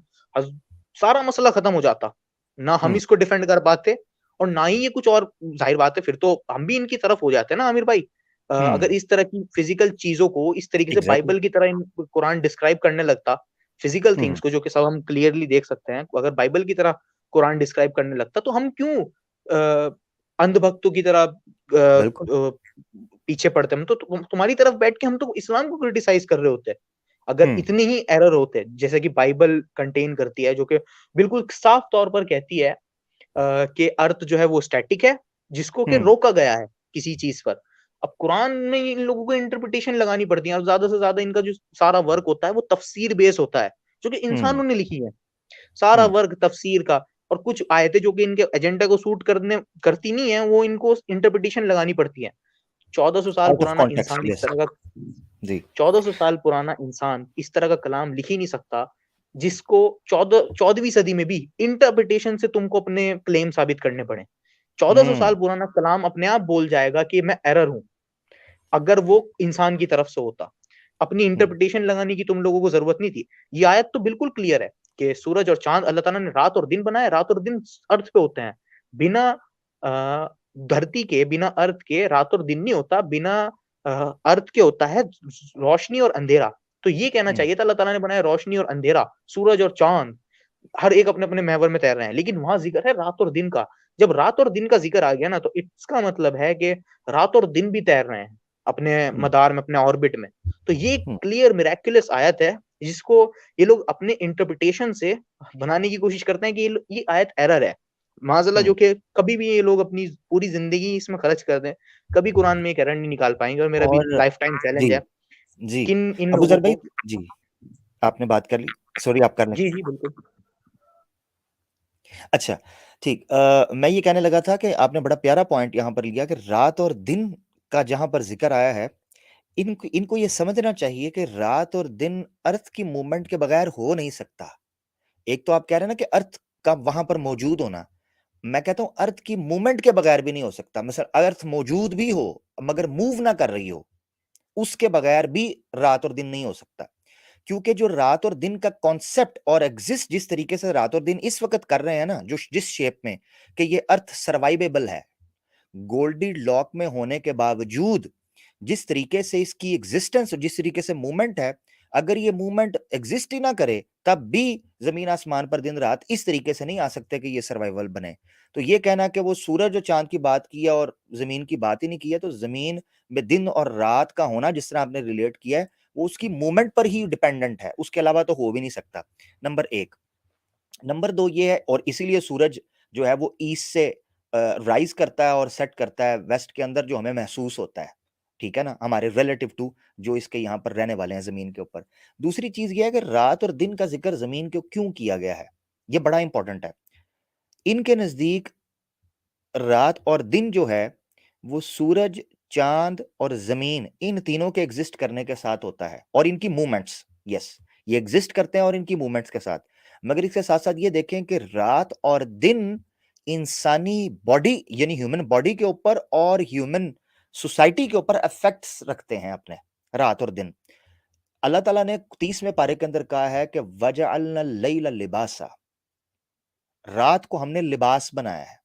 [SPEAKER 4] सारा मसला खत्म हो जाता। ना हम इसको डिफेंड कर पाते, और ना ही ये कुछ और। जाहिर बात है, फिर तो हम भी इनकी तरफ हो जाते हैं ना आमिर भाई। अगर इस तरह की फिजिकल चीजों को इस तरीके से बाइबल की तरह कुरान डिस्क्राइब करने लगता, फिजिकल थिंग्स को जो कि सब हम क्लियरली देख सकते हैं, अगर बाइबल की तरह कुरान डिस्क्राइब करने लगता, तो हम क्यों अंधभक्तों की तरह पीछे पड़ते? हम तो तुम्हारी तरफ बैठ के हम तो इस्लाम को क्रिटिसाइज कर रहे होते। अगर इतने ही एरर होते जैसे कि बाइबल कंटेन करती है, जो कि बिल्कुल साफ तौर पर कहती है कि अर्थ जो है वो स्टैटिक है, जिसको कि रोका गया है किसी चीज पर। अब कुरान में इन लोगों को इंटरप्रिटेशन लगानी पड़ती है, और ज्यादा से ज्यादा इनका जो सारा वर्क होता है वो तफसीर बेस होता है, जो कि इंसानों ने लिखी है। सारा वर्क तफसीर का, और कुछ आयतें जो कि इनके एजेंडा को सूट करती नहीं है, वो इनको इंटरप्रिटेशन लगानी पड़ती है। 1400 साल पुराना इंसान इस तरह का 1400 साल पुराना इंसान इस तरह का कलाम लिख ही नहीं सकता, जिसको 14वीं सदी में भी इंटरप्रिटेशन से तुमको अपने क्लेम साबित करने पड़े। 1400 साल पुराना कलाम अपने आप बोल जाएगा कि मैं एरर हूं, अगर वो इंसान की तरफ से होता। अपनी इंटरप्रिटेशन लगाने की तुम लोगों को जरूरत नहीं थी। ये आयत तो बिल्कुल क्लियर है कि सूरज और चांद अल्लाह ताला ने रात और दिन बनाए, रात और दिन अर्थ पे होते हैं। बिना धरती के, बिना अर्थ के रात और दिन नहीं होता, बिना अर्थ के होता है रोशनी और अंधेरा। तो ये कहना चाहिए था अल्लाह ताला ने बनाया रोशनी और अंधेरा, सूरज और चांद हर एक अपने अपने महवर में तैर रहे हैं, लेकिन वहां जिक्र है रात और दिन का। जब रात और दिन का जिक्र आ गया ना, तो इसका मतलब है कि रात और दिन भी तैर रहे हैं अपने मदार में, अपने ऑर्बिट में। तो ये क्लियर मिरेक्युलस आयत है, जिसको ये लोग अपने इंटरप्रिटेशन से बनाने की कोशिश करते हैं कि ये आयत एरर है। माज़अल्लाह, जो कि कभी भी ये लोग अपनी पूरी जिंदगी इसमें खर्च कर दें, कभी कुरान में एक एरर नहीं निकाल पाएंगे। और मेरा भी लाइफ टाइम चैलेंज है
[SPEAKER 3] जी
[SPEAKER 4] कि इन
[SPEAKER 3] अबू
[SPEAKER 4] लोगों
[SPEAKER 3] जर भाई
[SPEAKER 4] को।
[SPEAKER 3] जी, आपने बात कर ली, सॉरी आप करने।
[SPEAKER 4] जी बिल्कुल।
[SPEAKER 3] अच्छा ठीक, मैं ये कहने लगा था कि आपने बड़ा प्यारा पॉइंट यहाँ पर लिया कि रात और दिन का जहाँ पर जिक्र आया है, इनको ये समझना चाहिए कि रात और दिन अर्थ की मूवमेंट के बगैर हो नहीं सकता। एक तो आप कह रहे हैं ना कि अर्थ का वहां पर मौजूद होना, मैं कहता हूं अर्थ की मूवमेंट के बगैर भी नहीं हो सकता। मतलब अर्थ मौजूद भी हो मगर मूव ना कर रही हो, उसके बगैर भी रात और दिन नहीं हो सकता। क्योंकि जो रात और दिन का कॉन्सेप्ट और एग्जिस्ट जिस तरीके से रात और दिन इस वक्त कर रहे हैं ना, जो जिस शेप में कि ये अर्थ सर्वाइवेबल है, गोल्डी लॉक में होने के बावजूद जिस तरीके से इसकी एग्जिस्टेंस, जिस तरीके से मूवमेंट है, अगर ये मूवमेंट एग्जिस्ट ही ना करे तब भी जमीन आसमान पर दिन रात इस तरीके से नहीं आ सकते कि ये सर्वाइवल बने। तो ये कहना कि वो सूरज और चांद की बात की है और जमीन की बात ही नहीं की है, तो जमीन में दिन और रात का होना जिस तरह आपने रिलेट किया है, वो उसकी मूवमेंट पर ही डिपेंडेंट है, उसके अलावा तो हो भी नहीं सकता। नंबर एक। नंबर दो ये है, और इसीलिए सूरज जो है वो ईस्ट से राइज करता है और सेट करता है वेस्ट के अंदर, जो हमें महसूस होता है। ठीक है ना, हमारे रिलेटिव टू जो इसके यहाँ पर रहने वाले हैं जमीन के ऊपर। दूसरी चीज ये है कि रात और दिन का जिक्र जमीन के क्यों किया गया है, ये बड़ा इंपॉर्टेंट है। इनके नजदीक रात और दिन जो है वो सूरज, चांद और जमीन, इन तीनों के एग्जिस्ट करने के साथ होता है, और इनकी मूवमेंट्स, यस ये एग्जिस्ट करते हैं और इनकी मूवमेंट्स के साथ। मगर इसके साथ साथ ये देखें कि रात और दिन इंसानी बॉडी यानी ह्यूमन बॉडी के ऊपर और ह्यूमन सोसाइटी के ऊपर इफेक्ट्स रखते हैं अपने, रात और दिन। अल्लाह ताला ने 30वें पारे के अंदर कहा है कि वजअलना लैला लिबासा, रात को हमने लिबास बनाया है।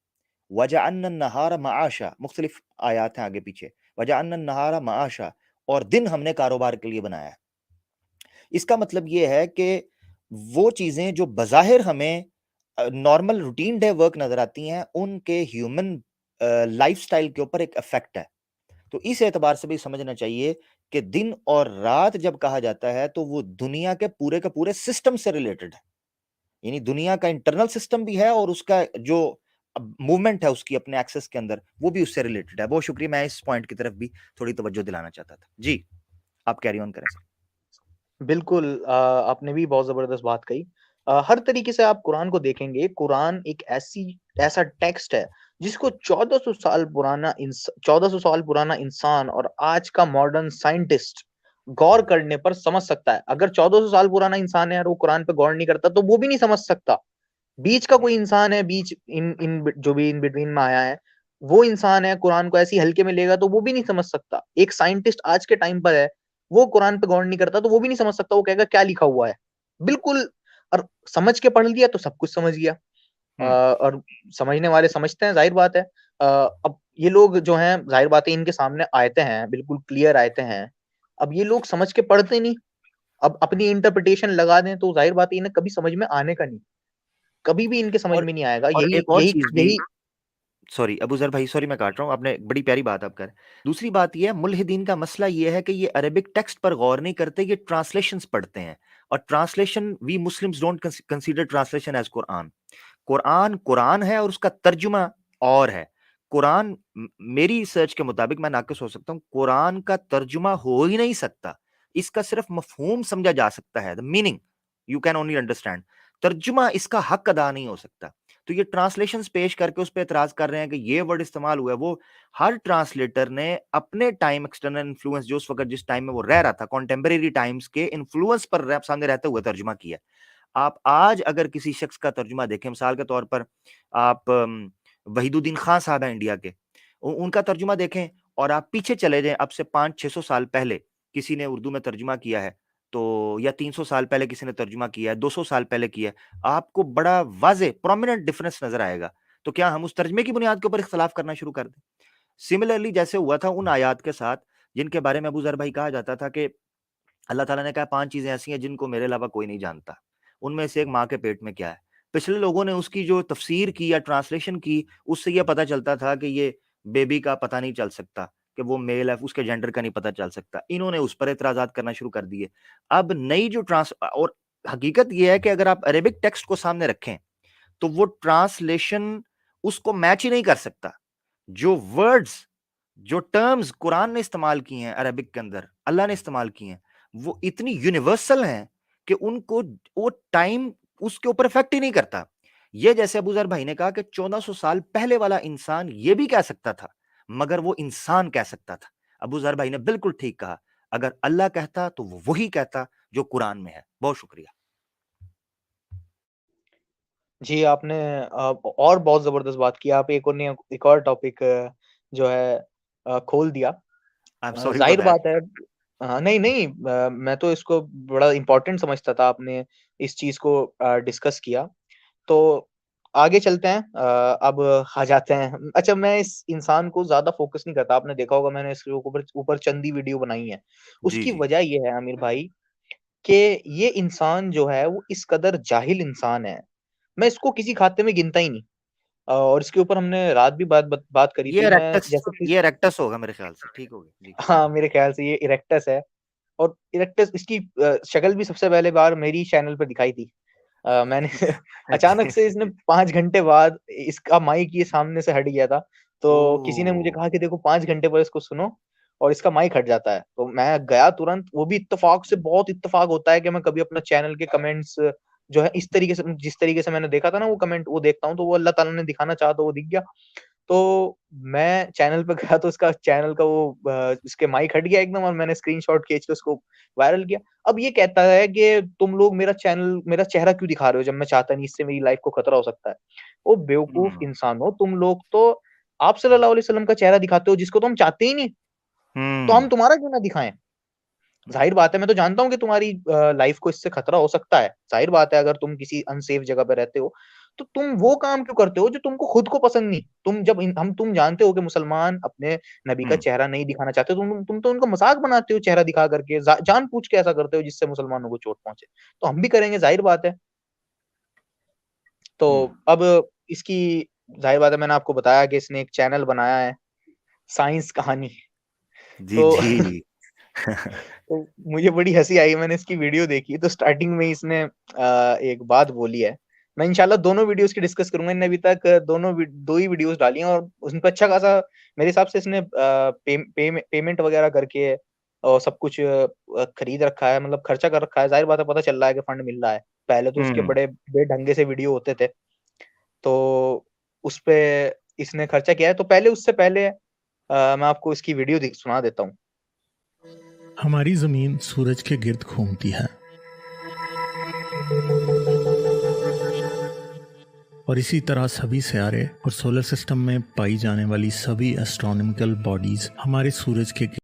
[SPEAKER 3] वजअलना नहारा माआशा, मुख्तलिफ आयात हैं आगे पीछे, वजअलना नहारा माआशा, और दिन हमने कारोबार के लिए बनाया है। इसका मतलब ये है कि वो चीजें जो बज़ाहिर हमें नॉर्मल रूटीन डे वर्क नजर आती हैं, उनके ह्यूमन लाइफस्टाइल के ऊपर एक इफेक्ट है। तो इस एतबार से भी समझना चाहिए कि दिन और रात जब कहा जाता है तो वो दुनिया के पूरे सिस्टम से रिलेटेड है, यानी दुनिया का इंटरनल सिस्टम भी है और उसका जो मूवमेंट है उसकी अपने एक्सेस के अंदर, वो भी उससे रिलेटेड है। बहुत शुक्रिया, मैं इस पॉइंट की तरफ भी थोड़ी तवज्जो दिलाना चाहता था। जी आप कैरी ऑन करें सर।
[SPEAKER 4] बिल्कुल, आपने भी बहुत जबरदस्त बात कही। हर तरीके से आप कुरान को देखेंगे, कुरान एक ऐसा टेक्स्ट है जिसको 1400 साल पुराना इंसान और आज का मॉडर्न साइंटिस्ट गौर करने पर समझ सकता है। अगर 1400 साल पुराना इंसान है और वो कुरान पे गौर नहीं करता तो वो भी नहीं समझ सकता। बीच का कोई इंसान है, बीच इन जो भी इन बिटवीन में आया है, वो इंसान है, कुरान को ऐसी हल्के में लेगा तो वो भी नहीं समझ सकता। एक साइंटिस्ट आज के टाइम पर है, वो कुरान पे गौर नहीं करता तो वो भी नहीं समझ सकता, वो कहेगा क्या लिखा हुआ है। बिल्कुल, और समझ के पढ़ लिया तो सब कुछ समझ गया। और समझने वाले समझते हैं, जाहिर बात है। अब ये लोग जो हैं, जाहिर बात है इनके सामने आयतें हैं, बिल्कुल क्लियर आयतें हैं। अब ये लोग समझ के पढ़ते नहीं, अब अपनी इंटरप्रिटेशन लगा दें तो जाहिर बात है इन्हें कभी समझ में आने का नहीं, कभी भी इनके समझ में नहीं आएगा।
[SPEAKER 3] और
[SPEAKER 4] यही
[SPEAKER 3] एक और
[SPEAKER 4] यही
[SPEAKER 3] चीज भी,
[SPEAKER 4] यही
[SPEAKER 3] सॉरी अबू जर भाई, सॉरी मैं काट रहा हूँ, आपने बड़ी प्यारी बात आप कर। दूसरी बात यह है, मुल्हिदीन का मसला यह है कि ये अरबिक टेक्स्ट पर गौर नहीं करते, ये ट्रांसलेशंस पढ़ते हैं। और translation, we Muslims don't consider translation as Quran. Quran Quran है और उसका तर्जुमा और है। कुरान मेरी रिसर्च के मुताबिक, मैं नाकिस हो सकता हूँ, कुरान का तर्जुमा हो ही नहीं सकता। इसका सिर्फ मफहूम समझा जा सकता है, the meaning you can only understand. तर्जुमा इसका हक अदा नहीं हो सकता। तो ये ट्रांसलेशंस पेश करके उस पर एतराज कर रहे हैं कि ये वर्ड इस्तेमाल हुआ है। वो हर ट्रांसलेटर ने अपने टाइम, एक्सटर्नल इन्फ्लुएंस जो उस वक्त जिस टाइम में वो रह रहा था, कॉन्टेम्परेरी टाइम्स के इन्फ्लुएंस पर सामने रहते हुए तर्जुमा किया। आप आज अगर किसी शख्स का तर्जुमा देखें, मिसाल के तौर पर आप वहीदुद्दीन खान साहब हैं इंडिया के, उनका तर्जुमा देखें और आप पीछे चले जाएं, अब से 500-600 साल पहले किसी ने उर्दू में तर्जुमा किया है तो, या 300 साल पहले किसी ने तर्जुमा किया है, 200 साल पहले किया है, आपको बड़ा वाज़े प्रोमिनेंट डिफरेंस नजर आएगा। तो क्या हम उस तर्जमे की बुनियाद के ऊपर इख्तलाफ करना शुरू कर दें? सिमिलरली जैसे हुआ था उन आयात के साथ जिनके बारे में अबू जर भाई कहा जाता था कि अल्लाह ताला ने कहा 5 चीजें ऐसी हैं जिनको मेरे अलावा कोई नहीं जानता, उनमें से एक माँ के पेट में क्या है। पिछले लोगों ने उसकी जो तफसीर की या ट्रांसलेशन की, उससे यह पता चलता था कि ये बेबी का पता नहीं चल सकता कि वो मेल है, उसके जेंडर का नहीं पता चल सकता। इन्होंने उस पर एतराज़ात करना शुरू कर दिए। अब नई जो और हकीकत यह है कि अगर आप अरेबिक टेक्स्ट को सामने रखें तो वो ट्रांसलेशन उसको मैच ही नहीं कर सकता। जो वर्ड्स, जो टर्म्स कुरान ने इस्तेमाल किए हैं अरबिक के अंदर, अल्लाह ने इस्तेमाल किए हैं, वो इतनी यूनिवर्सल हैं कि उनको वो टाइम उसके ऊपर इफेक्ट ही नहीं करता। ये जैसे अबू जर भाई ने कहा कि 1400 साल पहले वाला इंसान ये भी कह सकता था, मगर वो इंसान कह सकता था। अबू जर भाई ने बिल्कुल ठीक कहा, अगर अल्लाह कहता तो वो वही कहता जो कुरान में है। बहुत शुक्रिया।
[SPEAKER 4] जी, आपने और बहुत ज़बरदस्त बात की। आप एक और टॉपिक जो है खोल दिया।
[SPEAKER 3] आई एम सॉरी फॉर
[SPEAKER 4] ज़ाहिर
[SPEAKER 3] दैट।
[SPEAKER 4] बात है, नहीं, मैं तो इसको बड़ा इम्पोर्टेंट समझता था, आपने इस चीज़ को डिस्कस किया। तो आगे चलते हैं, अब आ जाते हैं। अच्छा, मैं इस इंसान को ज़्यादा फ़ोकस नहीं करता, आपने देखा होगा मैंने इसके ऊपर चंद ही वीडियो बनाई है।
[SPEAKER 3] जी
[SPEAKER 4] उसकी
[SPEAKER 3] जी
[SPEAKER 4] वजह ये है आमिर भाई कि ये इंसान जो है वो इस कदर जाहिल इंसान है, मैं इसको किसी खाते में गिनता ही नहीं। और इसके ऊपर हमने रात भी बात करी
[SPEAKER 3] ये
[SPEAKER 4] थी। मैं
[SPEAKER 3] रेक्टस,
[SPEAKER 4] जैसे कि
[SPEAKER 3] ये रेक्टस होगा मेरे ख्याल से, ठीक हो गया जी।
[SPEAKER 4] हाँ, मेरे ख्याल से ये इरेक्टस है। और इरेक्टस, इसकी शक्ल भी सबसे पहले बार मेरी चैनल पे दिखाई थी। मैंने अचानक से इसने 5 घंटे बाद इसका माइक ये सामने से हट गया था। तो किसी ने मुझे
[SPEAKER 3] ओ
[SPEAKER 4] कहा कि देखो 5 घंटे बाद इसको सुनो, और इसका माइक हट जाता है। तो मैं गया तुरंत, वो भी इत्तेफाक से, बहुत इत्तेफाक होता है कि मैं कभी अपना चैनल के कमेंट्स जो है इस तरीके से, जिस तरीके से मैंने देखा था ना वो कमेंट, वो देखता हूँ तो वो अल्लाह ताला ने दिखाना चाहा तो वो दिख गया। तो मैं चैनल पे गया तो उसका चैनल का वो इसके माइक हट गया एकदम, और मैंने स्क्रीनशॉट खींच के उसको वायरल किया। अब ये कहता है कि तुम लोग मेरा चैनल, मेरा चेहरा क्यों दिखा रहे हो जब मैं चाहता नहीं, इससे मेरी लाइफ को खतरा हो सकता है। ओ बेवकूफ इंसान हो तुम लोग, तो आप सल्लल्लाहु अलैहि वसल्लम का चेहरा दिखाते हो जिसको तो हम चाहते ही नहीं, तो हम तुम्हारा क्यों ना दिखाएं। जाहिर बात है, मैं तो जानता हूँ कि तुम्हारी लाइफ को इससे खतरा हो सकता है। जाहिर बात है, अगर तुम किसी अनसेफ जगह पे रहते हो तो तुम वो काम क्यों करते हो जो तुमको खुद को पसंद नहीं। तुम जब तुम जानते हो कि मुसलमान अपने नबी का चेहरा नहीं दिखाना चाहते, तुम तो उनका मजाक बनाते हो चेहरा दिखा करके, जानबूझ के ऐसा करते हो जिससे मुसलमानों को चोट पहुंचे। तो हम भी करेंगे, जाहिर बात है। तो अब इसकी, जाहिर बात है, मैंने आपको बताया कि इसने एक चैनल बनाया है, साइंस कहानी।
[SPEAKER 3] जी
[SPEAKER 4] तो
[SPEAKER 3] जी।
[SPEAKER 4] तो मुझे बड़ी हंसी आई, मैंने इसकी वीडियो देखी तो स्टार्टिंग में इसने एक बात बोली है। मैं इंशाल्लाह दोनों वीडियोस की डिस्कस करूंगा। इन्होंने अभी तक दो ही वीडियोस डाली हैं और उन पर अच्छा खासा मेरे हिसाब से इसने पेमेंट वगैरह करके और सब कुछ खरीद रखा है, मतलब खर्चा कर रखा है। जाहिर बात है, पता चल रहा है कि फंड मिल रहा है। पहले तो उसके बड़े बेढंगे से वीडियो होते थे, तो उस पे इसने खर्चा किया है। तो पहले, उससे पहले मैं आपको इसकी वीडियो सुना देता हूँ।
[SPEAKER 11] हमारी जमीन सूरज के गिर्द घूमती है और इसी तरह सभी सितारे और सोलर सिस्टम में पाई जाने वाली सभी एस्ट्रोनॉमिकल बॉडीज हमारे सूरज के गिर्द।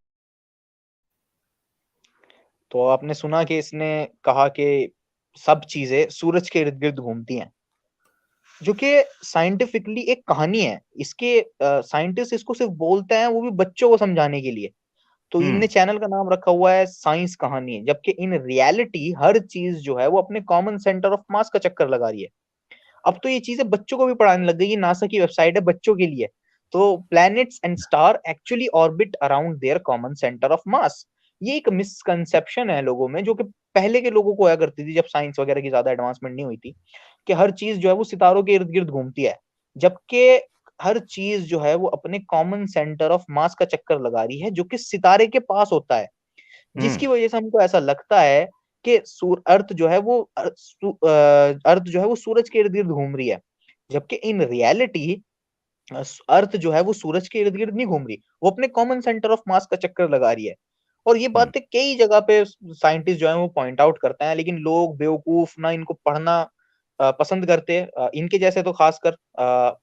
[SPEAKER 4] तो आपने सुना कि इसने कहा कि सब चीजें सूरज के इर्द गिर्द घूमती हैं, जो कि साइंटिफिकली एक कहानी है। इसके साइंटिस्ट इसको सिर्फ बोलते हैं वो भी बच्चों को समझाने के लिए। तो इनने चैनल का नाम रखा हुआ है साइंस कहानी, जबकि इन रियलिटी हर चीज जो है वो अपने कॉमन सेंटर ऑफ मास का चक्कर लगा रही है। अब तो ये चीजें बच्चों को भी पढ़ाने लग गई। ये नासा की वेबसाइट है बच्चों के लिए। तो planets and star actually orbit around their common centre of mass. ये एक मिसकंसेप्शन है लोगों में, जो कि पहले के लोगों को होया करती थी जब साइंस वगैरह की ज्यादा एडवांसमेंट नहीं हुई थी, कि हर चीज जो है वो सितारों के इर्द गिर्द घूमती है, जबकि हर चीज जो है वो अपने कॉमन सेंटर ऑफ मास का चक्कर लगा रही है, जो कि सितारे के पास होता है। जिसकी वजह से हमको ऐसा लगता है कि अर्थ जो है वो सूरज के इर्द गिर्द घूम रही है, जबकि इन रियलिटी अर्थ जो है वो सूरज के इर्द गिर्द नहीं घूम रही, वो अपने कॉमन सेंटर ऑफ मास का चक्कर लगा रही है। और ये बातें कई जगह पे साइंटिस्ट जो है वो पॉइंट आउट करते हैं, लेकिन लोग बेवकूफ ना इनको पढ़ना पसंद करते हैं। इनके जैसे तो खासकर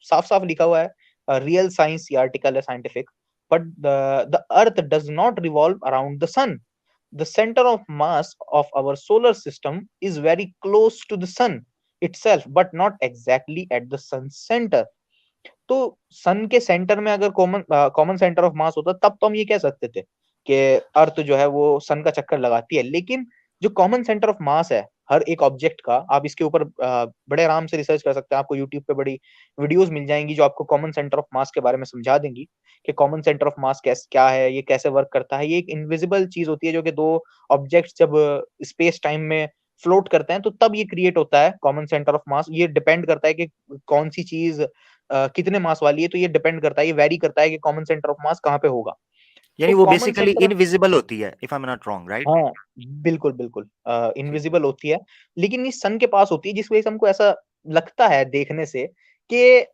[SPEAKER 4] साफ साफ लिखा हुआ है, रियल साइंस, ये आर्टिकल है scientific, but the earth does not revolve around the sun. The center of mass of our solar system is very close to the sun itself, but not exactly at the sun's center. तो सन के centre में अगर common centre of mass होता तब तो हम ये कह सकते थे कि अर्थ जो है वो सन का चक्कर लगाती है। लेकिन जो कॉमन सेंटर ऑफ मास है हर एक ऑब्जेक्ट का, आप इसके ऊपर बड़े आराम से रिसर्च कर सकते हैं। आपको यूट्यूब पे बड़ी वीडियोस मिल जाएंगी जो आपको कॉमन सेंटर ऑफ मास के बारे में समझा देंगी कि कॉमन सेंटर ऑफ मास क्या है, ये कैसे वर्क करता है। ये एक इनविजिबल चीज होती है, जो कि दो ऑब्जेक्ट्स जब स्पेस टाइम में फ्लोट करते हैं तो तब ये क्रिएट होता है कॉमन सेंटर ऑफ मास। ये डिपेंड करता है कि कौन सी चीज कितने मास वाली है, तो ये डिपेंड करता है, ये वेरी करता है कि कॉमन सेंटर ऑफ मास कहाँ पे होगा।
[SPEAKER 3] यानी
[SPEAKER 4] तो
[SPEAKER 3] वो
[SPEAKER 4] कॉमन
[SPEAKER 3] बेसिकली
[SPEAKER 4] सेंटर,
[SPEAKER 3] इनविजिबल होती है, if I am not wrong, right?
[SPEAKER 4] हाँ बिल्कुल बिल्कुल इनविजिबल होती है, लेकिन ये सन के पास होती है, जिस वजह से हमको ऐसा लगता है देखने से कि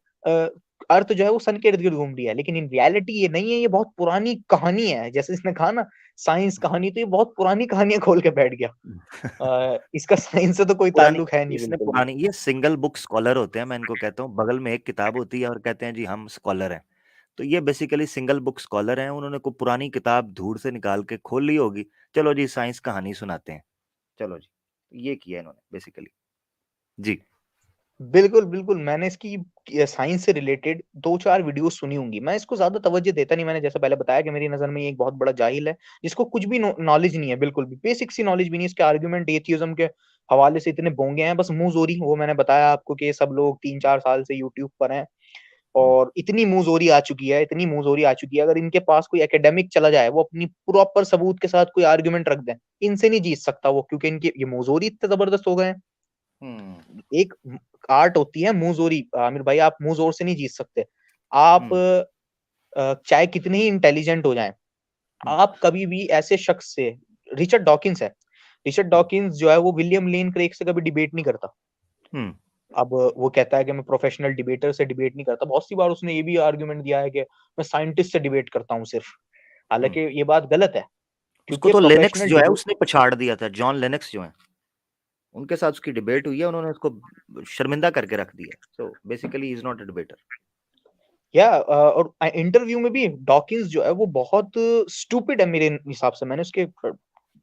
[SPEAKER 4] अर्थ जो है वो सन के इर्द गिर्द घूम रही है। लेकिन इन रियलिटी ये नहीं है, ये बहुत पुरानी कहानी है। जैसे इसने कहा ना साइंस कहानी, तो ये बहुत पुरानी कहानियां खोल के बैठ गया। इसका साइंस से तो कोई ताल्लुक है नहीं
[SPEAKER 3] इसने
[SPEAKER 4] बिल्कुल भी।
[SPEAKER 3] पुरानी, ये सिंगल बुक स्कॉलर होते हैं, मैं इनको कहता हूँ। बगल में एक किताब होती है और कहते हैं जी हम स्कॉलर हैं। तो ये बेसिकली सिंगल बुक स्कॉलर हैं। उन्होंने कोई पुरानी किताब धूड़ से निकाल के खोल ली होगी, चलो जी साइंस कहानी सुनाते हैं, चलो जी। ये किया इन्होंने बेसिकली। जी
[SPEAKER 4] बिल्कुल बिल्कुल, मैंने इसकी साइंस से रिलेटेड 2-4 वीडियोस सुनी होंगी। मैं इसको ज्यादा तवज्जो देता नहीं। मैंने जैसे पहले बताया कि मेरी नजर में ये एक बहुत बड़ा जाहिल है, जिसको कुछ भी नॉलेज नहीं है, बिल्कुल भी बेसिक सी नॉलेज भी नहीं। इसके आर्गुमेंट एथियज्म के हवाले से इतने बोंगे हैं, बस मुंह जोरी। वो मैंने बताया आपको कि सब लोग 3-4 साल से यूट्यूब पर हैं और इतनी मुंह जोरी आ चुकी है, इतनी मुंह जोरी आ चुकी है। अगर इनके पास कोई एकेडमिक चला जाए, वो अपनी प्रॉपर सबूत के साथ कोई आर्गुमेंट रख दें, इनसे नहीं जीत सकता वो, क्योंकि इनकी ये मुंह जोरी इतने जबरदस्त हो गए हैं। एक आर्ट होती है मुंह जोरी, आमिर भाई, आप मुंह जोर से नहीं जीत सकते। आप चाहे कितने ही इंटेलिजेंट हो जाएं, आप कभी भी ऐसे शख्स से, रिचर्ड डॉकिंस है, रिचर्ड डॉकिंस जो है वो विलियम लेन क्रेग से कभी डिबेट नहीं करता।
[SPEAKER 3] हम्म
[SPEAKER 4] अब वो कहता है कि मैं प्रोफेशनल डिबेटर से डिबेट नहीं करता। बहुत सी बार उसने ये भी आर्गुमेंट दिया है कि मैं साइंटिस्ट से डिबेट करता हूँ सिर्फ, हालांकि ये बात गलत है,
[SPEAKER 3] उसको
[SPEAKER 4] क्योंकि
[SPEAKER 3] तो लेनेक्स
[SPEAKER 4] प्रोफेशनल
[SPEAKER 3] जो है
[SPEAKER 4] डिबेट
[SPEAKER 3] उसने पछाड़ दिया था, जॉन लेनेक्स जो है, उनके साथ उसकी डिबेट हुई है, उन्होंने उसको शर्मिंदा करके रख दिया। So basically he is not a debater.
[SPEAKER 4] या और इंटरव्यू में भी डॉकिंस जो है वो बहुत स्टूपिड है मेरे हिसाब से। मैंने उसके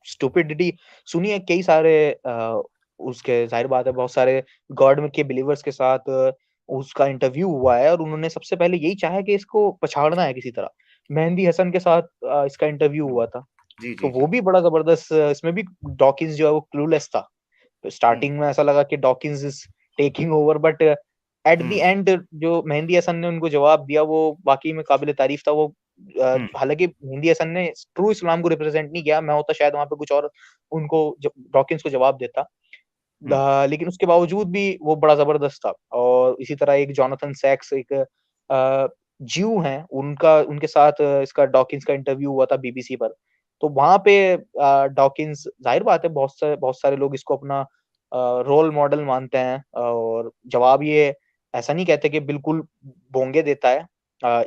[SPEAKER 4] स्टूपिडिटी सुनी है कई सारे उसके, जाहिर बात है बहुत सारे गॉड में के बिलीवर्स के साथ उसका इंटरव्यू हुआ है और उन्होंने सबसे पहले यही चाहा कि इसको पछाड़ना है किसी तरह। मेहंदी हसन के साथ इसका इंटरव्यू हुआ था,
[SPEAKER 3] जी
[SPEAKER 4] तो
[SPEAKER 3] जी
[SPEAKER 4] वो भी बड़ा जबरदस्त, इसमें भी डॉकिंस जो है वो क्लूलेस था। तो स्टार्टिंग में ऐसा लगा कि Dawkins is taking over, but at the end जो मेहंदी हसन ने उनको जवाब दिया वो वाकई में काबिल तारीफ था। वो हालांकि मेहंदी हसन ने ट्रू इस्लाम को रिप्रेजेंट नहीं किया, मैं होता शायद वहां पे कुछ और उनको डॉकिंस को जवाब देता। लेकिन उसके बावजूद भी वो बड़ा जबरदस्त था। और इसी तरह एक जॉनथन सैक्स, एक ज्यू हैं, उनका उनके साथ इसका डॉकिंस का इंटरव्यू हुआ था बीबीसी पर। तो वहां पे डॉकिंस, जाहिर बात है बहुत सारे लोग इसको अपना रोल मॉडल मानते हैं, और जवाब ये ऐसा नहीं कहते कि बिल्कुल बोंगे देता है।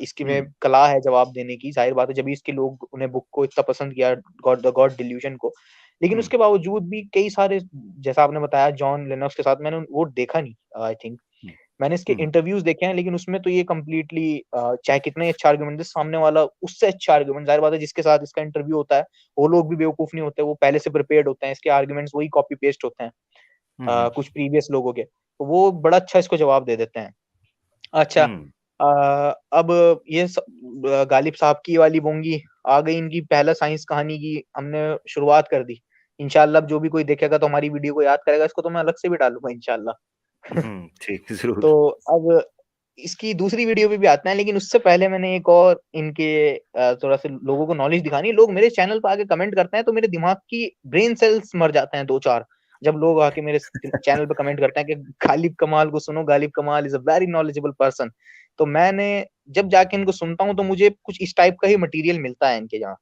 [SPEAKER 4] इसकी में कला है जवाब देने की, जाहिर बात है जब इसके लोग उन्हें बुक को इतना पसंद किया, गॉड डिल्यूजन को। लेकिन उसके बावजूद भी कई सारे, जैसा आपने बताया जॉन लेनॉक्स के साथ, मैंने वो देखा नहीं। आई थिंक मैंने इसके इंटरव्यूज देखे हैं, लेकिन उसमें तो ये कम्प्लीटली, चाहे कितने अच्छा आर्गुमेंट दे सामने वाला, उससे अच्छा आर्गुमेंट, जाहिर बात है जिसके साथ इसका इंटरव्यू होता है वो लोग भी बेवकूफ नहीं होते, वो पहले से प्रिपेयर्ड होते हैं, इसके आर्गुमेंट्स वही कॉपी पेस्ट होते हैं कुछ प्रीवियस लोगों के, तो वो बड़ा अच्छा इसको जवाब दे देते हैं। अच्छा, अब ये गालिब साहब की वाली बोंगी आ गई, इनकी पहला साइंस कहानी की हमने शुरुआत कर दी। इंशाल्लाह जो भी कोई देखेगा तो हमारी वीडियो को याद करेगा, इसको तो मैं अलग से भी डालूंगा इंशाल्लाह।
[SPEAKER 3] ठीक, जरूर।
[SPEAKER 4] तो अब इसकी दूसरी वीडियो पे भी आते हैं, लेकिन उससे पहले मैंने एक और इनके थोड़ा सा लोगों को नॉलेज दिखानी है। लोग मेरे चैनल पर आके कमेंट करते हैं तो मेरे दिमाग की ब्रेन सेल्स मर जाते हैं 2-4, जब लोग आके मेरे चैनल पे कमेंट करते हैं कि गालिब कमाल को सुनो, गालिब कमाल is a very knowledgeable person. तो मैंने जब जाके इनको सुनता हूँ तो मुझे कुछ इस टाइप का ही मटेरियल मिलता है इनके यहाँ।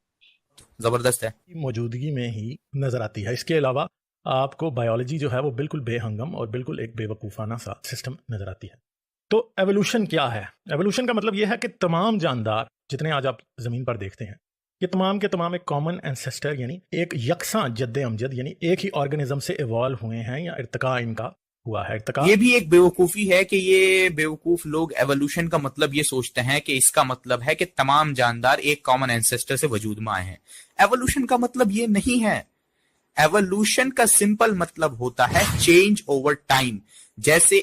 [SPEAKER 5] जबरदस्त है,
[SPEAKER 11] मौजूदगी में ही नजर आती है। इसके अलावा आपको बायोलॉजी जो है वो बिल्कुल बेहंगम और बिल्कुल एक बेवकूफ़ाना सा सिस्टम नजर आती है। तो एवोल्यूशन क्या है? एवोल्यूशन का मतलब यह है कि तमाम जानदार जितने आज आप ज़मीन पर देखते हैं, ये तमाम के तमाम एक कॉमन एंसेस्टर यानी एक यकसा जद्द अमजद यानी एक ही ऑर्गेनिज्म से इवॉल्व हुए हैं या इर्तिका इनका हुआ है।
[SPEAKER 5] ये भी एक बेवकूफी है कि ये बेवकूफ लोग एवोल्यूशन का मतलब ये सोचते हैं कि इसका मतलब है कि तमाम जानदार एक कॉमन एंसेस्टर से वजूद में आए हैं। एवोल्यूशन का मतलब ये नहीं है। एवोल्यूशन का सिंपल मतलब होता है चेंज ओवर टाइम। जैसे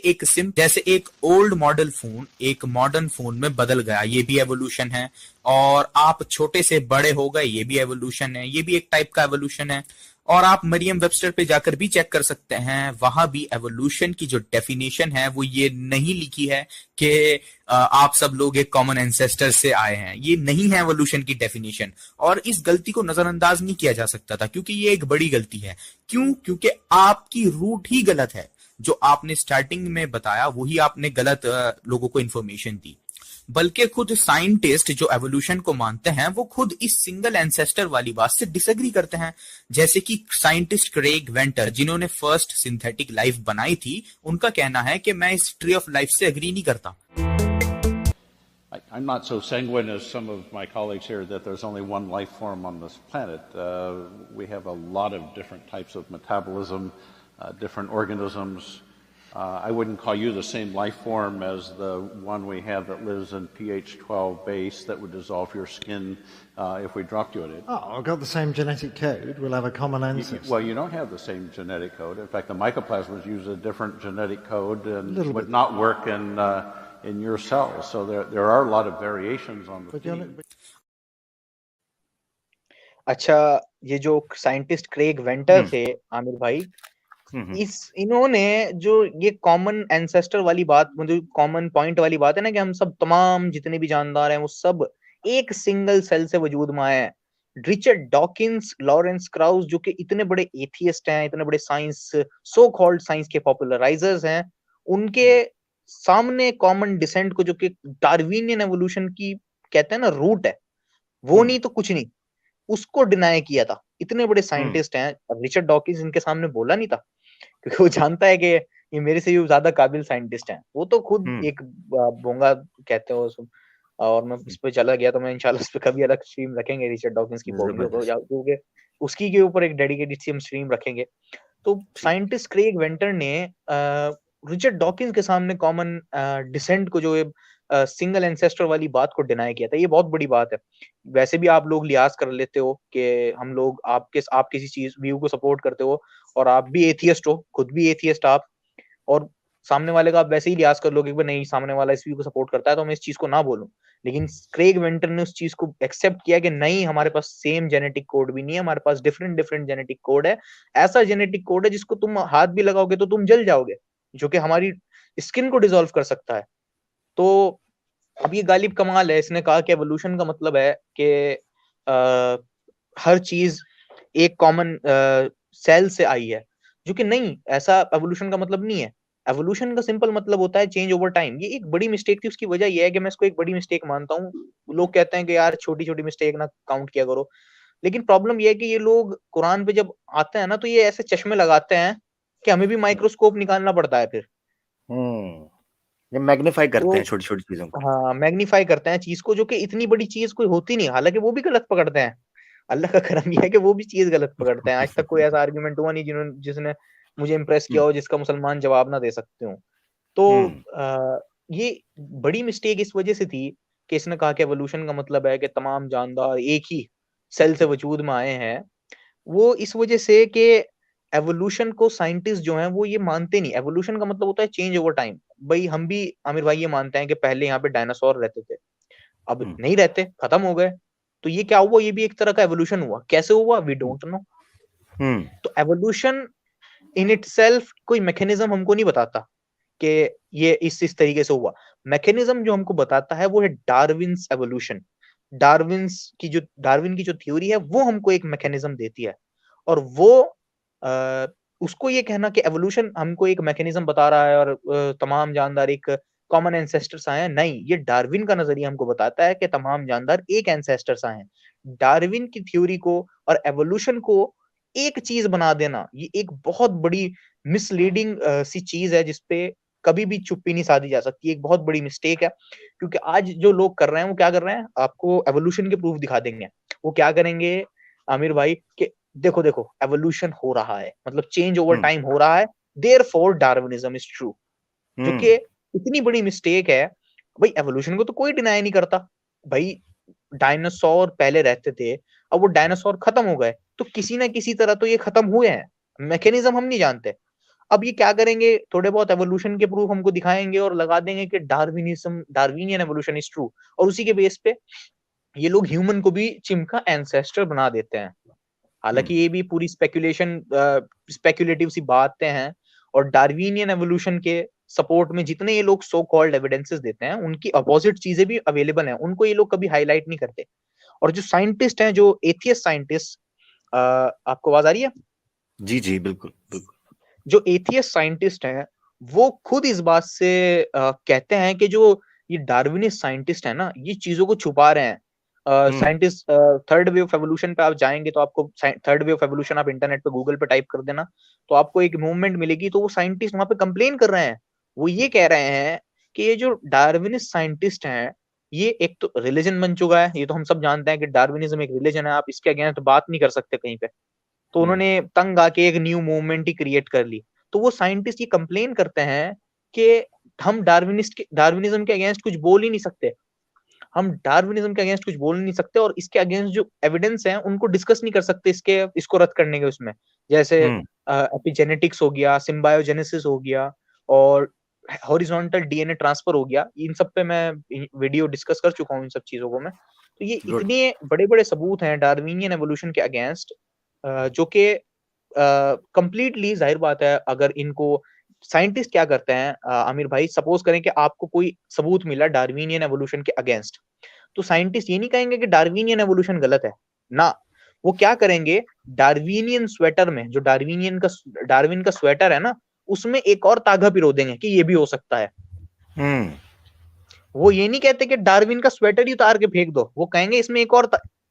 [SPEAKER 5] एक ओल्ड मॉडल फोन एक मॉडर्न फोन में बदल गया, ये भी एवोल्यूशन है। और आप छोटे से बड़े हो गए, ये भी एवोल्यूशन है, ये भी एक टाइप का एवोल्यूशन है। और आप मरियम वेबस्टर पे जाकर भी चेक कर सकते हैं, वहां भी एवोल्यूशन की जो डेफिनेशन है वो ये नहीं लिखी है कि आप सब लोग एक कॉमन एंसेस्टर से आए हैं। ये नहीं है एवोल्यूशन की डेफिनेशन, और इस गलती को नजरअंदाज नहीं किया जा सकता था, क्योंकि ये एक बड़ी गलती है। क्यों? क्योंकि आपकी रूट ही गलत है। जो आपने स्टार्टिंग में बताया वही आपने गलत लोगों को इंफॉर्मेशन दी। बल्कि खुद साइंटिस्ट जो एवोल्यूशन को मानते हैं वो खुद इस सिंगल एंसेस्टर वाली बात से डिसएग्री करते हैं। जैसे कि साइंटिस्ट क्रेग वेंटर, जिन्होंने फर्स्ट सिंथेटिक लाइफ बनाई थी, उनका कहना है कि मैं इस ट्री ऑफ लाइफ से एग्री नहीं करता।
[SPEAKER 12] I'm not so sanguine as some of my colleagues here that there's only one life form on this planet. We have a lot of different types of metabolism, different organisms. I wouldn't call you the same life form as the one we have that lives in pH 12 base that would dissolve your skin if we dropped you in it.
[SPEAKER 13] Oh, I've got the same genetic code. We'll have a common ancestor.
[SPEAKER 12] Well, you don't have the same genetic code. In fact, the mycoplasmas use a different genetic code and would not work in your cells. So there are a lot of variations on the theme.
[SPEAKER 4] अच्छा, ये जो scientist Craig vendor थे आमिर भाई, इन्होंने जो ये common ancestor वाली बात, मतलब कॉमन पॉइंट वाली बात है ना कि हम सब तमाम जितने भी जानदार हैं वो सब एक सिंगल सेल से वजूद में आए हैं। रिचर्ड डॉकिंस, लॉरेंस क्राउस, जो कि इतने बड़े एथियस्ट हैं, इतने बड़े साइंस, सो कॉल्ड साइंस के पॉपुलराइजर्स हैं, उनके सामने कॉमन डिसेंट को, जो कि डार्विनियन एवोल्यूशन की कहते हैं ना रूट है, वो नहीं तो कुछ नहीं। उसको डिनाई किया था। इतने बड़े साइंटिस्ट हैं, रिचर्ड डॉकिंस इनके सामने बोला नहीं था, क्योंकि वो जानता है कि ये मेरे से भी ज्यादा काबिल साइंटिस्ट हैं। वो तो खुद एक बोंगा कहते हो उसको। और मैं इस पे चला गया तो मैं इंशाल्लाह इस पे कभी अलग स्ट्रीम रखेंगे रिचर्ड डॉकिंस की बोंगियों को, क्योंकि उसकी के ऊपर एक डेडिकेटेड सी हम स्ट्रीम रखेंगे। तो साइंटिस्ट क्रेग वेंटर ने रिचर्ड डॉकिंस के सामने कॉमन डिसेंट को, जो सिंगल एंसेस्टर वाली बात को डिनाई किया था। ये बहुत बड़ी बात है। वैसे भी आप लोग लिहाज कर लेते हो कि हम लोग आप किसी चीज व्यू को सपोर्ट करते हो, और आप भी एथियस्ट हो, खुद भी एथियस्ट आप, और सामने वाले का आप वैसे ही लिहाज कर लोगे कि नहीं सामने वाला इस व्यू को सपोर्ट करता है तो मैं इस चीज को ना बोलूं। लेकिन क्रेग वेंटर ने उस चीज को एक्सेप्ट किया कि नहीं, हमारे पास सेम जेनेटिक कोड भी नहीं है, हमारे पास डिफरेंट जेनेटिक कोड है। ऐसा जेनेटिक कोड है जिसको तुम हाथ भी लगाओगे तो तुम जल जाओगे, जो कि हमारी स्किन को डिसॉल्व कर सकता है। तो अब ये गालिब कमाल है, इसने कहा कि एवोल्यूशन का मतलब है कि हर चीज एक कॉमन सेल से आई है, जो कि नहीं, ऐसा एवोल्यूशन का मतलब नहीं है। एवोल्यूशन का सिंपल मतलब होता है चेंज ओवर टाइम। ये एक बड़ी मिस्टेक थी, उसकी वजह यह है कि मैं इसको एक बड़ी मिस्टेक मानता हूँ। लोग कहते हैं कि यार छोटी छोटी मिस्टेक ना काउंट किया करो, लेकिन प्रॉब्लम यह है कि ये लोग कुरान पे जब आते हैं ना, तो ये ऐसे चश्मे लगाते हैं कि हमें भी माइक्रोस्कोप निकालना पड़ता है फिर।
[SPEAKER 3] ये मैग्नीफाई करते हैं छोटी छोटी चीजों को।
[SPEAKER 4] हाँ, मैग्नीफाई करते हैं चीज को, जो कि इतनी बड़ी चीज कोई होती नहीं, हालांकि वो भी गलत पकड़ते हैं। अल्लाह का करम यह है कि वो भी चीज गलत पकड़ते हैं। आज तक कोई ऐसा आर्गुमेंट हुआ नहीं जिसने मुझे इम्प्रेस किया हो, जिसका मुसलमान जवाब ना दे सकते हो। तो ये बड़ी मिस्टेक इस वजह से थी कि इसने कहा कि एवोल्यूशन का मतलब है कि तमाम जानदार एक ही सेल से वजूद में आए हैं। वो इस वजह से कि एवोल्यूशन को साइंटिस्ट जो हैं वो ये मानते नहीं। एवोल्यूशन का मतलब होता है चेंज ओवर टाइम। भाई हम भी आमिर भाई ये मानते हैं कि पहले यहाँ पे डायनासोर रहते थे, अब नहीं रहते, खत्म हो गए। तो ये क्या हुआ? ये भी एक तरह का एवोल्यूशन हुआ। कैसे हुआ? We don't know. तो एवोल्यूशन इन इटसेल्फ कोई मैकेनिज्म हमको नहीं बताता कि ये इस तरीके से हुआ। मैकेनिज्म जो हमको बताता है वो है डार्विन्स एवोल्यूशन। डार्विन की जो थ्योरी है वो हमको एक मैकेनिज्म देती है, और वो उसको ये कहना कि एवोल्यूशन हमको एक मैकेनिज्म बता रहा है और तमाम जानदार एक कॉमन एंसेस्टर्स आए हैं, नहीं, ये डार्विन का नजरिया हमको बताता है कि तमाम जानदार एक एंसेस्टर्स आए हैं। डार्विन की थ्योरी को और एवोल्यूशन को एक चीज बना देना, ये एक बहुत बड़ी मिसलीडिंग सी चीज है, जिसपे कभी भी चुप्पी नहीं साधी जा सकती। एक बहुत बड़ी मिस्टेक है, क्योंकि आज जो लोग कर रहे हैं वो क्या कर रहे हैं, आपको एवोल्यूशन के प्रूफ दिखा देंगे। वो क्या करेंगे आमिर भाई कि देखो देखो एवोल्यूशन हो रहा है, मतलब चेंज ओवर टाइम हो रहा है, देयरफॉर डार्विनिज्म इज ट्रू, जो कि इतनी बड़ी मिस्टेक है। भाई एवोल्यूशन को तो कोई डिनाई नहीं करता। भाई डायनासोर पहले रहते थे, अब वो डायनासोर खत्म हो गए, तो किसी ना किसी तरह तो ये खत्म हुए हैं। मैकेनिज्म हम नहीं जानते। अब ये क्या करेंगे, थोड़े बहुत एवोल्यूशन के प्रूफ हमको दिखाएंगे और लगा देंगे कि डार्विनियन एवोल्यूशन इज ट्रू, और उसी के बेस पे ये लोग ह्यूमन को भी चिमका एंसेस्टर बना देते हैं। हालांकि ये भी पूरी स्पेक्युलेटिव सी बातें हैं, और डार्विनियन एवोल्यूशन के सपोर्ट में जितने ये लोग सो कॉल्ड एविडेंसेस देते हैं, उनकी अपोजिट चीजें भी अवेलेबल हैं, उनको ये लोग कभी हाईलाइट नहीं करते। और जो साइंटिस्ट हैं, जो एथियस्ट साइंटिस्ट, आपको आवाज आ रही है?
[SPEAKER 3] जी जी बिल्कुल बिल्कुल।
[SPEAKER 4] जो एथियस्ट साइंटिस्ट हैं वो खुद इस बात से कहते हैं कि जो ये डार्विनिस्ट साइंटिस्ट है ना, ये चीजों को छुपा रहे हैं। Scientist third way of evolution पे आप जाएंगे तो आपको थर्ड वे ऑफ एवोल्यूशन आप इंटरनेट पे गूगल पे टाइप कर देना तो आपको एक मूवमेंट मिलेगी। तो वो साइंटिस्ट वहां पे कंप्लेन कर रहे हैं। वो ये कह रहे हैं कि ये जो डार्विनिस्ट साइंटिस्ट हैं, ये एक तो रिलीजन बन चुका है। ये तो हम सब जानते हैं कि डार्विनिज्म एक रिलीजन है, आप इसके अगेंस्ट बात नहीं कर सकते कहीं पे। तो उन्होंने तंग आके एक न्यू मूवमेंट ही क्रिएट कर ली। तो वो साइंटिस्ट ये कंप्लेन करते हैं कि हम डार्विनिज्म के अगेंस्ट कुछ बोल ही नहीं सकते, हम डार्विनिज्म के अगेंस्ट कुछ बोल नहीं सकते, और इसके अगेंस्ट जो एविडेंस है उनको डिस्कस नहीं कर सकते इसको रद्द करने के उसमें। जैसे एपिजेनेटिक्स हो गया, सिम्बायोजेनेसिस हो गया, और हॉरिजॉन्टल डीएनए ट्रांसफर हो गया। इन सब पे मैं वीडियो डिस्कस कर चुका हूँ, इन सब चीजों को मैं। तो ये इतने बड़े बड़े सबूत हैं डार्विनियन एवोल्यूशन के अगेंस्ट, जो कि कंप्लीटली जाहिर बात है। अगर इनको साइंटिस्ट क्या करते हैं आमिर भाई, सपोज करें कि आपको कोई सबूत मिला डार्विनियन एवोल्यूशन के अगेंस्ट, तो साइंटिस्ट ये नहीं कहेंगे कि डार्विनियन एवोल्यूशन गलत है ना। वो क्या करेंगे, डार्विनियन स्वेटर में, जो डार्विन का स्वेटर है ना, उसमें एक और तागा पिरो देंगे कि ये भी हो सकता है। वो ये नहीं कहते कि डार्विन का स्वेटर ही उतार के फेंक दो, वो कहेंगे इसमें एक और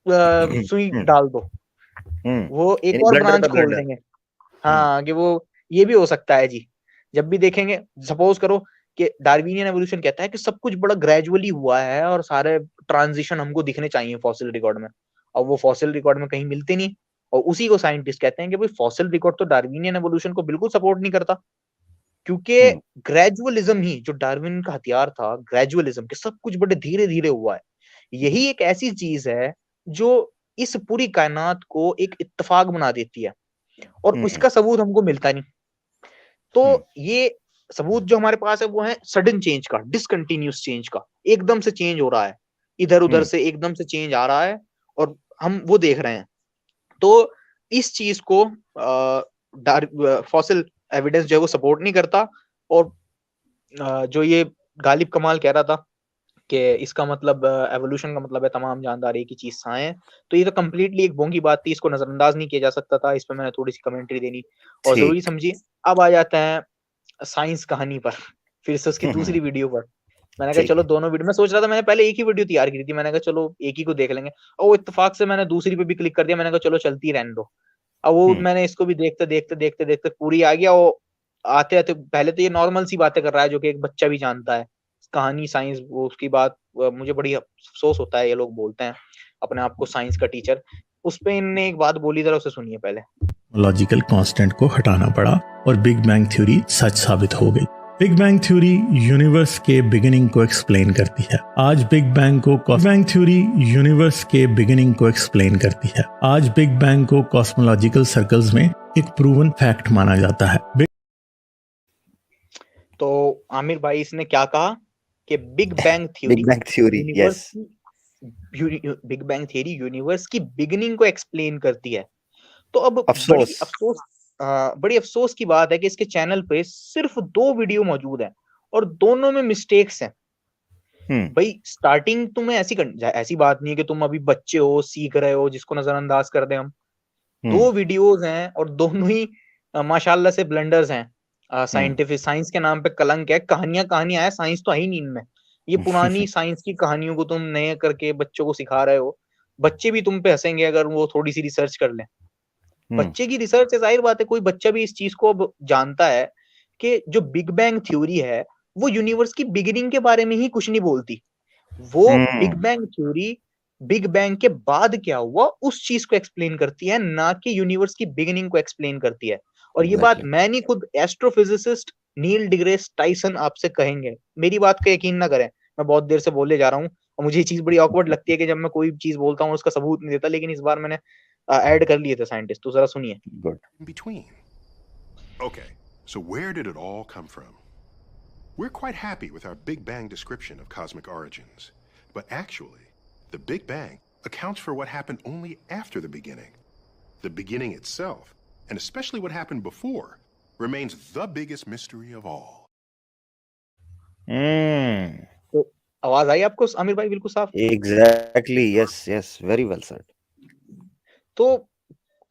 [SPEAKER 4] सुई डाल दो, वो एक और ब्रांच खोल देंगे। हाँ, कि वो ये भी हो सकता है जी। जब भी देखेंगे, सपोज करो कि डार्विनियन एवोल्यूशन कहता है कि सब कुछ बड़ा ग्रेजुअली हुआ है और सारे ट्रांजिशन हमको दिखने चाहिए फॉसिल रिकॉर्ड में, और वो फॉसिल रिकॉर्ड में कहीं मिलते नहीं, और उसी को साइंटिस्ट कहते हैं कि भाई फॉसिल रिकॉर्ड तो डार्विनियन एवोल्यूशन को बिल्कुल सपोर्ट नहीं करता, क्योंकि ग्रेजुअलिज्म ही जो डार्विन का हथियार था, ग्रेजुअलिज्म, कि सब कुछ बड़े धीरे धीरे हुआ है, यही एक ऐसी चीज है जो इस पूरी कायनात को एक इत्तेफाक बना देती है, और उसका सबूत हमको मिलता नहीं। तो ये सबूत जो हमारे पास है वो है सडन चेंज का, डिसकंटिन्यूस चेंज का, एकदम से चेंज हो रहा है, इधर उधर से एकदम से चेंज आ रहा है, और हम वो देख रहे हैं। तो इस चीज को फॉसिल एविडेंस जो है वो सपोर्ट नहीं करता, और जो ये गालिब कमाल कह रहा था कि इसका मतलब एवोल्यूशन का मतलब है तमाम जानदार एक ही चीज साए हैं, तो ये तो कम्प्लीटली एक बोंगी बात थी, इसको नजरअंदाज नहीं किया जा सकता था। इस पर मैंने थोड़ी सी कमेंट्री देनी और जरूरी समझी। अब आ जाते हैं साइंस कहानी पर, फिर से उसकी दूसरी वीडियो पर। मैंने कहा चलो दोनों वीडियो, मैं सोच रहा था, मैंने पहले एक ही वीडियो तैयार की थी, मैंने कहा चलो एक ही को देख लेंगे, और वो इत्तेफाक से मैंने दूसरी पे भी क्लिक कर दिया, मैंने कहा चलो चलती रहने दो। अब वो मैंने इसको भी देखते देखते देखते देखते पूरी आ गया। वो आते आते पहले तो ये नॉर्मल सी बातें कर रहा है जो कि एक बच्चा भी जानता है, कहानी साइंस, वो उसकी बात मुझे बड़ी अफसोस होता है, ये लोग बोलते हैं अपने आप को साइंस का टीचर। उस पे इनने एक बात बोली, जरा उसे सुनिए पहले।
[SPEAKER 11] लॉजिकल कांस्टेंट को हटाना पड़ा और बिग बैंग थ्योरी सच साबित हो गई। बिग बैंग थ्योरी यूनिवर्स के बिगिनिंग को एक्सप्लेन करती है। आज बिग बैंग थ्योरी यूनिवर्स के बिगिनिंग को एक्सप्लेन करती है। आज बिग बैंग को कॉस्मोलॉजिकल सर्कल्स में एक प्रूवन फैक्ट माना जाता है।
[SPEAKER 4] तो आमिर भाई इसने क्या कहा कि बिग बैंग थ्योरी यूनिवर्स की बिगिनिंग को एक्सप्लेन करती है। तो अब बड़ी अफसोस की बात है कि इसके चैनल पे सिर्फ 2 वीडियो मौजूद हैं और दोनों में मिस्टेक्स हैं। भाई स्टार्टिंग तुम्हें ऐसी बात नहीं है कि तुम अभी बच्चे हो, सीख रहे हो, जिसको नजरअंदाज कर दें हम। 2 वीडियोस हैं और दोनों ही माशाल्लाह से ब्लंडर्स हैं। साइंटिफिक साइंस के नाम पे कलंक है, कहानियां है, साइंस तो है ही नहीं इनमें। ये पुरानी साइंस की कहानियों को तुम नए करके बच्चों को सिखा रहे हो। बच्चे भी तुम पे हंसेंगे अगर वो थोड़ी सी रिसर्च कर लें। बच्चे की रिसर्च है, जाहिर बात है कोई बच्चा भी इस चीज को अब जानता है कि जो बिग बैंग थ्योरी है वो यूनिवर्स की बिगिनिंग के बारे में ही कुछ नहीं बोलती। वो big bang theory big bang के बाद क्या हुआ उस चीज को एक्सप्लेन करती है, ना कि यूनिवर्स की बिगिनिंग को एक्सप्लेन करती है। और ये बात मैं नहीं, खुद एस्ट्रोफिजिसिस्ट नील डिग्रेस टाइसन आपसे कहेंगे। मेरी बात का यकीन ना करें, मैं बहुत देर से बोले जा रहा हूँ और मुझे ये चीज बड़ी ऑकवर्ड लगती है कि जब मैं कोई चीज बोलता हूँ उसका सबूत नहीं देता, लेकिन इस बार मैंने ऐड कर लिए थे साइंटिस्ट, तो जरा सुनिए।
[SPEAKER 14] Okay, so where did it all come from? We're quite happy with our Big Bang description of cosmic origins, but actually, the Big Bang accounts for what happened only after the beginning. The beginning itself, and especially what happened before, remains the biggest mystery of all.
[SPEAKER 4] तो आवाज आई आपको आमिर भाई बिल्कुल साफ?
[SPEAKER 3] Exactly, yes, very well said.
[SPEAKER 4] तो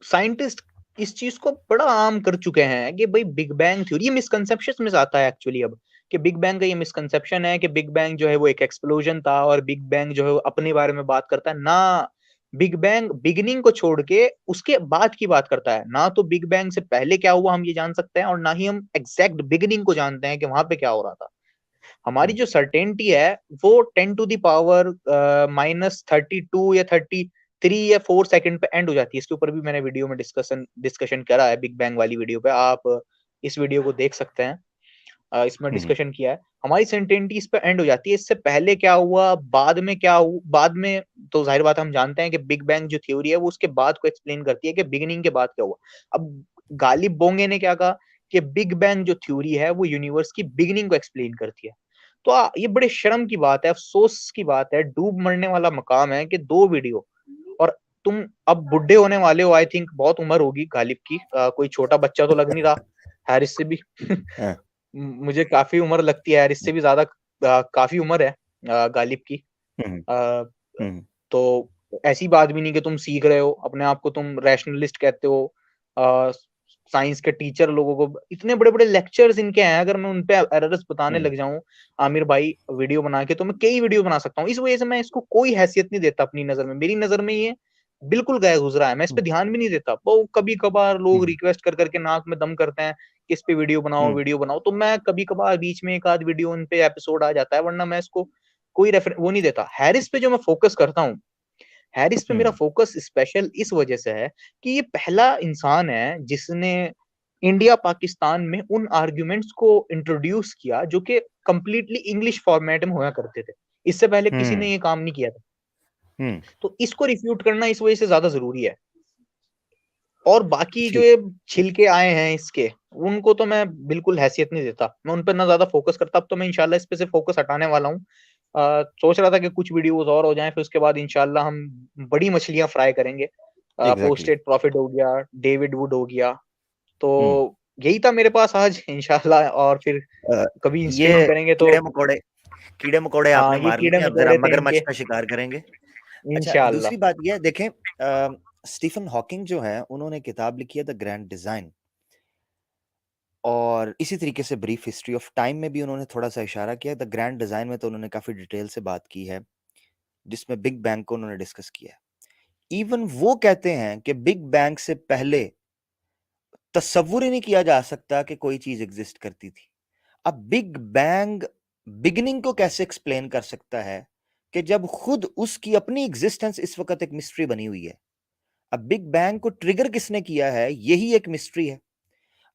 [SPEAKER 4] scientist इस चीज को बड़ा आम कर चुके हैं कि भाई बिग बैंग थ्योरी, ये मिसकंसेप्शन में आता है एक्चुअली अब, कि बिग बैंग का ये मिसकंसेप्शन है कि बिग बैंग जो है वो एक एक्सप्लोजन था और बिग बैंग जो है वो अपने बारे में बात करता है ना। बिग बैंग बिगिनिंग को छोड़ के उसके बाद की बात करता है। ना तो बिग बैंग से पहले क्या हुआ हम ये जान सकते हैं, और ना ही हम एग्जैक्ट बिगिनिंग को जानते हैं कि वहां पे क्या हो रहा था। हमारी जो सर्टेनिटी है वो 10 टू द पावर -32 या 33 या 4 सेकंड पे एंड हो जाती है। इसके ऊपर भी मैंने वीडियो में डिस्कशन करा है, बिग बैंग वाली वीडियो पे, आप इस वीडियो को देख सकते हैं। इसमें डिस्कशन किया है। हमारी सर्टेनिटी इस पे एंड हो जाती है। इससे पहले क्या हुआ, बाद में क्या हुआ, बाद में तो जाहिर बात हम जानते हैं कि बिग बैंग जो थ्योरी है वो उसके बाद को एक्सप्लेन करती है कि बिगिनिंग के बाद क्या हुआ। अब गालिब बोंगे ने क्या कहा कि बिग बैंग जो थ्योरी है वो यूनिवर्स की बिगिनिंग को एक्सप्लेन करती है। तो ये बड़े शर्म की बात है, अफसोस की बात है, डूब मरने वाला मकाम है कि 2 वीडियो, और तुम अब बुढ़े होने वाले हो। आई थिंक बहुत उम्र होगी गालिब की, कोई छोटा बच्चा तो लग नहीं रहा। हैरिस से भी मुझे काफी उम्र लगती है, हैरिस से भी ज्यादा काफी उम्र है गालिब की। तो ऐसी बात भी नहीं कि तुम सीख रहे हो, अपने आप को तुम रैशनलिस्ट कहते हो। साइंस के टीचर लोगों को इतने बड़े बड़े लेक्चर्स इनके हैं, अगर मैं उनपे एरर्स बताने लग जाऊं आमिर भाई वीडियो बना के, तो मैं कई वीडियो बना सकता हूँ। इस वजह से मैं इसको कोई हैसियत नहीं देता अपनी नजर में। मेरी नजर में ये बिल्कुल गया गुजरा है, मैं इस पे ध्यान भी नहीं देता। वो कभी कभार लोग रिक्वेस्ट कर करके नाक में दम करते हैं कि इस पे वीडियो बनाओ, तो मैं कभी कभार बीच में एक आध वीडियो इन पे एपिसोड आ जाता है, वरना मैं इसको कोई रेफर वो नहीं देता। हैरिस पे जो मैं फोकस करता हूँ, हैरिस पे मेरा फोकस स्पेशल इस वजह से है कि ये पहला इंसान है जिसने इंडिया पाकिस्तान में उन आर्ग्यूमेंट्स को इंट्रोड्यूस किया जो कि कंप्लीटली इंग्लिश फॉर्मेट में होया करते थे। इससे पहले किसी ने ये काम नहीं किया था, तो इसको रिफ्यूट करना इस वजह से ज्यादा जरूरी है। और बाकी जो ये छिलके आए हैं इसके, उनको तो मैं बिल्कुल हैसियत नहीं देता, मैं उन पर ना ज्यादा फोकस करता। अब तो मैं इंशाल्लाह इस पे से फोकस हटाने वाला हूँ। सोच रहा था कि कुछ वीडियोस और हो जाएं, फिर उसके बाद इंशाल्लाह हम बड़ी मछलियां फ्राई करेंगे। पोस्टेड प्रॉफिट हो गया, डेविड वुड हो गया, तो यही था मेरे पास आज इंशाल्लाह। और फिर कभी स्ट्रीम करेंगे तो
[SPEAKER 3] कीड़े मकोड़े आपने मार लिए, अब जरा मगरमच्छ का शिकार करेंगे। अच्छा, दूसरी बात यह देखें, स्टीफन हॉकिंग जो है उन्होंने किताब लिखी है द ग्रैंड डिजाइन, और इसी तरीके से ब्रीफ हिस्ट्री ऑफ टाइम में भी उन्होंने थोड़ा सा इशारा किया। द ग्रैंड डिजाइन में तो उन्होंने काफी डिटेल से बात की है, जिसमें बिग बैंग को उन्होंने डिस्कस किया है। इवन वो कहते हैं कि बिग बैंग से पहले तस्वुर ही नहीं किया जा सकता कि कोई चीज एग्जिस्ट करती थी। अब बिग बैंग बिगिनिंग को कैसे एक्सप्लेन कर सकता है कि जब खुद उसकी अपनी एग्जिस्टेंस इस वक्त एक मिस्ट्री बनी हुई है। अब बिग बैंग को ट्रिगर किसने किया है, यही एक मिस्ट्री है।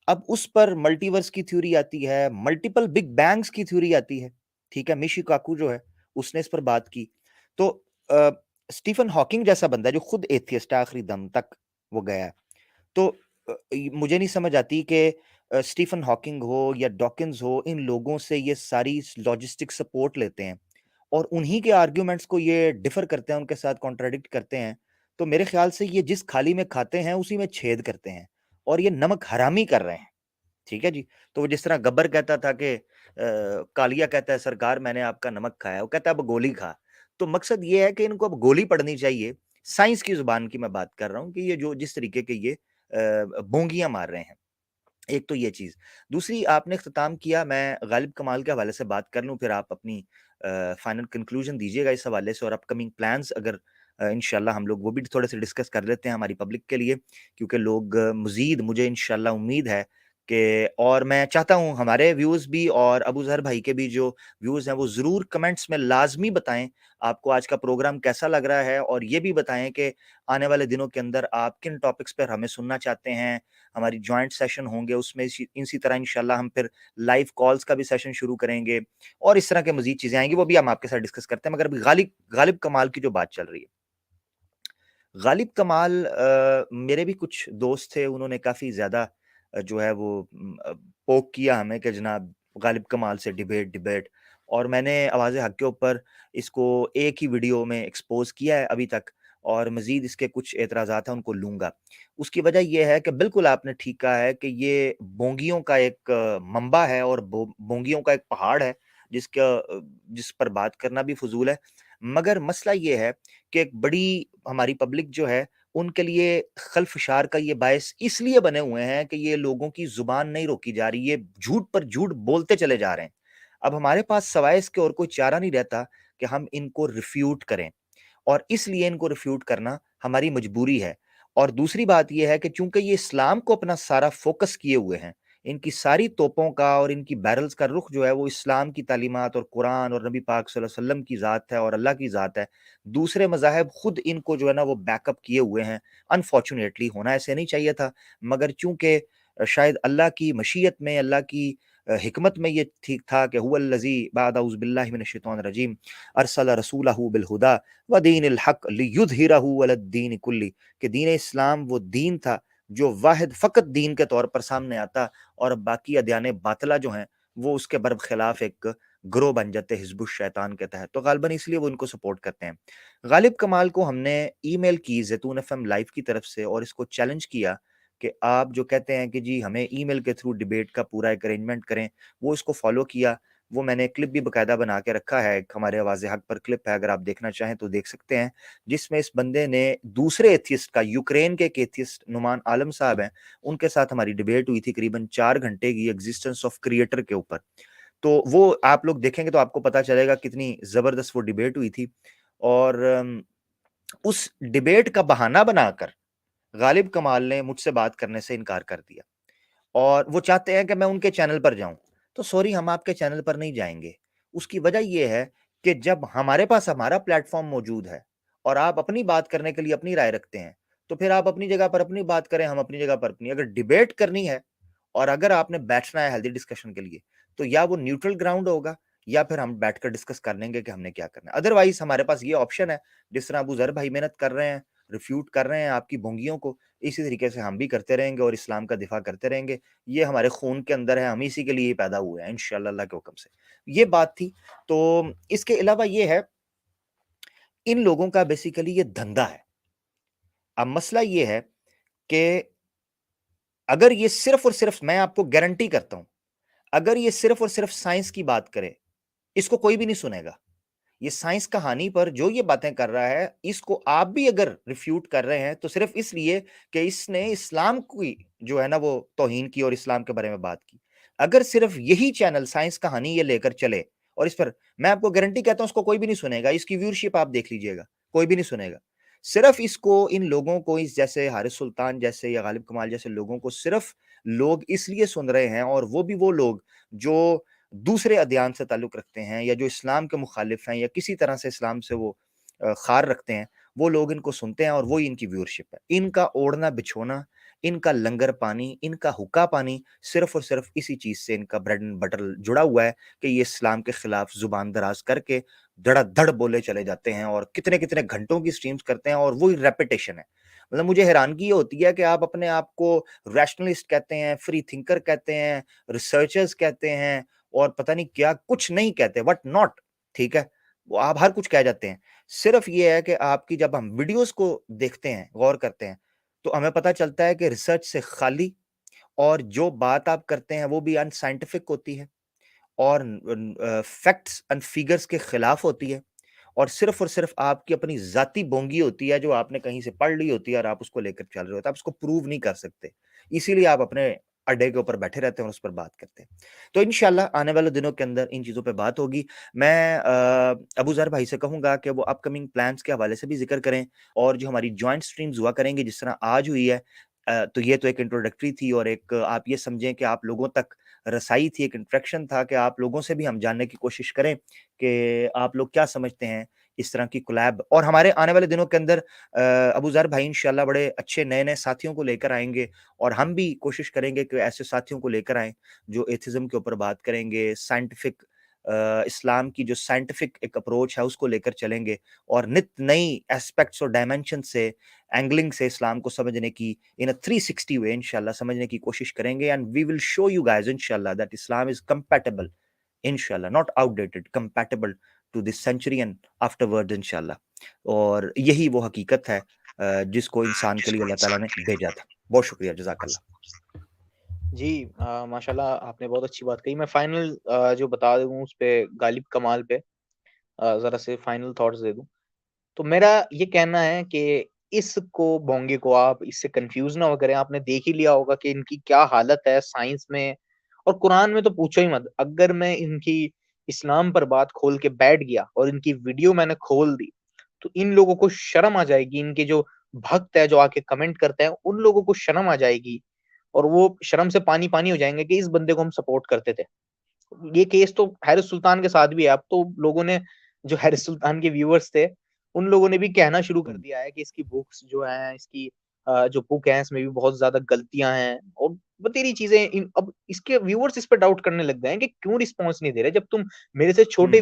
[SPEAKER 3] अब उस पर मल्टीवर्स की थ्योरी आती है, मल्टीपल बिग बैंग्स की थ्योरी आती है, ठीक है। मिशिको काकू जो है उसने इस पर बात की। तो स्टीफन हॉकिंग जैसा बंदा जो खुद एथियस्ट आखिरी दम तक वो गया है, तो मुझे नहीं समझ आती कि स्टीफन हॉकिंग हो या डॉकिंस हो, इन लोगों से ये सारी लॉजिस्टिक सपोर्ट लेते हैं और उन्हीं के आर्ग्यूमेंट्स को ये डिफर करते हैं, उनके साथ कॉन्ट्राडिक्ट करते हैं। तो मेरे ख्याल से ये जिस खाली में खाते हैं उसी में छेद करते हैं और ये नमक हरामी कर रहे हैं, ठीक है जी। तो वो जिस तरह गब्बर कहता था कि कालिया कहता है सरकार मैंने आपका नमक खाया, वो कहता है अब गोली खा। तो मकसद ये है कि इनको अब गोली पड़नी चाहिए। साइंस की जुबान की मैं बात कर रहा हूँ कि ये जो जिस तरीके के ये बोंगियां मार रहे हैं, एक तो ये चीज। दूसरी, आपने इख्तिताम किया, मैं गालिब कमाल के हवाले से बात कर लूं, फिर आप अपनी फाइनल कंक्लूजन दीजिएगा इस हवाले से, और अपकमिंग प्लान्स अगर इंशाल्लाह हम लोग वो भी थोड़े से डिस्कस कर लेते हैं हमारी पब्लिक के लिए, क्योंकि लोग मजीद, मुझे इंशाल्लाह उम्मीद है कि, और मैं चाहता हूं हमारे व्यूज़ भी और अबू जहर भाई के भी जो व्यूज़ हैं वो ज़रूर कमेंट्स में लाजमी बताएं आपको आज का प्रोग्राम कैसा लग रहा है, और ये भी बताएं कि आने वाले दिनों के अंदर आप किन टॉपिक्स पर हमें सुनना चाहते हैं। हमारी जॉइंट सेशन होंगे, उसमें इसी तरह इंशाल्लाह हम फिर लाइव कॉल्स का भी सेशन शुरू करेंगे और इस तरह के मजीद चीज़ें आएंगी, वो भी हम आपके साथ डिस्कस करते हैं। मगर अभी गालिब कमाल की जो बात चल रही है, गालिब कमाल, मेरे भी कुछ दोस्त थे, उन्होंने काफ़ी ज़्यादा जो है वो पोक किया हमें कि जनाब गालिब कमाल से डिबेट, और मैंने आवाज़ हक के ऊपर इसको एक ही वीडियो में एक्सपोज किया है अभी तक, और मज़ीद इसके कुछ एतराज़ात हैं उनको लूँगा। उसकी वजह यह है कि बिल्कुल आपने ठीक कहा है कि ये बोंगियों का एक मंबा है और बोंगियों का एक पहाड़ है जिस पर बात करना भी फजूल है। मगर मसला ये है कि एक बड़ी हमारी पब्लिक जो है उनके लिए खलफशार का ये बायस इसलिए बने हुए हैं कि ये लोगों की जुबान नहीं रोकी जा रही, ये झूठ पर झूठ बोलते चले जा रहे हैं। अब हमारे पास सवाए इसके और कोई चारा नहीं रहता कि हम इनको रिफ्यूट करें, और इसलिए इनको रिफ्यूट करना हमारी मजबूरी है। और दूसरी बात यह है कि चूंकि ये इस्लाम को अपना सारा फोकस किए हुए हैं, इनकी सारी तोपों का और इनकी बैरल्स का रुख जो है वो इस्लाम की तालीमात और कुरान और नबी पाक सल्लल्लाहु अलैहि वसल्लम की ज़ात है और अल्लाह की ज़ात है। दूसरे मज़ाहिब खुद इनको जो है ना वो बैकअप किए हुए हैं। अनफॉर्चुनेटली होना ऐसे नहीं चाहिए था, मगर चूंकि शायद अल्लाह की मशीयत में, अल्लाह की हिकमत में ये ठीक था कि हुवल्लज़ी बाद औज़ु बिल्लाहि मिनश्शैतानिर रजीम अरसल रसूलहू बिल हुदा व दीनिल हक़ लियुज़हिरहू अलद्दीन कुल्ली, कि दीन इस्लाम वो दीन था जो वाहिद फ़कत दीन के तौर पर सामने आता, और बाकी अदयान बातिला जो हैं वो उसके बरखिलाफ एक ग्रोह बन जाते हिज़्बुश शैतान के तहत। तो गालिबन इसलिए वो इनको सपोर्ट करते हैं। गालिब कमाल को हमने ईमेल की ज़ैतून एफएम लाइव की तरफ से और इसको चैलेंज किया कि आप जो कहते हैं कि जी हमें ईमेल के थ्रू डिबेट का पूरा एक अरेंजमेंट करें, वो इसको फॉलो किया। वो मैंने क्लिप भी बाकायदा बना के रखा है, एक हमारे आवाज़ हक पर क्लिप है, अगर आप देखना चाहें तो देख सकते हैं, जिसमें इस बंदे ने दूसरे एथियस्ट का, यूक्रेन के एक एथियस्ट नुमान आलम साहब हैं, उनके साथ हमारी डिबेट हुई थी करीबन 4 घंटे की एग्जिस्टेंस ऑफ क्रिएटर के ऊपर। तो वो आप लोग देखेंगे तो आपको पता चलेगा कितनी ज़बरदस्त वो डिबेट हुई थी। और उस डिबेट का बहाना बनाकर गालिब कमाल ने मुझसे बात करने से इनकार कर दिया और वो चाहते हैं कि मैं उनके चैनल पर जाऊं। तो सॉरी, हम आपके चैनल पर नहीं जाएंगे। उसकी वजह यह है कि जब हमारे पास हमारा प्लेटफॉर्म मौजूद है और आप अपनी बात करने के लिए अपनी राय रखते हैं, तो फिर आप अपनी जगह पर अपनी बात करें, हम अपनी जगह पर अपनी। अगर डिबेट करनी है और अगर आपने बैठना है हेल्दी डिस्कशन के लिए, तो या वो न्यूट्रल ग्राउंड होगा या फिर हम बैठकर डिस्कस कर लेंगे कि हमने क्या करना है। अदरवाइज हमारे पास ये ऑप्शन है, जिस तरह अबू जर भाई मेहनत कर रहे हैं, रिफ्यूट कर रहे हैं आपकी बोंगियों को, इसी तरीके से हम भी करते रहेंगे और इस्लाम का दिफा करते रहेंगे। ये हमारे खून के अंदर है, हम इसी के लिए पैदा हुए हैं इंशाअल्लाह अल्लाह के हुक्म से। ये बात थी। तो इसके अलावा ये है, इन लोगों का बेसिकली ये धंधा है। अब मसला ये है कि अगर ये सिर्फ और सिर्फ, मैं आपको गारंटी करता हूं, अगर ये सिर्फ और सिर्फ साइंस की बात करे, इसको कोई भी नहीं सुनेगा। ये साइंस कहानी पर जो ये बातें कर रहा है, इसको आप भी अगर रिफ्यूट कर रहे हैं तो सिर्फ इसलिए कि इसने इस्लाम की जो है ना वो तौहीन की और इस्लाम के बारे में बात की। अगर सिर्फ यही चैनल साइंस कहानी ये लेकर चले और इस पर, मैं आपको गारंटी कहता हूं, उसको कोई भी नहीं सुनेगा। इसकी व्यूअरशिप आप देख लीजिएगा, कोई भी नहीं सुनेगा। सिर्फ इसको, इन लोगों को, इस जैसे हारिस सुल्तान जैसे या गालिब कमाल जैसे लोगों को सिर्फ लोग इसलिए सुन रहे हैं, और वो भी वो लोग जो दूसरे अदयान से ताल्लुक़ रखते हैं या जो इस्लाम के मुखालिफ हैं या किसी तरह से इस्लाम से वो खार रखते हैं, वो लोग इनको सुनते हैं और वही इनकी व्यूअरशिप है। इनका ओढ़ना बिछोना, इनका लंगर पानी, इनका हुक्का पानी सिर्फ और सिर्फ इसी चीज़ से इनका ब्रेड एंड बटर जुड़ा हुआ है कि ये इस्लाम के खिलाफ ज़ुबान दराज करके धड़ाधड़ बोले चले जाते हैं और कितने-कितने घंटों की स्ट्रीम्स करते हैं और वही रेपिटेशन है। मतलब मुझे हैरानगी ये होती है कि आप अपने आप को रैशनलिस्ट कहते हैं, फ्री थिंकर कहते हैं, रिसर्चर्स कहते हैं और पता नहीं क्या कुछ नहीं कहते, व्हाट नॉट, ठीक है? वो आप हर कुछ कह जाते हैं। सिर्फ ये है कि आपकी जब हम वीडियोज़ को देखते हैं, गौर करते हैं, तो हमें पता चलता है कि रिसर्च से खाली, और जो बात आप करते हैं वो भी अनसाइंटिफिक होती है और फैक्ट्स एंड फिगर्स के खिलाफ होती है, और सिर्फ आपकी अपनी ज़ाती बोंगी होती है जो आपने कहीं से पढ़ ली होती है और आप उसको लेकर चल रहे होते हैं। आप उसको प्रूव नहीं कर सकते, इसीलिए आप अपने अड्डे के ऊपर बैठे रहते हैं और उस पर बात करते हैं। तो इंशाल्लाह आने वाले दिनों के अंदर इन चीज़ों पे बात होगी। मैं अबू ज़र भाई से कहूँगा कि वो अपकमिंग प्लान्स के हवाले से भी ज़िक्र करें और जो हमारी जॉइंट स्ट्रीम्स हुआ करेंगी जिस तरह आज हुई है, तो ये तो एक इंट्रोडक्टरी थी और एक आप ये समझें कि आप लोगों तक रसाई थी, एक इंटरेक्शन था कि आप लोगों से भी हम जानने की कोशिश करें कि आप लोग क्या समझते हैं इस तरह की कोलैब। और हमारे आने वाले दिनों के अंदर अबू ज़र भाई इंशाल्लाह बड़े अच्छे नए-नए साथियों को लेकर आएँगे और हम भी कोशिश करेंगे कि ऐसे साथियों को लेकर आएँ जो एथिज़्म के ऊपर बात करेंगे, साइंटिफिक इस्लाम की जो साइंटिफिक एक अप्रोच है उसको लेकर चलेंगे और नित नई एस्पेक्ट्स और डायमेंशन से, एंगलिंग से इस्लाम को समझने की इन अ 360 वे इंशाल्लाह समझने की कोशिश करेंगे। And we will show you guys इंशाल्लाह दैट इस्लाम इज कंपैटिबल, इंशाल्लाह not outdated, compatible to this century and afterward इंशाल्लाह। और यही वो हकीकत है जिसको इंसान के लिए अल्लाह ताला ने भेजा था। बहुत शुक्रिया, जज़ाकल्लाह।
[SPEAKER 4] जी माशाल्लाह आपने बहुत अच्छी बात कही। मैं फाइनल जो बता दूं उस पे गालिब कमाल पे जरा से फाइनल थॉट्स दे दूं। तो मेरा ये कहना है कि इसको बोंगे को आप इससे कंफ्यूज ना हो करें। आपने देख ही लिया होगा कि इनकी क्या हालत है साइंस में और कुरान में, तो पूछो ही मत। अगर मैं इनकी इस्लाम पर बात खोल के बैठ गया और इनकी वीडियो मैंने खोल दी, तो इन लोगों को शर्म आ जाएगी। इनके जो भक्त है जो आके कमेंट करते हैं, उन लोगों को शर्म आ जाएगी और वो शर्म से पानी पानी हो जाएंगे कि इस बंदे को हम सपोर्ट करते थे। ये केस तो हैरिस सुल्तान के साथ भी है। अब तो लोगों ने, जो हैरिस सुल्तान के व्यूअर्स थे, उन लोगों ने भी कहना शुरू कर दिया है कि इसकी बुक्स जो हैं, इसकी जो बुक है इसमें भी बहुत ज्यादा गलतियां हैं और बतेरी चीजें। अब इसके व्यूअर्स इस पर डाउट करने लग गए हैं कि क्यों रिस्पॉन्स नहीं दे रहे। जब तुम मेरे से छोटे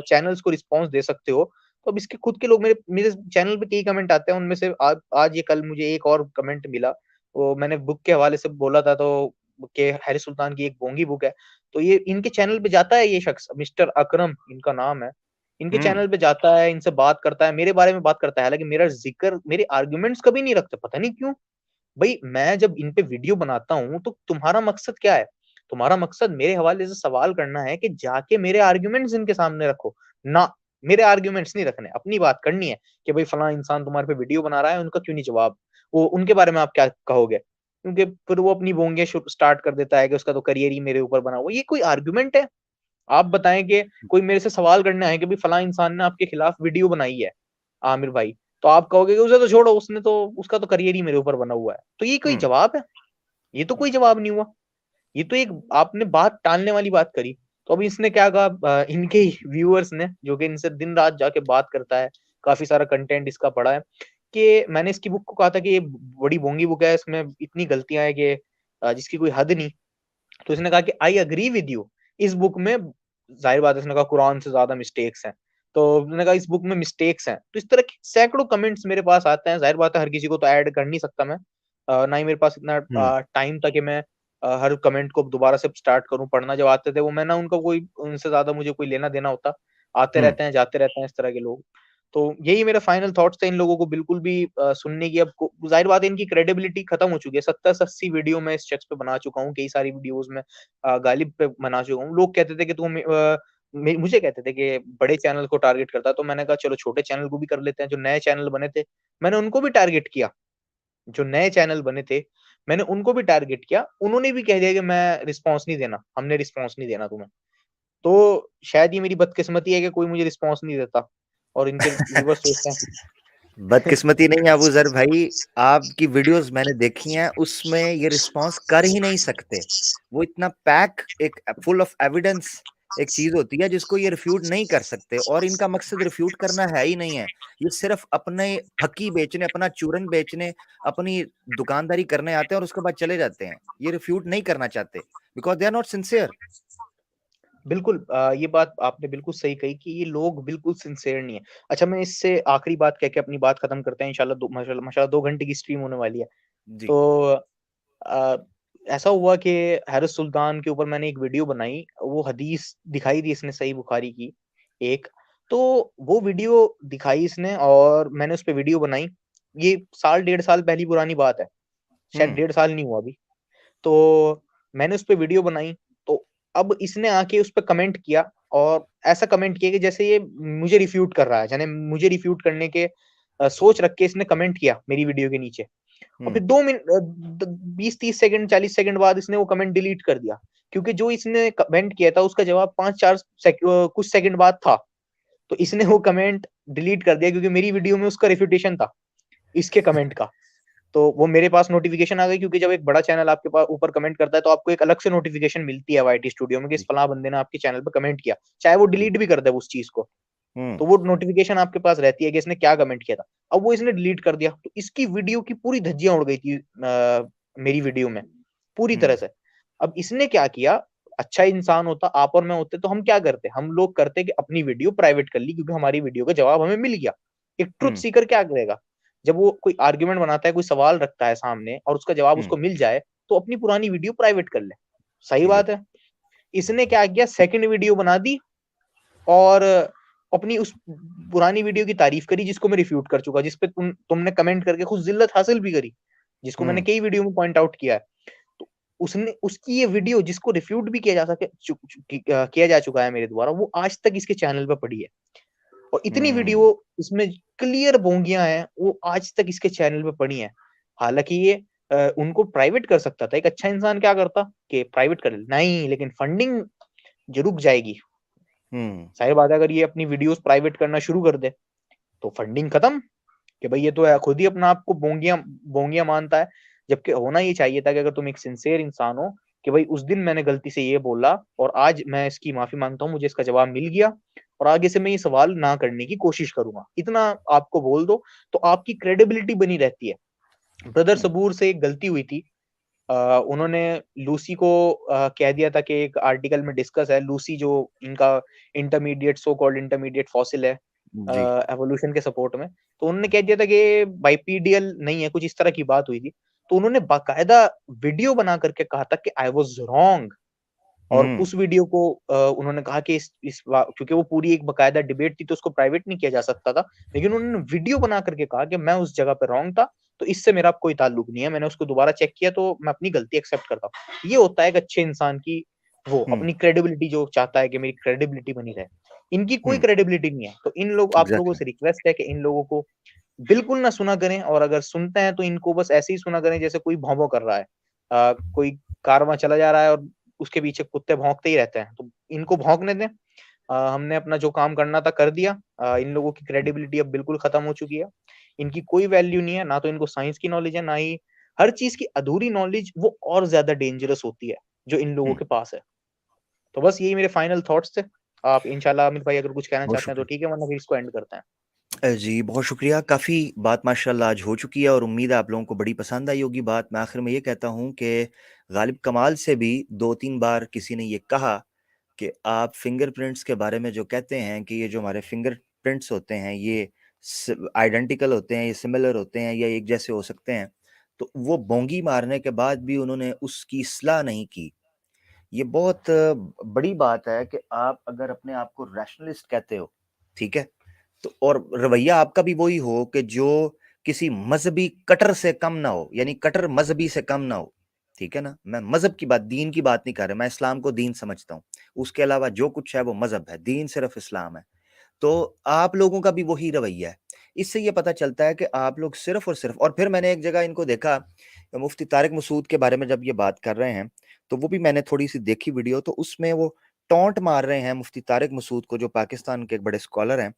[SPEAKER 4] चैनल्स को रिस्पॉन्स दे सकते हो, तो अब इसके खुद के लोग, मेरे चैनल पे कई कमेंट आते हैं, उनमें से आज ये कल मुझे एक और कमेंट मिला। वो मैंने बुक के हवाले से बोला था, तो के हैरिस सुल्तान की एक बोंगी बुक है, तो ये इनके चैनल पे जाता है। ये शख्स मिस्टर अकरम इनका नाम है, इनके चैनल पे जाता है, इनसे बात करता है, मेरे बारे में बात करता है। हालांकि मेरा जिक्र, मेरे आर्गुमेंट्स कभी नहीं रखते, पता नहीं क्यों। भाई मैं जब इन पे वीडियो बनाता हूँ तो तुम्हारा मकसद क्या है? तुम्हारा मकसद मेरे हवाले से सवाल करना है कि जाके मेरे आर्गुमेंट्स इनके सामने रखो ना। मेरे आर्गुमेंट्स नहीं रखने, अपनी बात करनी है कि भाई फलां इंसान तुम्हारे पे वीडियो बना रहा है, उनका क्यों नहीं जवाब, वो उनके बारे में आप क्या कहोगे? क्योंकि फिर वो अपनी बोंगे स्टार्ट कर देता है कि उसका तो करियर ही मेरे ऊपर बना हुआ। ये कोई आर्गुमेंट है? आप बताएं कि कोई मेरे से सवाल करने आए कि भाई फलां इंसान ने आपके खिलाफ वीडियो बनाई है, आमिर भाई, तो आप कहोगे कि उसे तो छोड़ो, उसने तो, उसका तो करियर ही मेरे ऊपर बना हुआ है। तो ये कोई जवाब है? ये तो कोई जवाब नहीं हुआ। ये तो एक आपने बात टालने वाली बात करी। तो अभी इसने क्या कहा, इनके ही व्यूअर्स ने, जो कि इनसे दिन रात जाके बात करता है, काफी सारा कंटेंट इसका पढ़ा है, कि मैंने इसकी बुक को कहा था कि ये बड़ी बोंगी बुक है, इसमें इतनी गलतियां है कि जिसकी कोई हद नहीं। तो इसने कहा कि आई अग्री विद यू, इस बुक में जाहिर बात है, इसने कहा कुरान से ज्यादा मिस्टेक्स हैं। तो मैंने कहा इस बुक में मिस्टेक्स हैं। तो इस तरह के सैकड़ों कमेंट्स मेरे पास आते हैं। जाहिर बात है हर किसी को तो ऐड कर नहीं सकता मैं, ना ही मेरे पास इतना टाइम था कि मैं हर कमेंट को दोबारा से स्टार्ट करूं पढ़ना। जब आते थे वो, मैं ना उनका कोई, उनसे ज्यादा मुझे कोई लेना देना होता, आते रहते हैं जाते रहते हैं इस तरह के लोग। तो यही मेरा फाइनल थॉट्स थे इन लोगों को बिल्कुल भी सुनने की। अब जाहिर बात है इनकी क्रेडिबिलिटी खत्म हो चुकी है। 70 से 80 वीडियो मैं इस शख्स पे बना चुका हूँ, कई सारी वीडियोस में गालिब पे बना चुका हूँ। लोग कहते थे कि तुम मुझे कहते थे कि बड़े चैनल को टारगेट करता है, तो मैंने कहा चलो छोटे चैनल को भी कर लेते हैं। जो नए चैनल बने थे मैंने उनको भी टारगेट किया, जो नए चैनल बने थे मैंने उनको भी टारगेट किया। उन्होंने भी कह दिया कि मैं रिस्पॉन्स नहीं देना, हमने रिस्पॉन्स नहीं देना तुम्हें। तो शायद ये मेरी बदकिस्मती है कि कोई मुझे रिस्पॉन्स नहीं देता और इनके व्यूअर्स सोचते हैं
[SPEAKER 3] बदकिस्मती नहीं है अबू जर भाई, आपकी वीडियोस मैंने देखी हैं, उसमें ये रिस्पांस कर ही नहीं सकते। वो इतना पैक, एक फुल ऑफ एविडेंस एक चीज होती है जिसको ये रिफ्यूट नहीं कर सकते, और इनका मकसद रिफ्यूट करना है ही नहीं है। ये सिर्फ अपने फकी बेचने, अपना चूरन बेचने, अपनी दुकानदारी करने आते हैं और उसके बाद चले जाते हैं। ये रिफ्यूट नहीं करना चाहते because they are not sincere.
[SPEAKER 4] बिल्कुल, ये बात आपने बिल्कुल सही कही कि ये लोग बिल्कुल सिंसियर नहीं है। अच्छा, मैं इससे आखिरी बात कह के अपनी बात खत्म करते हैं। इंशाल्लाह माशाल्लाह 2 घंटे की स्ट्रीम होने वाली है। तो ऐसा हुआ कि हारिस सुल्तान के ऊपर मैंने एक वीडियो बनाई, वो हदीस दिखाई थी इसने सही बुखारी की एक। तो वो वीडियो दिखाई इसने और मैंने उस पे वीडियो बनाई। ये 1.5 साल पहली पुरानी बात है, शायद 1.5 साल नहीं हुआ अभी। तो मैंने उस पे वीडियो बनाई, तो अब इसने आके उस पे कमेंट किया और ऐसा कमेंट किया कि जैसे ये मुझे रिफ्यूट कर रहा है, यानी मुझे रिफ्यूट करने के सोच रख के इसने कमेंट किया मेरी वीडियो के नीचे। और फिर 2 मिनट 20-30 सेकंड 40 सेकंड बाद इसने वो कमेंट डिलीट कर दिया, क्योंकि जो इसने कमेंट किया था उसका जवाब 5-4 कुछ सेकंड बाद था। तो इसने वो कमेंट डिलीट कर दिया क्योंकि मेरी वीडियो में उसका रेफ्यूटेशन था इसके कमेंट का। तो वो मेरे पास नोटिफिकेशन आ गई, क्योंकि जब एक बड़ा चैनल आपके पास ऊपर कमेंट करता है तो आपको एक अलग से नोटिफिकेशन मिलती है वाईटी स्टूडियो में कि इस फलां बंदे ने आपके चैनल पे कमेंट किया, चाहे वो डिलीट भी कर दे उस चीज को, तो वो नोटिफिकेशन आपके पास रहती है कि इसने क्या कमेंट किया था। अब वो इसने डिलीट कर दिया, तो इसकी वीडियो की पूरी धज्जियां उड़ गई थी मेरी वीडियो में पूरी तरह से। अब इसने क्या किया, अच्छा इंसान होता, आप और मैं होते, तो हम क्या करते, हम लोग करते कि अपनी वीडियो प्राइवेट कर ली, क्योंकि हमारी वीडियो का जवाब हमें मिल गया। एक ट्रुथ सीकर क्या करेगा, जब वो कोई आर्ग्यूमेंट बनाता है, कोई सवाल रखता है सामने और उसका जवाब उसको मिल जाए, तो अपनी पुरानी वीडियो प्राइवेट कर ले। सही बात है। इसने क्या किया, सेकंड वीडियो बना दी और अपनी उस पुरानी वीडियो की तारीफ करी जिसको मैं रिफ्यूट कर चुका, जिसपे तुमने कमेंट करके खुद जिल्लत हासिल भी करी, जिसको मैंने कई वीडियो में पॉइंट आउट किया है। तो उसने, उसकी ये वीडियो जिसको रिफ्यूट भी किया जा चुका है मेरे द्वारा, वो आज तक इसके चैनल पे पड़ी है। और इतनी वीडियो इसमें क्लियर बोंगियां हैं, वो आज तक इसके चैनल पे पड़ी हैं। हालांकि ये उनको प्राइवेट कर सकता था। एक अच्छा इंसान क्या करता कि प्राइवेट कर ले, नहीं, लेकिन फंडिंग जो रुक जाएगी। जाहिर बात है अगर ये अपनी वीडियोस प्राइवेट करना शुरू कर दे तो फंडिंग खत्म, कि भाई ये तो खुद ही अपना आपको बोंगियां मानता है। जबकि होना ये चाहिए था कि अगर तुम एक सिंसियर इंसान हो कि भाई उस दिन मैंने गलती से ये बोला और आज मैं इसकी माफी मांगता हूँ, मुझे इसका जवाब मिल गया और आगे से मैं ये सवाल ना करने की कोशिश करूंगा, इतना आपको बोल दो तो आपकी क्रेडिबिलिटी बनी रहती है। ब्रदर सबूर से एक गलती हुई थी, उन्होंने लूसी को कह दिया था कि एक आर्टिकल में डिस्कस है, लूसी जो इनका intermediate, so called intermediate fossil है एवोल्यूशन के सपोर्ट में, तो उन्होंने कह दिया था कि बाइपीडियल नहीं है, कुछ इस तरह की बात हुई थी। तो उन्होंने बाकायदा वीडियो बना करके कहा था कि आई वाज रॉन्ग, और उस वीडियो को उन्होंने कहा कि क्योंकि वो पूरी एक बाकायदा डिबेट थी तो उसको प्राइवेट नहीं किया जा सकता था, लेकिन उन्होंने वीडियो बना करके कहा कि मैं उस जगह पे रॉन्ग था, तो इससे मेरा कोई ताल्लुक नहीं है, मैंने उसको दोबारा चेक किया तो मैं अपनी गलती एक्सेप्ट करता हूँ। ये होता है एक अच्छे इंसान की, वो अपनी क्रेडिबिलिटी जो चाहता है कि मेरी क्रेडिबिलिटी बनी रहे। इनकी कोई क्रेडिबिलिटी नहीं है, तो इन लोग, आप लोगों से रिक्वेस्ट है कि इन लोगों को बिल्कुल ना सुना करें, और अगर सुनते हैं तो इनको बस ऐसे ही सुना करें जैसे कोई भौंभौ कर रहा है, कोई कारवां चला जा रहा है और उसके पीछे कुत्ते भौंकते ही रहते हैं, तो इनको भौंकने दें। हमने अपना जो काम करना था कर दिया। इन लोगों की क्रेडिबिलिटी अब बिल्कुल खत्म हो चुकी है। इनकी कोई वैल्यू नहीं है, ना तो इनको साइंस की नॉलेज है, ना ही हर चीज की अधूरी नॉलेज वो और ज्यादा डेंजरस होती है जो इन लोगों के पास है। तो बस यही मेरे फाइनल थॉट्स थे। आप इंशाल्लाह अमित भाई अगर कुछ कहना
[SPEAKER 3] बहुत
[SPEAKER 4] चाहते हैं तो ठीक है, वरना फिर इसको एंड करते हैं।
[SPEAKER 3] जी, बहुत शुक्रिया। काफ़ी बात माशाल्लाह आज हो चुकी है और उम्मीद है आप लोगों को बड़ी पसंद आई होगी बात। मैं आखिर में ये कहता हूँ कि गालिब कमाल से भी 2-3 बार किसी ने ये कहा कि आप फिंगरप्रिंट्स के बारे में जो कहते हैं कि ये जो हमारे फिंगरप्रिंट्स होते हैं ये आइडेंटिकल होते हैं, ये सिमिलर होते हैं या एक जैसे हो सकते हैं। तो वो बोंगी मारने के बाद भी उन्होंने उसकी इस्लाह नहीं की। ये बहुत बड़ी बात है कि आप अगर अपने आप को रैशनलिस्ट कहते हो, ठीक है? तो और रवैया आपका भी वही हो कि जो किसी मजहबी कटर से कम ना हो, यानी कटर मजहबी से कम ना हो, ठीक है ना? मैं मजहब की बात, दीन की बात नहीं कर रहा, मैं इस्लाम को दीन समझता हूँ। उसके अलावा जो कुछ है वो मजहब है, दीन सिर्फ इस्लाम है। तो आप लोगों का भी वही रवैया है। इससे ये पता चलता है कि आप लोग सिर्फ और सिर्फ, और फिर मैंने एक जगह इनको देखा, मुफ्ती तारिक मसूद के बारे में जब ये बात कर रहे हैं, तो वो भी मैंने थोड़ी-सी देखी वीडियो, तो उसमें वो टॉन्ट मार रहे हैं मुफ्ती तारिक मसूद को, जो पाकिस्तान के एक बड़े स्कॉलर हैं।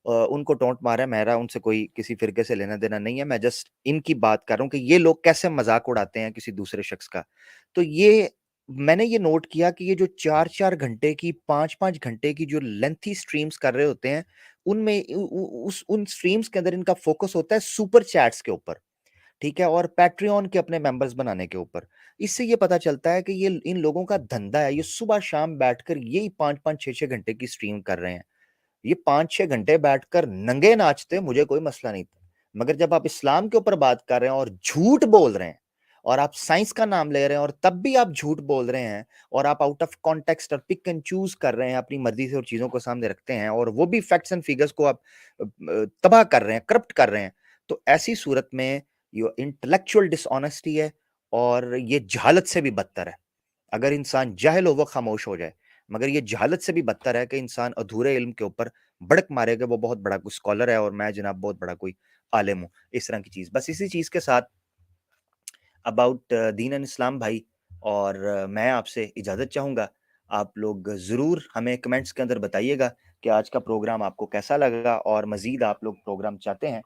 [SPEAKER 3] उनको टॉन्ट मारा है। मेरा उनसे कोई किसी फ़िरके से लेना-देना नहीं है। मैं जस्ट इनकी बात कर रहा हूँ कि ये लोग कैसे मज़ाक उड़ाते हैं किसी दूसरे शख्स का। तो ये मैंने ये नोट किया कि ये जो 4-4 घंटे की, 5-5 घंटे की जो लेंथी स्ट्रीम्स कर रहे होते हैं, उनमें उ उ उस उन स्ट्रीम्स के अंदर इनका फ़ोकस होता है सुपर चैट्स के ऊपर, ठीक है? और पैट्रियन के अपने मेंबर्स बनाने के ऊपर। इससे ये पता चलता है कि ये इन लोगों का धंधा है, ये सुबह-शाम बैठकर यही 5-5, 6-6 घंटे की स्ट्रीम कर रहे हैं। ये 5-6 घंटे बैठकर नंगे नाचते, मुझे कोई मसला नहीं था। मगर जब आप इस्लाम के ऊपर बात कर रहे हैं और झूठ बोल रहे हैं, और आप साइंस का नाम ले रहे हैं और तब भी आप झूठ बोल रहे हैं, और आप आउट ऑफ कॉन्टेक्स्ट और पिक एंड चूज़ कर रहे हैं, अपनी मर्ज़ी से और चीज़ों को सामने रखते हैं, और वो भी फैक्ट्स एंड फिगर्स को आप तबाह कर रहे हैं, करप्ट कर रहे हैं। तो ऐसी सूरत में ये इंटेलेक्चुअल डिसऑनेस्टी है, और ये जहालत से भी बदतर है। अगर इंसान जाहिल हो वो खामोश हो जाए, मगर ये जहालत से भी बदतर है कि इंसान अधूरे इल्म के ऊपर भड़क मारे कि वो बहुत बड़ा कोई स्कॉलर है और मैं जनाब बहुत बड़ा कोई आलिम हूँ, इस तरह की चीज़। बस इसी चीज़ के साथ अबाउट दीन एंड इस्लाम भाई, और मैं आपसे इजाज़त चाहूँगा। आप लोग ज़रूर हमें कमेंट्स के अंदर बताइएगा कि आज का प्रोग्राम आपको कैसा लगा, और मज़ीद आप लोग प्रोग्राम चाहते हैं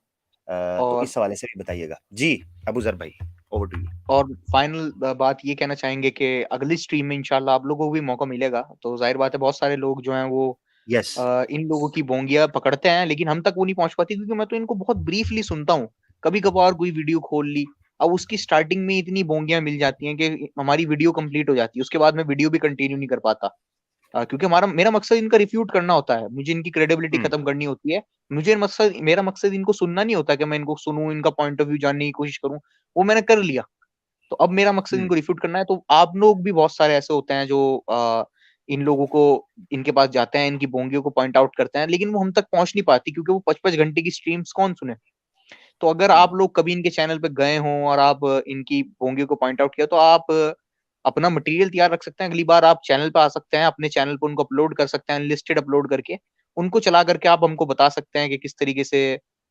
[SPEAKER 3] तो
[SPEAKER 4] और
[SPEAKER 3] इस हवाले से भी बताइएगा। जी, अबू ज़र भाई, ओवर टू यू।
[SPEAKER 4] और फाइनल बात ये कहना चाहेंगे कि अगली स्ट्रीम में इंशाल्लाह आप लोगों को भी मौका मिलेगा। तो ज़ाहिर बात है बहुत सारे लोग जो हैं वो
[SPEAKER 3] यस।
[SPEAKER 4] इन लोगों की बोंगियाँ पकड़ते हैं, लेकिन हम तक वो नहीं पहुँच पाती, क्योंकि मैं तो इनको बहुत ब्रीफली सुनता हूँ। कभी-कभार कोई वीडियो खोल ली, अब उसकी स्टार्टिंग में इतनी बोंगियाँ मिल जाती हैं कि हमारी वीडियो कंप्लीट हो जाती है। उसके बाद मैं वीडियो भी कंटिन्यू नहीं कर पाता। क्योंकि मेरा मकसद इनका रिफ्यूट करना होता है। मुझे इनकी क्रेडिबिलिटी खत्म करनी होती है। मेरा मकसद इनको सुनना नहीं होता कि मैं इनको सुनूँ, इनका पॉइंट ऑफ व्यू जानने की कोशिश करूँ। वो मैंने कर लिया। तो अब मेरा मकसद इनको रिफ्यूट करना है। तो आप लोग भी बहुत सारे ऐसे होते हैं जो इन लोगों को इनके पास जाते हैं, इनकी बोंगियों को पॉइंट आउट करते हैं, लेकिन वो हम तक पहुंच नहीं पाती, क्योंकि वो 5-5 घंटे की स्ट्रीम्स कौन सुने। तो अगर आप लोग कभी इनके चैनल पे गए हों और आप इनकी बोंगियों को पॉइंट आउट किया, तो आप अपना मटेरियल तैयार रख सकते हैं। अगली बार आप चैनल पे आ सकते हैं, अपने चैनल पे उनको अपलोड कर सकते हैं, अनलिस्टेड अपलोड करके उनको चला करके आप हमको बता सकते हैं कि किस तरीके से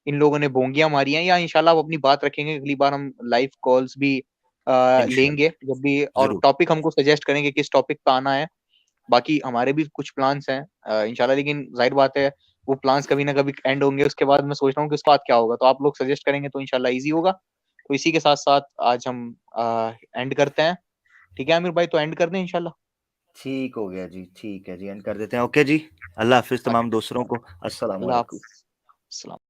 [SPEAKER 4] इन लोगों ने बोंगियां मारी हैं। या इंशाल्लाह आप अपनी बात रखेंगे, अगली बार हम लाइव कॉल्स भी लेंगे जब भी, और टॉपिक हमको सजेस्ट करेंगे किस टॉपिक पे आना है। बाकी हमारे भी कुछ प्लान्स हैं इंशाल्लाह, लेकिन जाहिर बात है वो प्लान्स कभी ना कभी एंड होंगे। उसके बाद मैं सोच रहा हूँ कि उसके बाद क्या होगा, तो आप लोग सजेस्ट करेंगे तो इंशाल्लाह इजी होगा। तो इसी के साथ साथ आज हम एंड करते हैं। ठीक है आमिर भाई, तो एंड कर दें इंशाल्लाह।
[SPEAKER 3] ठीक हो गया जी, ठीक है जी, एंड कर देते हैं। ओके जी, अल्लाह हाफिज़ तमाम दोस्तों को। अस्सलाम
[SPEAKER 4] अल्लाह
[SPEAKER 3] वालेकुम।
[SPEAKER 4] हाफिज़। अस्सलाम।